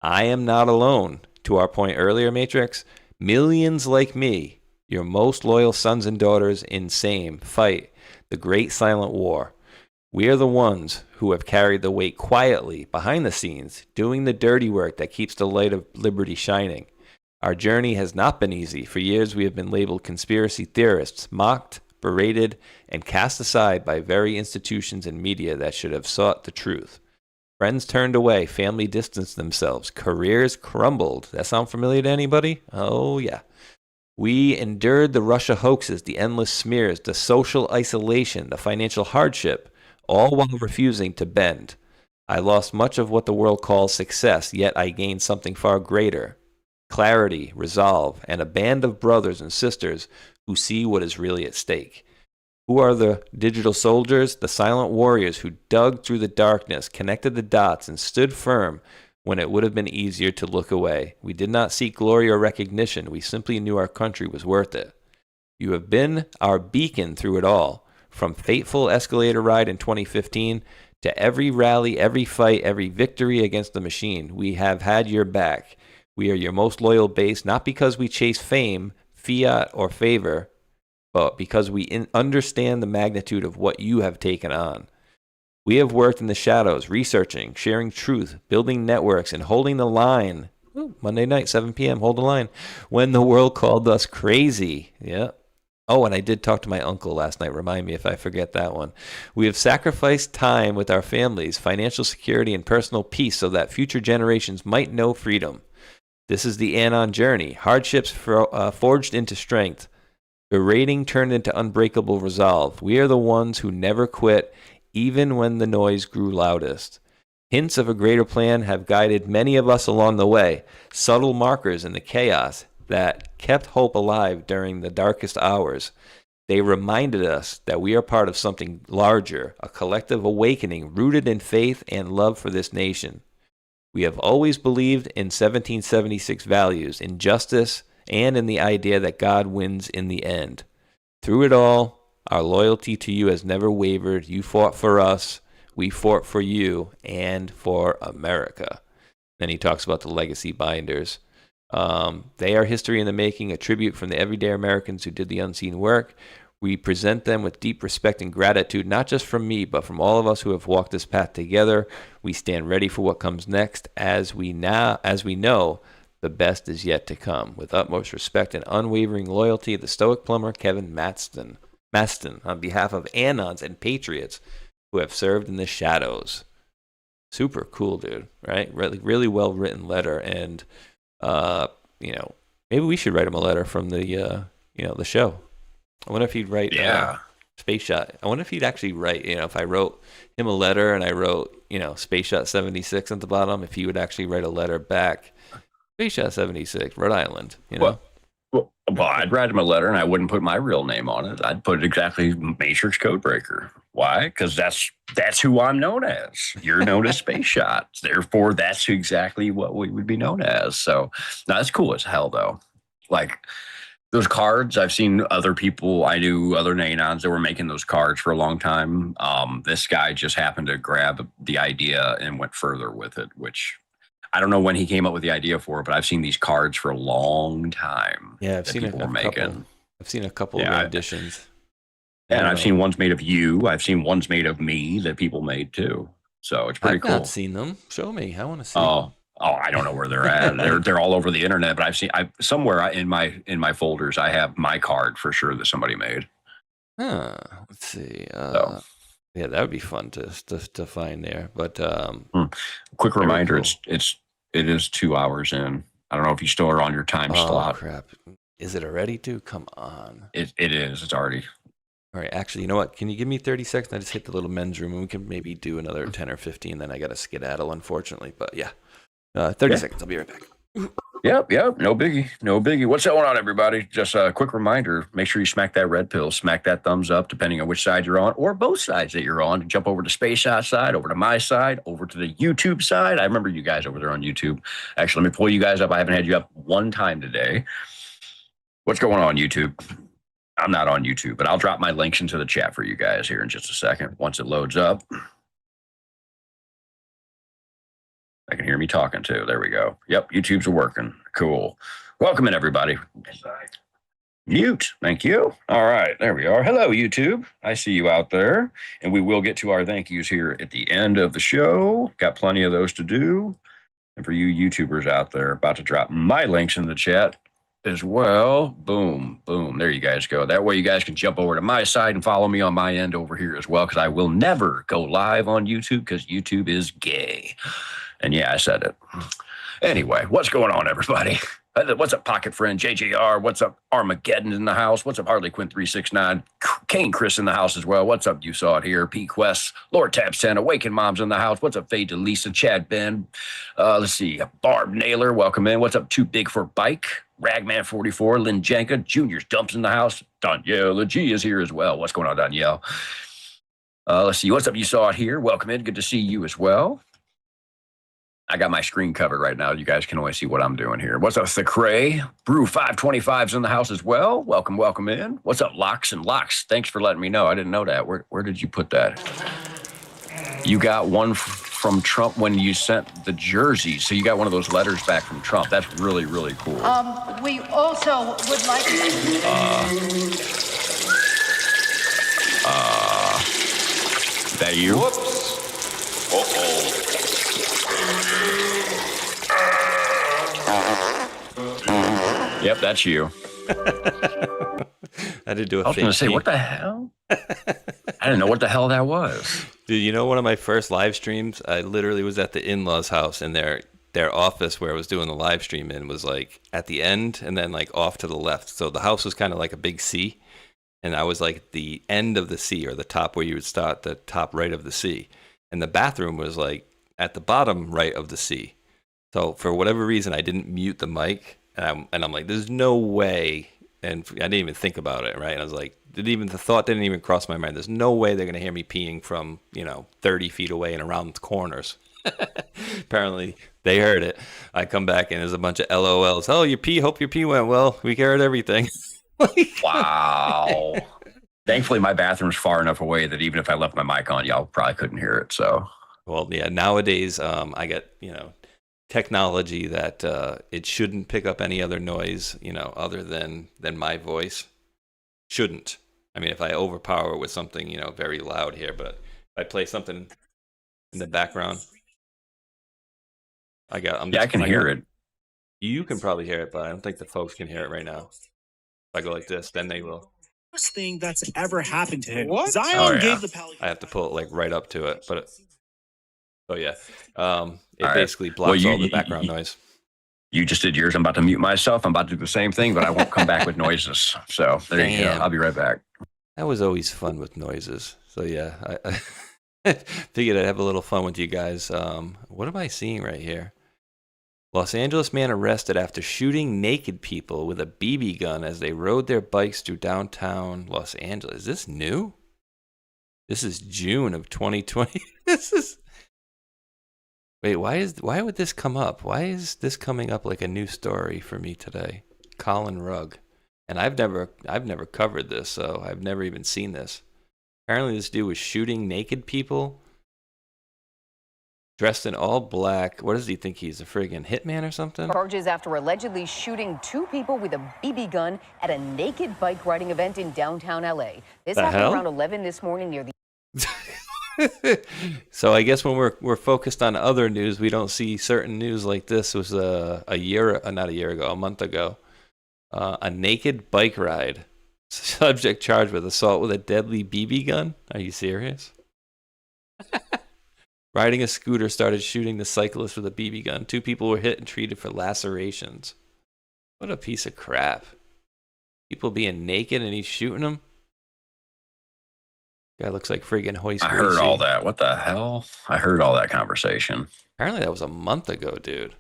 I am not alone. To our point earlier, Matrix, millions like me, your most loyal sons and daughters in same, fight the great silent war. We are the ones who have carried the weight quietly behind the scenes, doing the dirty work that keeps the light of liberty shining. Our journey has not been easy. For years, we have been labeled conspiracy theorists, mocked, berated, and cast aside by very institutions and media that should have sought the truth. Friends turned away, family distanced themselves, careers crumbled. That sound familiar to anybody? Oh, yeah. We endured the Russia hoaxes, the endless smears, the social isolation, the financial hardship, all while refusing to bend. I lost much of what the world calls success, yet I gained something far greater: clarity, resolve, and a band of brothers and sisters who see what is really at stake. Who are the digital soldiers? The silent warriors who dug through the darkness, connected the dots, and stood firm when it would have been easier to look away. We did not seek glory or recognition. We simply knew our country was worth it. You have been our beacon through it all. From fateful escalator ride in 2015 to every rally, every fight, every victory against the machine, we have had your back. We are your most loyal base, not because we chase fame, fiat, or favor, but because we understand the magnitude of what you have taken on. We have worked in the shadows, researching, sharing truth, building networks, and holding the line. Ooh, Monday night, 7 p.m., hold the line. When the world called us crazy. Yeah. Oh, and I did talk to my uncle last night. Remind me if I forget that one. We have sacrificed time with our families, financial security, and personal peace so that future generations might know freedom. This is the Anon journey. Hardships forged into strength. Berating turned into unbreakable resolve. We are the ones who never quit, even when the noise grew loudest. Hints of a greater plan have guided many of us along the way, subtle markers in the chaos that kept hope alive during the darkest hours. They reminded us that we are part of something larger, a collective awakening rooted in faith and love for this nation. We have always believed in 1776 values, in justice, and in the idea that God wins in the end. Through it all, our loyalty to you has never wavered. You fought for us, we fought for you, and for America. Then he talks about the legacy binders. They are history in the making, a tribute from the everyday Americans who did the unseen work. We present them with deep respect and gratitude, not just from me, but from all of us who have walked this path together. We stand ready for what comes next, as we know the best is yet to come. With utmost respect and unwavering loyalty, the Stoic plumber Kevin Maston, on behalf of Anons and Patriots who have served in the shadows. Super cool, dude. Right? Really well written letter, and maybe we should write him a letter from the the show. I wonder if he'd write Space Shot. I wonder if he'd actually write, if I wrote him a letter and I wrote, Space Shot 76 at the bottom, if he would actually write a letter back. Space Shot 76, Rhode Island, Well, I'd write him a letter and I wouldn't put my real name on it. I'd put exactly Matrix Codebreaker. Why? Because that's who I'm known as. You're known as Space Shot. Therefore, that's exactly what we would be known as. So, no, that's cool as hell, though. Like, those cards, I've seen other people, I knew other Anons that were making those cards for a long time. This guy just happened to grab the idea and went further with it, which I don't know when he came up with the idea for it, but I've seen these cards for a long time. Yeah, I've seen a couple of renditions. And I've seen ones made of you. I've seen ones made of me that people made too. So it's pretty cool. I've not seen them. Show me. I want to see them. Oh, I don't know where they're at. They're all over the internet, but somewhere in my folders I have my card for sure that somebody made. Let's see. Yeah, that would be fun to find there. But quick reminder, cool. It is 2 hours in. I don't know if you still are on your time slot. Oh crap! Is it already, dude? Come on. It is. It's already. All right. Actually, you know what? Can you give me 30 seconds? I just hit the little men's room, and we can maybe do another 10 or 15. Then I got to skedaddle, unfortunately. But yeah. 30 seconds. I'll be right back. Yep. No biggie. What's going on, everybody? Just a quick reminder. Make sure you smack that red pill, smack that thumbs up, depending on which side you're on, or both sides that you're on. Jump over to Space Shot side, over to my side, over to the YouTube side. I remember you guys over there on YouTube. Actually, let me pull you guys up. I haven't had you up one time today. What's going on, YouTube? I'm not on YouTube, but I'll drop my links into the chat for you guys here in just a second once it loads up. I can hear me talking too. There we go. Yep, YouTube's working. Cool. Welcome in, everybody. Mute. Thank you. All right, there we are. Hello, YouTube. I see you out there. And we will get to our thank yous here at the end of the show. Got plenty of those to do. And for you YouTubers out there, about to drop my links in the chat as well. Boom, boom. There you guys go. That way you guys can jump over to my side and follow me on my end over here as well, because I will never go live on YouTube because YouTube is gay. And yeah, I said it. Anyway, what's going on, everybody? What's up, Pocket Friend JJR? What's up, Armageddon in the house? What's up, Harley Quinn 369? Kane Chris in the house as well. What's up, You Saw It Here? P Quest, Lord Tabs 10, Awaken Moms in the house. What's up, Fade to Lisa, Chad Ben? Let's see, Barb Naylor, welcome in. What's up, Too Big for Bike? Ragman 44, Lynn Janka, Junior's Dumps in the house. Danielle G is here as well. What's going on, Danielle? Let's see, what's up, You Saw It Here? Welcome in. Good to see you as well. I got my screen covered right now. You guys can only see what I'm doing here. What's up, Thacray? Brew 525's in the house as well. Welcome in. What's up, Locks and Locks? Thanks for letting me know. I didn't know that. Where did you put that? You got one from Trump when you sent the jersey. So you got one of those letters back from Trump. That's really, really cool. We also would like That you? Whoops. Yep, that's you. I did do a I was going to say, what the hell? I didn't know what the hell that was. Dude, you know, one of my first live streams, I literally was at the in-laws' house, and their office where I was doing the live stream in was like at the end and then like off to the left. So the house was kind of like a big C, and I was like the end of the C, or the top where you would start, the top right of the C. And the bathroom was like at the bottom right of the C. So for whatever reason, I didn't mute the mic, and I'm like, there's no way. And I didn't even think about it, right? And I was like, the thought didn't even cross my mind. There's no way they're going to hear me peeing from, 30 feet away and around the corners. Apparently, they heard it. I come back, and there's a bunch of LOLs. Oh, hope your pee went well. We heard everything. Wow. Thankfully, my bathroom's far enough away that even if I left my mic on, y'all probably couldn't hear it. So, well, yeah, nowadays, I got, technology that it shouldn't pick up any other noise, other than my voice. Shouldn't. I mean, if I overpower it with something, very loud here, but if I play something in the background, I can hear it. You can probably hear it, but I don't think the folks can hear it right now. If I go like this, then they will. Worst thing that's ever happened to him. What? Zion gave the Pelicans. I have to pull it like right up to it, but it basically blocks all the background noise. You just did yours. I'm about to mute myself. I'm about to do the same thing, but I won't come back with noises. So there you go. I'll be right back. That was always fun with noises. So yeah, I figured I'd have a little fun with you guys. What am I seeing right here? Los Angeles man arrested after shooting naked people with a BB gun as they rode their bikes through downtown Los Angeles. Is this new? This is June of 2020. Wait, why would this come up? Why is this coming up like a new story for me today? Colin Rugg. And I've never covered this, so I've never even seen this. Apparently this dude was shooting naked people dressed in all black. What does he think he's, a friggin' hitman or something? Charges after allegedly shooting 2 people with a BB gun at a naked bike riding event in downtown LA. This happened around 11 this morning near the So I guess when we're focused on other news, we don't see certain news like this. It was not a year ago, a month ago. A naked bike ride. Subject charged with assault with a deadly BB gun. Are you serious? Riding a scooter started shooting the cyclist with a BB gun. 2 people were hit and treated for lacerations. What a piece of crap. People being naked and he's shooting them. Guy looks like friggin' Hoist. I heard all that. What the hell? I heard all that conversation. Apparently that was a month ago, dude.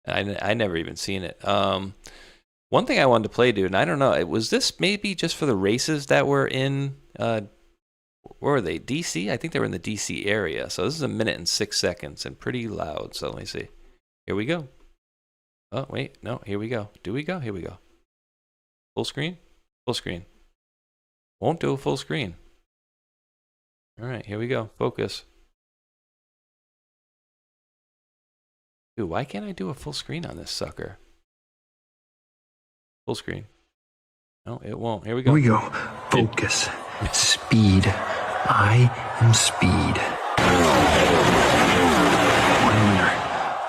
I never even seen it. One thing I wanted to play, dude, and I don't know, was this maybe just for the races that were in, where were they? DC? I think they were in the DC area. So this is 1 minute and 6 seconds and pretty loud. So let me see. Here we go. Oh, wait. No, here we go. Do we go? Here we go. Full screen? Full screen. Won't do a full screen. All right, here we go. Focus. Dude, why can't I do a full screen on this sucker? Full screen. No, it won't. Here we go. Here we go. Focus. Speed. I am speed. 1 winner.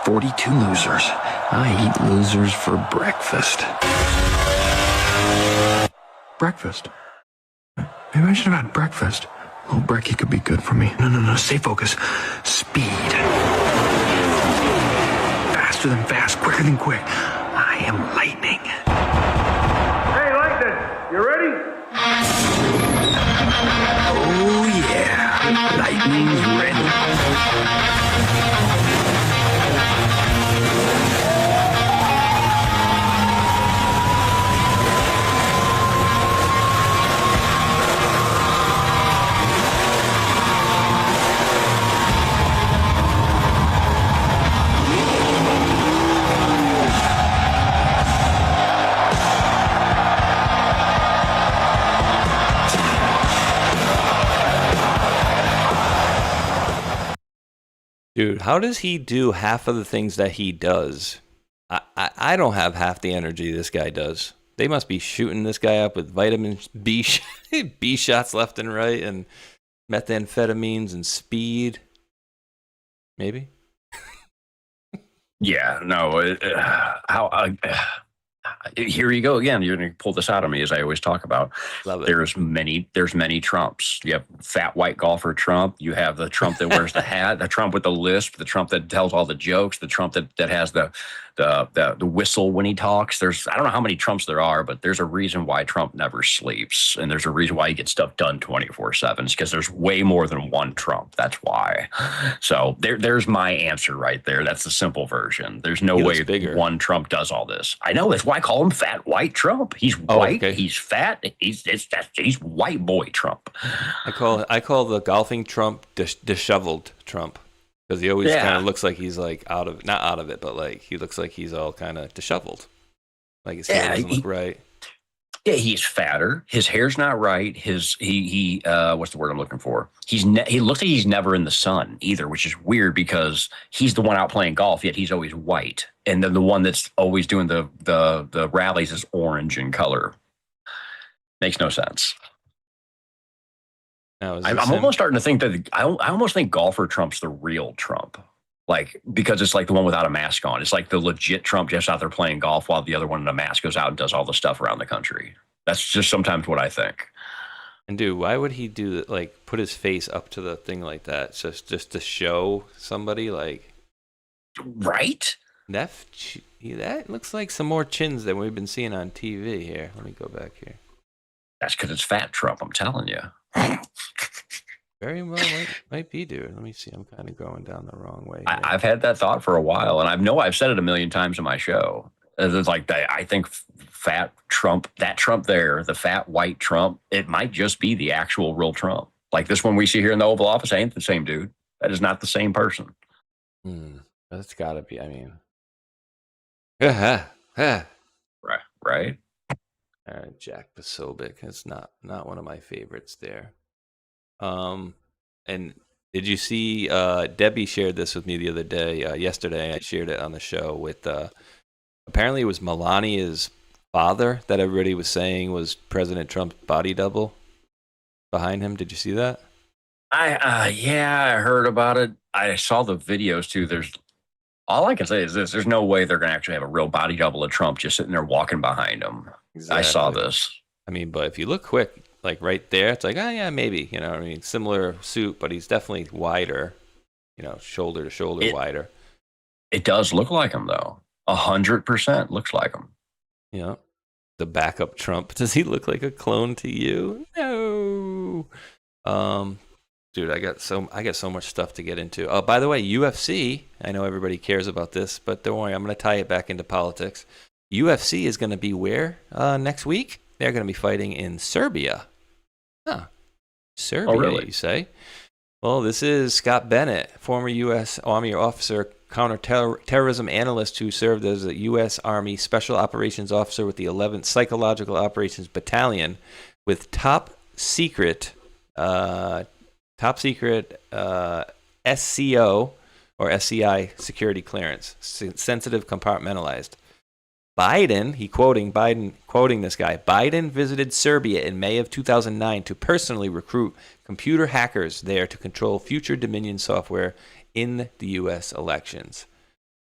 42 losers. I eat losers for breakfast. Breakfast? Maybe I should have had breakfast. Oh, brekkie could be good for me. No. Stay focused. Speed. Faster than fast. Quicker than quick. I am lightning. Hey, Lightning, you ready? Oh, yeah. Lightning's ready. Dude, how does he do half of the things that he does? I don't have half the energy this guy does. They must be shooting this guy up with vitamin B shots left and right, and methamphetamines and speed. Maybe. Yeah, no. Here you go again. You're going to pull this out of me, as I always talk about. Love it. There's many Trumps. You have fat white golfer Trump. You have the Trump that wears the hat, the Trump with the lisp, the Trump that tells all the jokes, the Trump that has the whistle when he talks. I don't know how many Trumps there are, but there's a reason why Trump never sleeps, and there's a reason why he gets stuff done 24/7. It's because there's way more than one Trump. That's why. So there's my answer right there. That's the simple version. There's no way one Trump does all this. I know. That's why I call him Fat White Trump. He's white. Okay. He's fat. He's white boy Trump. I call the golfing Trump disheveled Trump. Because he always kind of looks like he's like not out of it, but like he looks like he's all kind of disheveled. Like his hair doesn't look right. Yeah, he's fatter. His hair's not right. He what's the word I'm looking for? He looks like he's never in the sun either, which is weird because he's the one out playing golf, yet he's always white. And then the one that's always doing the rallies is orange in color. Makes no sense. I'm almost starting to think that I almost think golfer Trump's the real Trump, like because it's like the one without a mask on. It's like the legit Trump just out there playing golf while the other one in a mask goes out and does all the stuff around the country. That's just sometimes what I think. And dude, why would he do that? Like put his face up to the thing like that, just to show somebody like, right? That looks like some more chins than we've been seeing on TV here. Let me go back here. That's because it's fat Trump. I'm telling you. Very well might be, dude. Let me see. I'm kind of going down the wrong way. I've had that thought for a while, and I've said it a million times in my show. It's like I think fat Trump, that Trump there, the fat white Trump, it might just be the actual real Trump. Like this one we see here in the Oval Office ain't the same dude. That is not the same person. That's got to be. I mean, right. Jack Posobiec. It's not one of my favorites there. And did you see Debbie shared this with me the other day? Yesterday, I shared it on the show with. Apparently, it was Melania's father that everybody was saying was President Trump's body double behind him. Did you see that? I heard about it. I saw the videos too. All I can say is this: there's no way they're going to actually have a real body double of Trump just sitting there walking behind him. Exactly. I saw this. I mean, but if you look quick, like right there, it's like, oh yeah, maybe. You know what I mean? Similar suit, but he's definitely wider. You know, shoulder to shoulder wider. It does look like him though. 100% looks like him. Yeah. The backup Trump. Does he look like a clone to you? No. Dude, I got so much stuff to get into. Oh, by the way, UFC. I know everybody cares about this, but don't worry, I'm going to tie it back into politics. UFC is going to be where next week? They're going to be fighting in Serbia. Huh. Serbia, really? You say? Well, this is Scott Bennett, former U.S. Army officer, counterterrorism analyst who served as a U.S. Army Special Operations Officer with the 11th Psychological Operations Battalion with top secret SCO or SCI security clearance, sensitive compartmentalized. Quoting this guy, Biden visited Serbia in May of 2009 to personally recruit computer hackers there to control future Dominion software in the U.S. elections.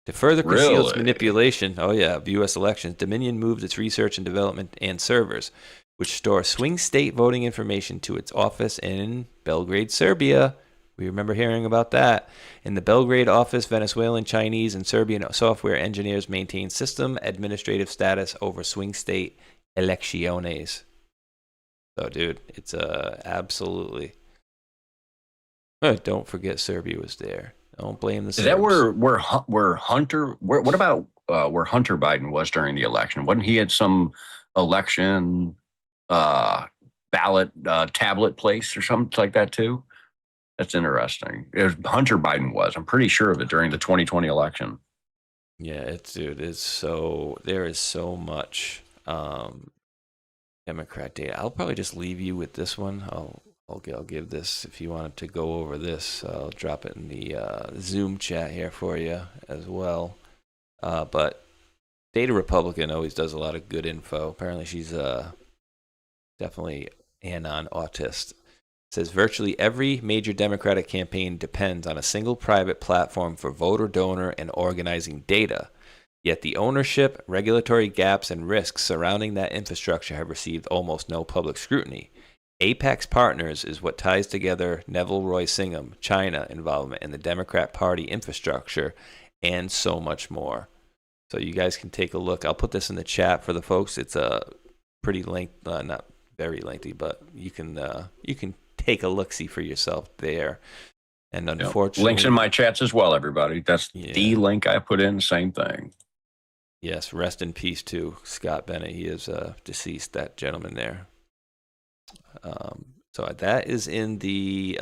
To further conceal its manipulation of U.S. elections, Dominion moved its research and development and servers, which store swing state voting information, to its office in Belgrade, Serbia. We remember hearing about that. In the Belgrade office, Venezuelan, Chinese, and Serbian software engineers maintain system administrative status over swing state elecciones. So, dude, it's absolutely. Don't forget Serbia was there. Don't blame the Serbs. Is that where Hunter? What about where Hunter Biden was during the election? Wasn't he at some election ballot tablet place or something like that too? That's interesting. Hunter Biden was. I'm pretty sure of it during the 2020 election. Yeah, there is so much Democrat data. I'll probably just leave you with this one. I'll give this, if you wanted to go over this, I'll drop it in the Zoom chat here for you as well. But Data Republican always does a lot of good info. Apparently she's definitely anon autist. says virtually every major Democratic campaign depends on a single private platform for voter, donor, and organizing data. Yet the ownership, regulatory gaps, and risks surrounding that infrastructure have received almost no public scrutiny. Apex Partners is what ties together Neville Roy Singham, China involvement, and the Democrat Party infrastructure, and so much more. So you guys can take a look. I'll put this in the chat for the folks. It's a pretty not very lengthy, but you can take a look-see for yourself there. And unfortunately, links in my chats as well, everybody. That's the link I put in. Same thing. Yes, rest in peace to Scott Bennett. He is deceased, that gentleman there. So that is in the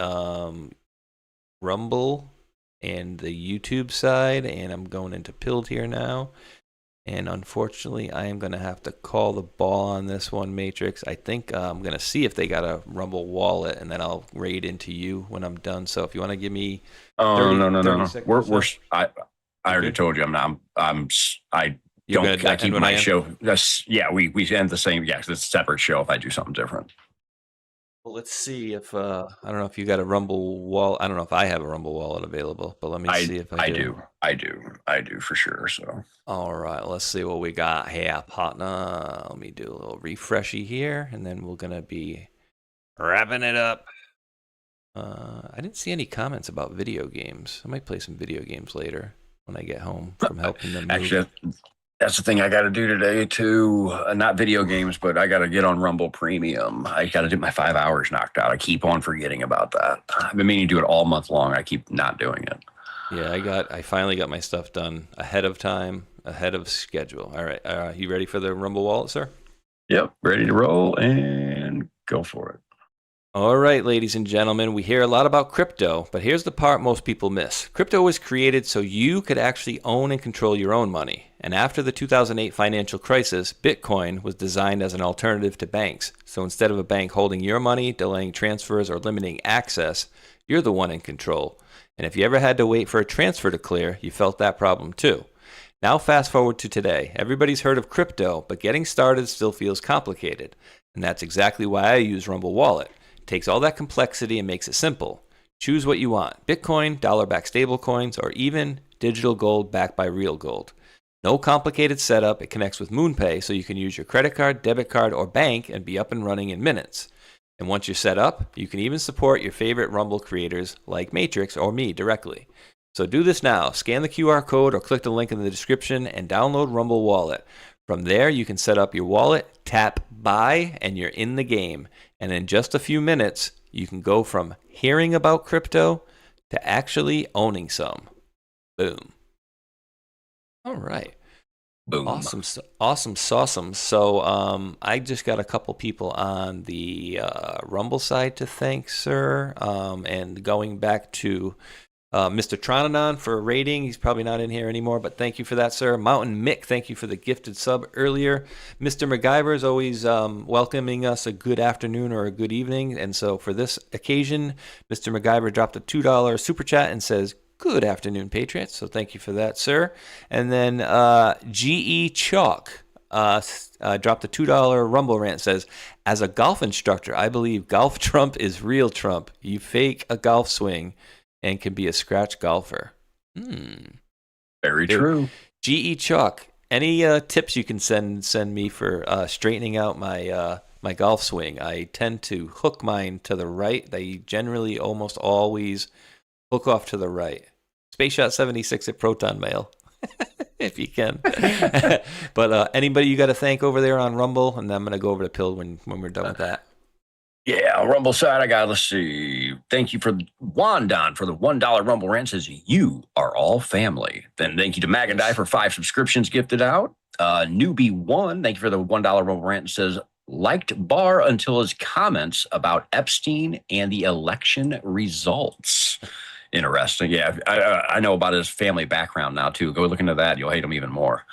Rumble and the YouTube side, and I'm going into Pilled here now. And unfortunately, I am going to have to call the ball on this one, Matrix. I think I'm going to see if they got a Rumble wallet, and then I'll raid into you when I'm done. So if you want to give me 30, no. seconds. I already told you I keep my show. We end the same. Yeah, it's a separate show if I do something different. Well, let's see if I don't know if you got a Rumble wallet. I don't know if I have a Rumble wallet available, but let me see if I do. I do for sure. So all right, let's see what we got here, partner. Let me do a little refreshy here, and then we're gonna be wrapping it up. I didn't see any comments about video games. I might play some video games later when I get home from helping them move. Actually, that's the thing I got to do today too. Not video games, but I got to get on Rumble Premium. I got to do my 5 hours knocked out. I keep on forgetting about that. I've been meaning to do it all month long. I keep not doing it. Yeah, I finally got my stuff done ahead of time, ahead of schedule. All right, you ready for the Rumble wallet, sir? Yep, ready to roll and go for it. All right, ladies and gentlemen, we hear a lot about crypto, but here's the part most people miss. Crypto was created so you could actually own and control your own money. And after the 2008 financial crisis, Bitcoin was designed as an alternative to banks. So instead of a bank holding your money, delaying transfers, or limiting access, you're the one in control. And if you ever had to wait for a transfer to clear, you felt that problem too. Now fast forward to today. Everybody's heard of crypto, but getting started still feels complicated. And that's exactly why I use Rumble Wallet. Takes all that complexity and makes it simple. Choose what you want: Bitcoin, dollar-backed stablecoins, or even digital gold backed by real gold. No complicated setup. It connects with MoonPay, so you can use your credit card, debit card, or bank and be up and running in minutes. And once you're set up, you can even support your favorite Rumble creators like Matrix or me directly. So do this now. Scan the QR code or click the link in the description and download Rumble Wallet. From there, you can set up your wallet, tap buy, and you're in the game. And in just a few minutes, you can go from hearing about crypto to actually owning some. Boom. All right. Boom. Awesome. Sawsome. So I just got a couple people on the Rumble side to thank, sir. And going back to Mr. Tronanon for a rating. He's probably not in here anymore, but thank you for that, sir. Mountain Mick, thank you for the gifted sub earlier. Mr. MacGyver is always welcoming us a good afternoon or a good evening. And so for this occasion, Mr. MacGyver dropped a $2 super chat and says, "Good afternoon, Patriots." So thank you for that, sir. And then GE Chalk dropped a $2 Rumble rant, says, "As a golf instructor, I believe golf Trump is real Trump. You fake a golf swing and can be a scratch golfer." Very true. GE Chalk, any tips you can send me for straightening out my my golf swing? I tend to hook mine to the right. They generally almost always hook off to the right. Spaceshot 76 at Proton Mail, if you can. But anybody you got to thank over there on Rumble, and then I'm going to go over to Pill when we're done with that. Yeah, Rumble side, let's see. Thank you for Wandon for the $1 Rumble rant. Says, "You are all family." Then thank you to Magadai for 5 subscriptions gifted out. Newbie1, thank you for the $1 Rumble rant. Says, "Liked Barr until his comments about Epstein and the election results." Interesting. Yeah, I know about his family background now, too. Go look into that. You'll hate him even more.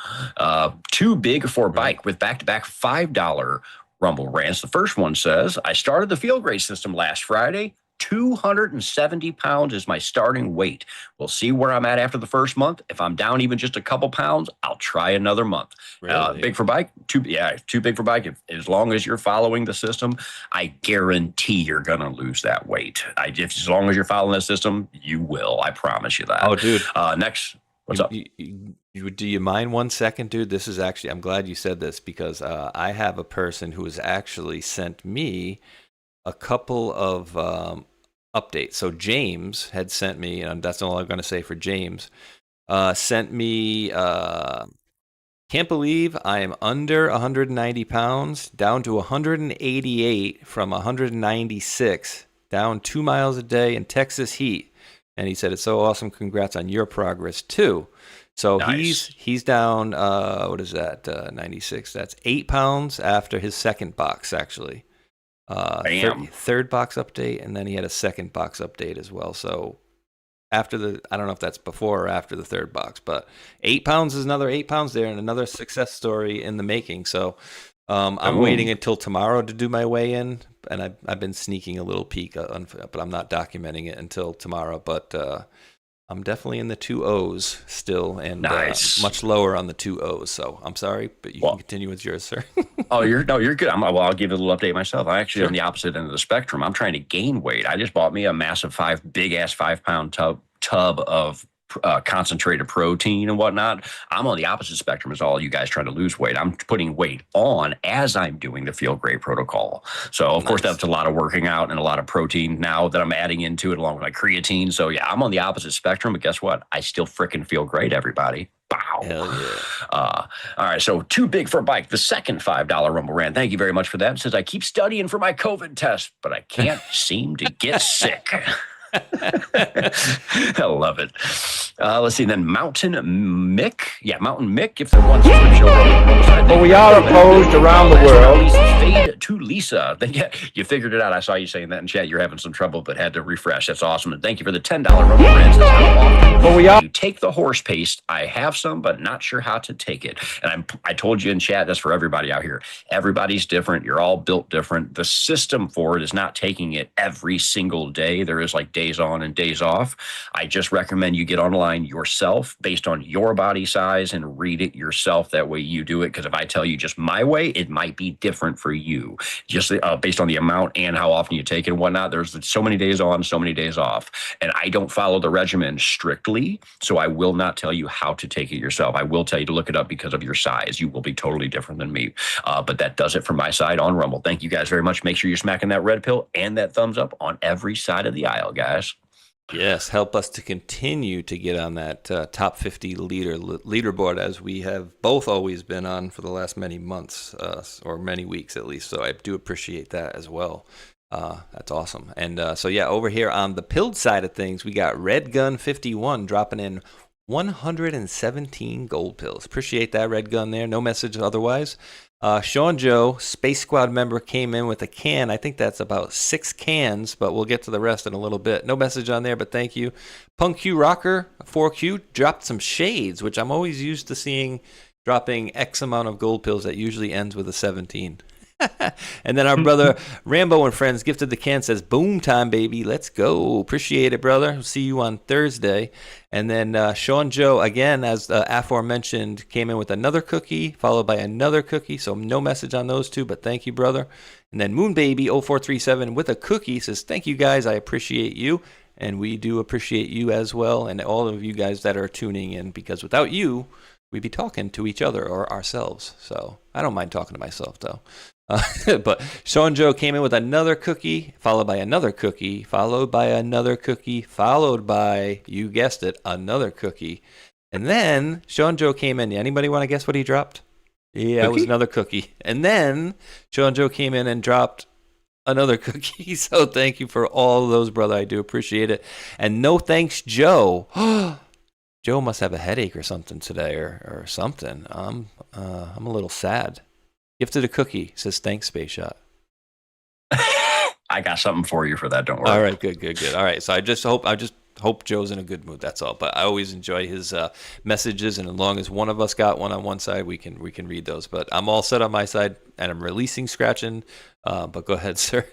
Too Big for Bike with back-to-back $5 Rumble rants. The first one says, "I started the Feel Great system last Friday. 270 pounds is my starting weight. We'll see where I'm at after the first month. If I'm down even just a couple pounds, I'll try another month. Really? Big for bike? Too big for bike. As long as you're following the system, I guarantee you're going to lose that weight. As long as you're following the system, you will. I promise you that. Oh, dude. Next. What's up? Do you mind 1 second, dude? This is actually, I'm glad you said this because I have a person who has actually sent me a couple of updates. So James had sent me, and that's all I'm going to say for James, sent me, can't believe I am under 190 pounds, down to 188 from 196, down 2 miles a day in Texas heat. And he said, it's so awesome. Congrats on your progress, too. So nice. he's down, what is that, 96? That's 8 pounds after his second box, actually. Third box update, and then he had a second box update as well. So after I don't know if that's before or after the third box, but 8 pounds is another 8 pounds there and another success story in the making. So I'm waiting until tomorrow to do my weigh-in, and I've been sneaking a little peek, but I'm not documenting it until tomorrow. But I'm definitely in the 2 O's still, and nice. Much lower on the 2 O's. So I'm sorry, but you can continue with yours, sir. You're good. I'll give it a little update myself. I'm actually on the opposite end of the spectrum. I'm trying to gain weight. I just bought me a massive big ass 5 pound tub of concentrated protein and whatnot. I'm on the opposite spectrum as all you guys trying to lose weight. I'm putting weight on as I'm doing the Feel Great protocol. So of course that's a lot of working out and a lot of protein now that I'm adding into it along with my creatine. So yeah, I'm on the opposite spectrum, but guess what? I still freaking feel great, everybody. Bow. Hell yeah. All right, so Too Big for Bike, the second $5 Rumble Rant. Thank you very much for that. It says, I keep studying for my COVID test, but I can't seem to get sick. I love it. Let's see. Then Mountain Mick. Yeah, Mountain Mick. If there one subscription, but we are opposed around the world. Fade to Lisa. Yeah, you figured it out. I saw you saying that in chat. You're having some trouble, but had to refresh. That's awesome. And thank you for the $10 Rumble Rant. How often but we are. You take the horse paste? I have some, but not sure how to take it. And I told you in chat. That's for everybody out here. Everybody's different. You're all built different. The system for it is not taking it every single day. There is like days on and days off. I just recommend you get online yourself based on your body size and read it yourself. That way you do it. Because if I tell you just my way, it might be different for you. Just based on the amount and how often you take it and whatnot. There's so many days on, so many days off. And I don't follow the regimen strictly. So I will not tell you how to take it yourself. I will tell you to look it up because of your size. You will be totally different than me. But that does it from my side on Rumble. Thank you guys very much. Make sure you're smacking that red pill and that thumbs up on every side of the aisle, guys. Yes, help us to continue to get on that top 50 leaderboard as we have both always been on for the last many months or many weeks at least. So I do appreciate that as well. That's awesome. And so yeah, over here on the pilled side of things, we got Red Gun 51 dropping in 117 gold pills. Appreciate that, Red Gun there. No message otherwise. Sean Joe, Space Squad member, came in with a can. I think that's about 6 cans, but we'll get to the rest in a little bit. No message on there, but thank you. Punk Q Rocker, 4Q, dropped some shades, which I'm always used to seeing dropping X amount of gold pills that usually ends with a 17. And then our brother Rambo and Friends gifted the can, says boom time baby, let's go. Appreciate it, brother. See you on Thursday. And then Sean Joe, again, as aforementioned, came in with another cookie followed by another cookie, so no message on those two, but thank you, brother. And then Moon Baby 0437 with a cookie says thank you guys, I appreciate you, and we do appreciate you as well, and all of you guys that are tuning in, because without you we'd be talking to each other or ourselves. So I don't mind talking to myself though. But Sean Joe came in with another cookie, followed by another cookie, followed by another cookie, followed by, you guessed it, another cookie. And then Sean Joe came in. Anybody want to guess what he dropped? Yeah, it was another cookie. And then Sean Joe came in and dropped another cookie. So thank you for all of those, brother. I do appreciate it. And no thanks, Joe. Joe must have a headache or something today or something. I'm a little sad. Gifted a cookie. Says thanks, Space Shot. I got something for you for that. Don't worry. All right, good. All right, so I just hope Joe's in a good mood. That's all. But I always enjoy his messages, and as long as one of us got one on one side, we can read those. But I'm all set on my side, and I'm releasing scratching. But go ahead, sir.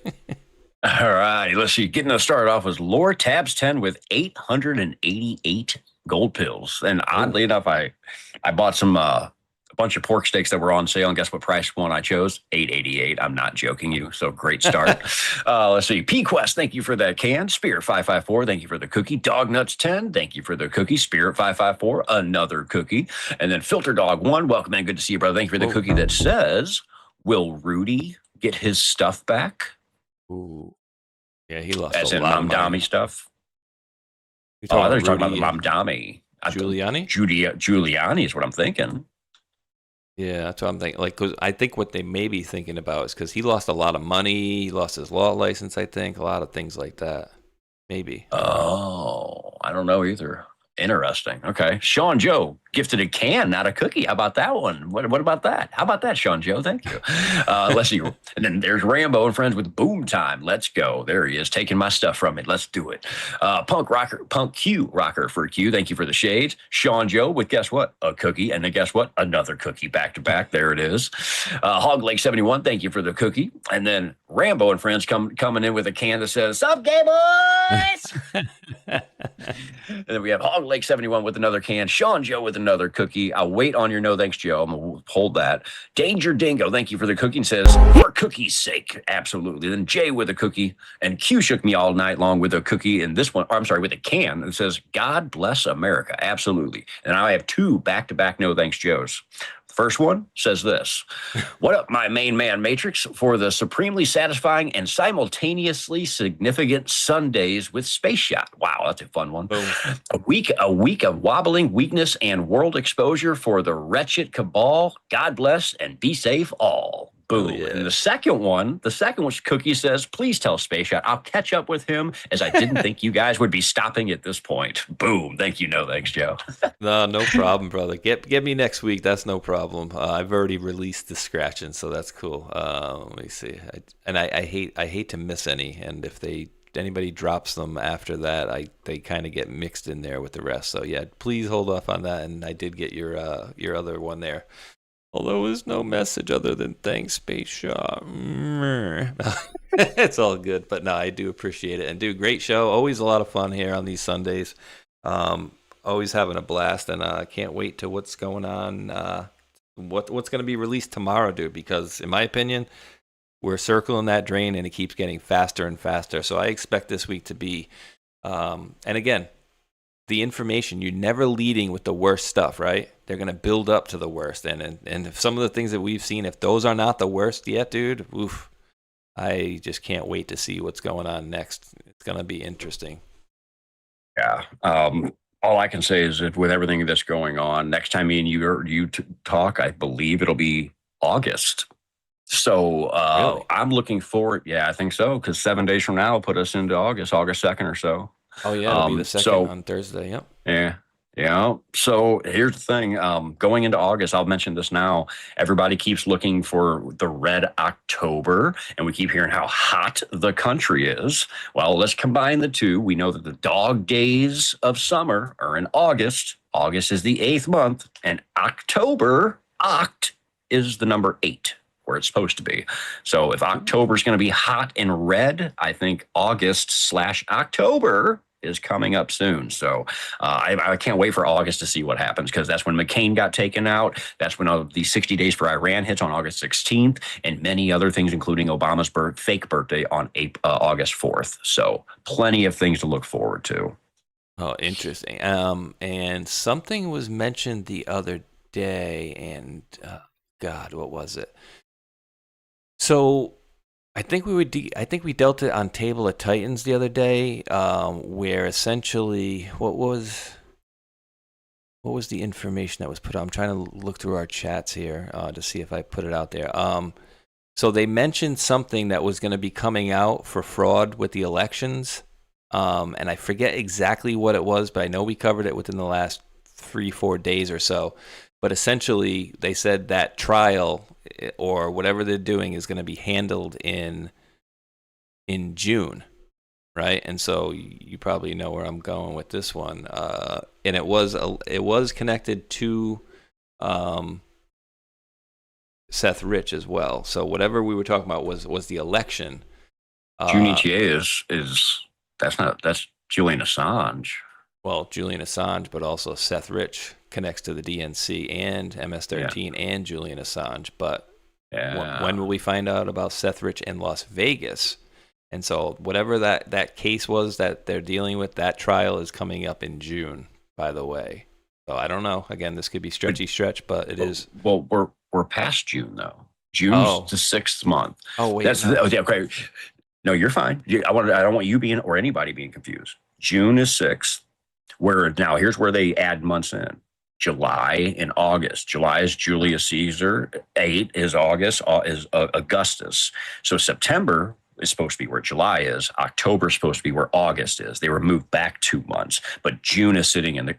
All right, let's see. Getting us started off was Lore Tabs 10 with 888 gold pills. And oddly enough, I bought some a bunch of pork steaks that were on sale, and guess what price one I chose? $8.88. I'm not joking you. So great start. Let's see. P-Quest, thank you for that can. Spirit 554, thank you for the cookie. Dog Nuts 10, thank you for the cookie. Spirit 554, another cookie. And then Filter Dog 1, welcome in. Good to see you, brother. Thank you for the cookie that says, will Rudy get his stuff back? Ooh. Yeah, he lost as a in lot of money. Mamdami stuff. Oh, I thought you were talking about the Mamdami. Giuliani? Giuliani is what I'm thinking. Yeah, that's what I'm thinking. Like, cause I think what they may be thinking about is because he lost a lot of money, he lost his law license, I think, a lot of things like that. Maybe. Oh, I don't know either. Interesting. Okay. Sean Joe gifted a can, not a cookie. How about that one? What about that? How about that, Sean Joe? Thank you. Let's see. And then there's Rambo and friends with Boom Time. Let's go. There he is, taking my stuff from me. Let's do it. Punk Q Rocker for Q. Thank you for the shades. Sean Joe with guess what? A cookie. And then guess what? Another cookie back to back. There it is. Hog Lake 71. Thank you for the cookie. And then Rambo and friends coming in with a can that says, "Sup, gay boys?" And then we have Hog Lake 71 with another can. Sean Joe with another cookie. I'll wait on your no thanks, Joe. I'm going to hold that. Danger Dingo, thank you for the cookie, and says, for cookie's sake. Absolutely. Then Jay with a cookie. And Q shook me all night long with a cookie. And this one, or I'm sorry, with a can. It says, God bless America. Absolutely. And I have two back-to-back no thanks, Joes. First one says this. What up, my main man, Matrix, for the supremely satisfying and simultaneously significant Sundays with Space Shot. Wow, that's a fun one. Boom. A week of wobbling weakness and world exposure for the wretched cabal. God bless and be safe all. Boom. Yeah. And the second one, Cookie says, please tell Space Shot I'll catch up with him, as I didn't think you guys would be stopping at this point. Boom. Thank you. No thanks, Joe. No problem, brother. Get me next week. That's no problem. I've already released the scratching, so that's cool. Let me see. I hate to miss any, and if anybody drops them after that, they kind of get mixed in there with the rest. So yeah, please hold off on that. And I did get your other one there. Although there's no message other than thanks, Space Shot. It's all good, but no, I do appreciate it. And dude, great show. Always a lot of fun here on these Sundays. Always having a blast, and I can't wait to what's going on. What's going to be released tomorrow, dude? Because in my opinion, we're circling that drain, and it keeps getting faster and faster. So I expect this week to be, and again, the information, you're never leading with the worst stuff, right? They're going to build up to the worst. And if some of the things that we've seen, if those are not the worst yet, dude, oof, I just can't wait to see what's going on next. It's going to be interesting. Yeah. All I can say is that with everything that's going on, next time me and you talk, I believe it'll be August. So really? I'm looking forward. Yeah, I think so. Because 7 days from now will put us into August 2nd or so. Oh, yeah, it'll be the 2nd on Thursday, yep. Yeah. So here's the thing. Going into August, I'll mention this now. Everybody keeps looking for the red October, and we keep hearing how hot the country is. Well, let's combine the two. We know that the dog days of summer are in August. August is the 8th month, and October, oct, is the number 8. Where it's supposed to be. So if October is going to be hot and red, I think August/October is coming up soon. So I can't wait for August to see what happens, because that's when McCain got taken out. That's when the 60 days for Iran hits on August 16th, and many other things, including Obama's fake birthday on August 4th. So plenty of things to look forward to. Oh, interesting. And something was mentioned the other day, and God, what was it? So I think we dealt it on Table of Titans the other day, where essentially what was the information that was put out? I'm trying to look through our chats here to see if I put it out there. So they mentioned something that was going to be coming out for fraud with the elections, and I forget exactly what it was, but I know we covered it within the last 3-4 days or so. But essentially, they said that trial or whatever they're doing is going to be handled in June, right? And so you probably know where I'm going with this one. And it was connected to Seth Rich as well. So whatever we were talking about was the election. June ETA that's Julian Assange. Well, Julian Assange, but also Seth Rich connects to the DNC and MS-13 and Julian Assange. But when will we find out about Seth Rich in Las Vegas? And so whatever that case was that they're dealing with, that trial is coming up in June, by the way. So I don't know. Again, this could be stretch, but it is. Well, we're past June though. June's the 6th month. Oh wait, okay. No, you're fine. I don't want you being or anybody being confused. June is 6th. Now here's where they add months in. July and August. July is Julius Caesar. 8 is August. Is Augustus. So September is supposed to be where July is. October is supposed to be where August is. They were moved back 2 months, but June is sitting in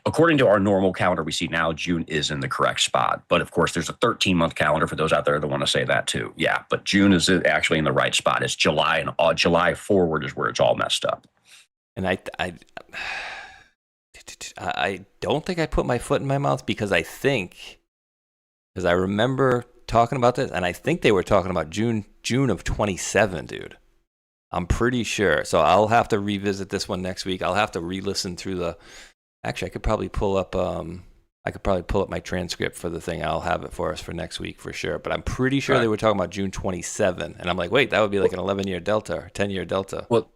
according to our normal calendar we see now, June is in the correct spot. But of course, there's a 13-month calendar for those out there that want to say that too. Yeah, but June is actually in the right spot. It's July, and July forward is where it's all messed up. And I don't think I put my foot in my mouth because I remember talking about this, and I think they were talking about June of 27, dude. I'm pretty sure. So I'll have to revisit this one next week. I'll have to re-listen through actually I could probably pull up my transcript for the thing. I'll have it for us for next week for sure. But I'm pretty sure they were talking about June 27. And I'm like, wait, that would be like an 11-year delta or 10-year delta. Well,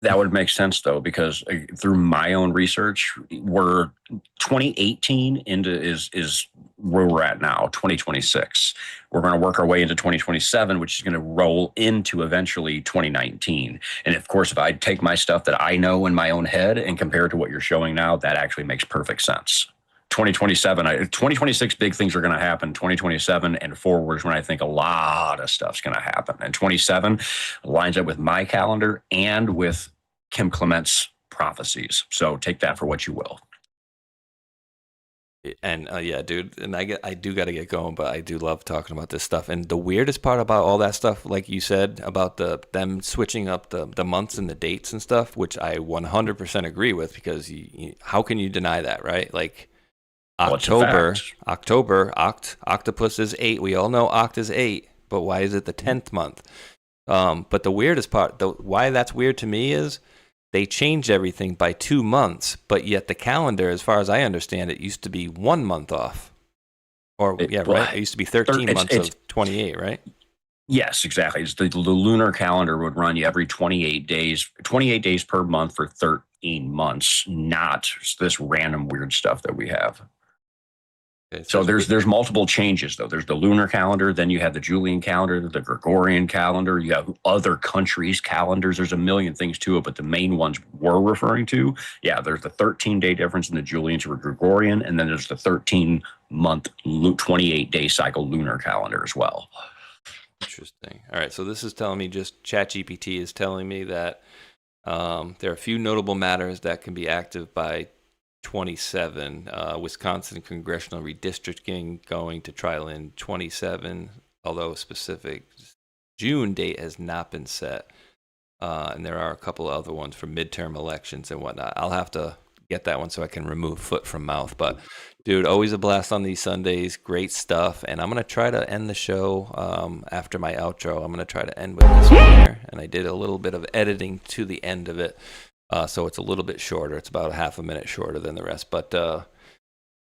that would make sense though, because through my own research, we're 2018 is where we're at now, 2026. We're going to work our way into 2027, which is going to roll into eventually 2019. And of course, if I take my stuff that I know in my own head and compare it to what you're showing now, that actually makes perfect sense. 2026, big things are going to happen. 2027 and forward is when I think a lot of stuff's going to happen. And 27 lines up with my calendar and with Kim Clement's prophecies. So take that for what you will. And yeah, dude, and I do got to get going, but I do love talking about this stuff. And the weirdest part about all that stuff, like you said, about them switching up the months and the dates and stuff, which I 100% agree with, because how can you deny that, right? Like, October, octopus is 8. We all know oct is 8, but why is it the 10th month? But the weirdest part, why that's weird to me is they changed everything by 2 months, but yet the calendar, as far as I understand it, used to be 1 month off. Right? It used to be 13 months of 28, right? Yes, exactly. The lunar calendar would run you every 28 days per month for 13 months, not this random weird stuff that we have. Okay, so there's multiple changes though. There's the lunar calendar, then you have the Julian calendar, the Gregorian calendar, you have other countries' calendars. There's a million things to it, but the main ones we're referring to, there's the 13-day difference in the Julian to the Gregorian, and then there's the 13-month 28-day cycle lunar calendar as well. Interesting. All right, so this is telling me, just ChatGPT is telling me that there are a few notable matters that can be active by 27. Wisconsin congressional redistricting going to trial in 27, although a specific June date has not been set. And there are a couple of other ones for midterm elections and whatnot. I'll have to get that one so I can remove foot from mouth. But dude, always a blast on these Sundays. Great stuff. And I'm going to try to end the show after my outro. I'm going to try to end with this one here. And I did a little bit of editing to the end of it. So it's a little bit shorter. It's about a half a minute shorter than the rest. But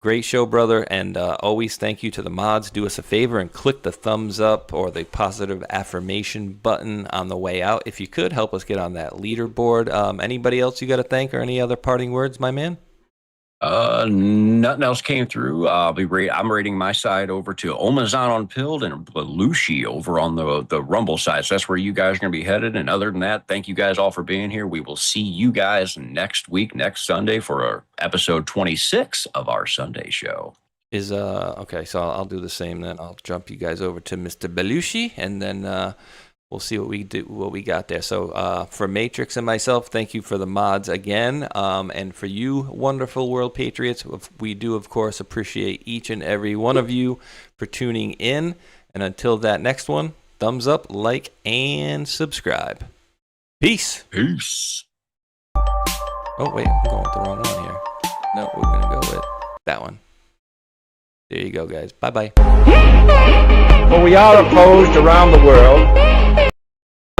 great show, brother. And always thank you to the mods. Do us a favor and click the thumbs up or the positive affirmation button on the way out. If you could, help us get on that leaderboard. Anybody else you got to thank or any other parting words, my man? Nothing else came through. I'm rating my side over to Omazon on Pilled and Belushi over on the Rumble side. So that's where you guys are going to be headed. And other than that, thank you guys all for being here. We will see you guys next week, next Sunday, for our episode 26 of our Sunday show. Okay, so I'll do the same then. I'll jump you guys over to Mr. Belushi, and then we'll see what we got there. So for Matrix and myself, thank you for the mods again. And for you wonderful world patriots, we do, of course, appreciate each and every one of you for tuning in. And until that next one, thumbs up, like, and subscribe. Peace. Peace. Oh, wait, I'm going with the wrong one here. No, we're going to go with that one. There you go, guys. Bye-bye. For we are opposed around the world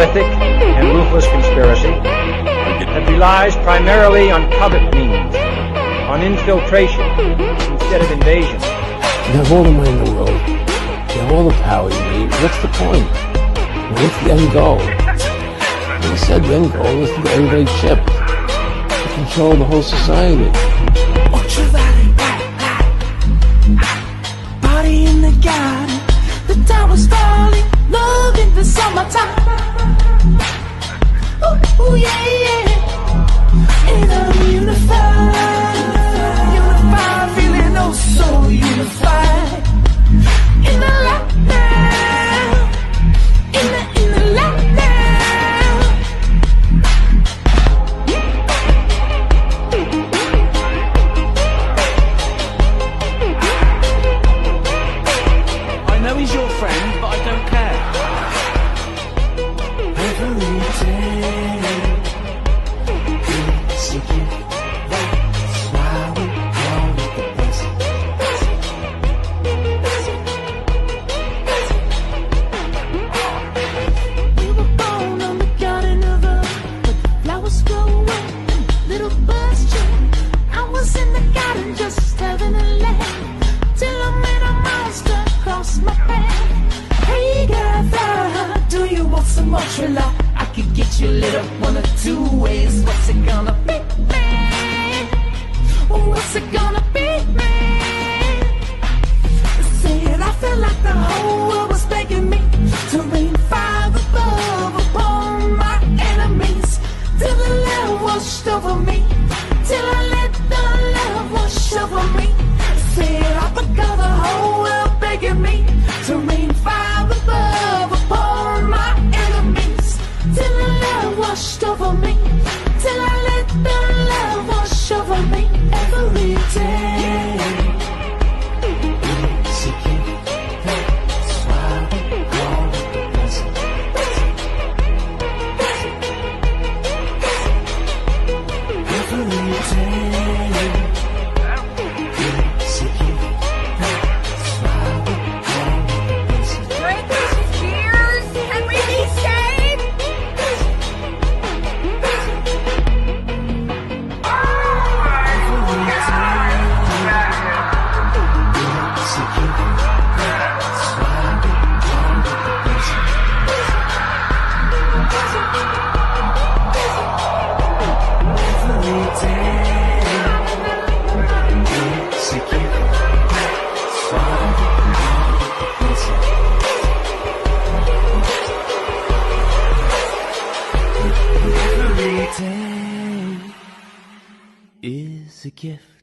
monolithic and ruthless conspiracy that relies primarily on covert means, on infiltration instead of invasion. You have all the money in the world. You have all the power you need. What's the point? What's the end goal? When he said the end goal is to get everybody chipped, to control the whole society. Party in the garden, the tower's falling, love in the summertime. Ooh, yeah, yeah. And I'm unified, feeling oh so unified. In the lockdown, in the lockdown. I know he's your friend, but I don't care. Every day, it's a gift. That's why we call it the best. We were born on the garden of Earth, but the flowers grow up, little birds chirp. I was in the garden just having a laugh, till I met a monster cross my path. Hey Gather, do you want some more trilla? I could get you lit up one or two ways. What's it gonna be, man? What's it gonna be, man? Say it, I feel like the whole world was begging me to rain fire above upon my enemies, till the love washed over me, till I let the love wash over me. Say it, I forgot the whole world begging me to rain fire above upon my enemies, till the love washed over me, till I let the love wash over me every day. It's a gift, that's why we call it the present. Every day, it's a gift, that's why we call it the present. Drink these cheers. Can we be saved? Is a gift.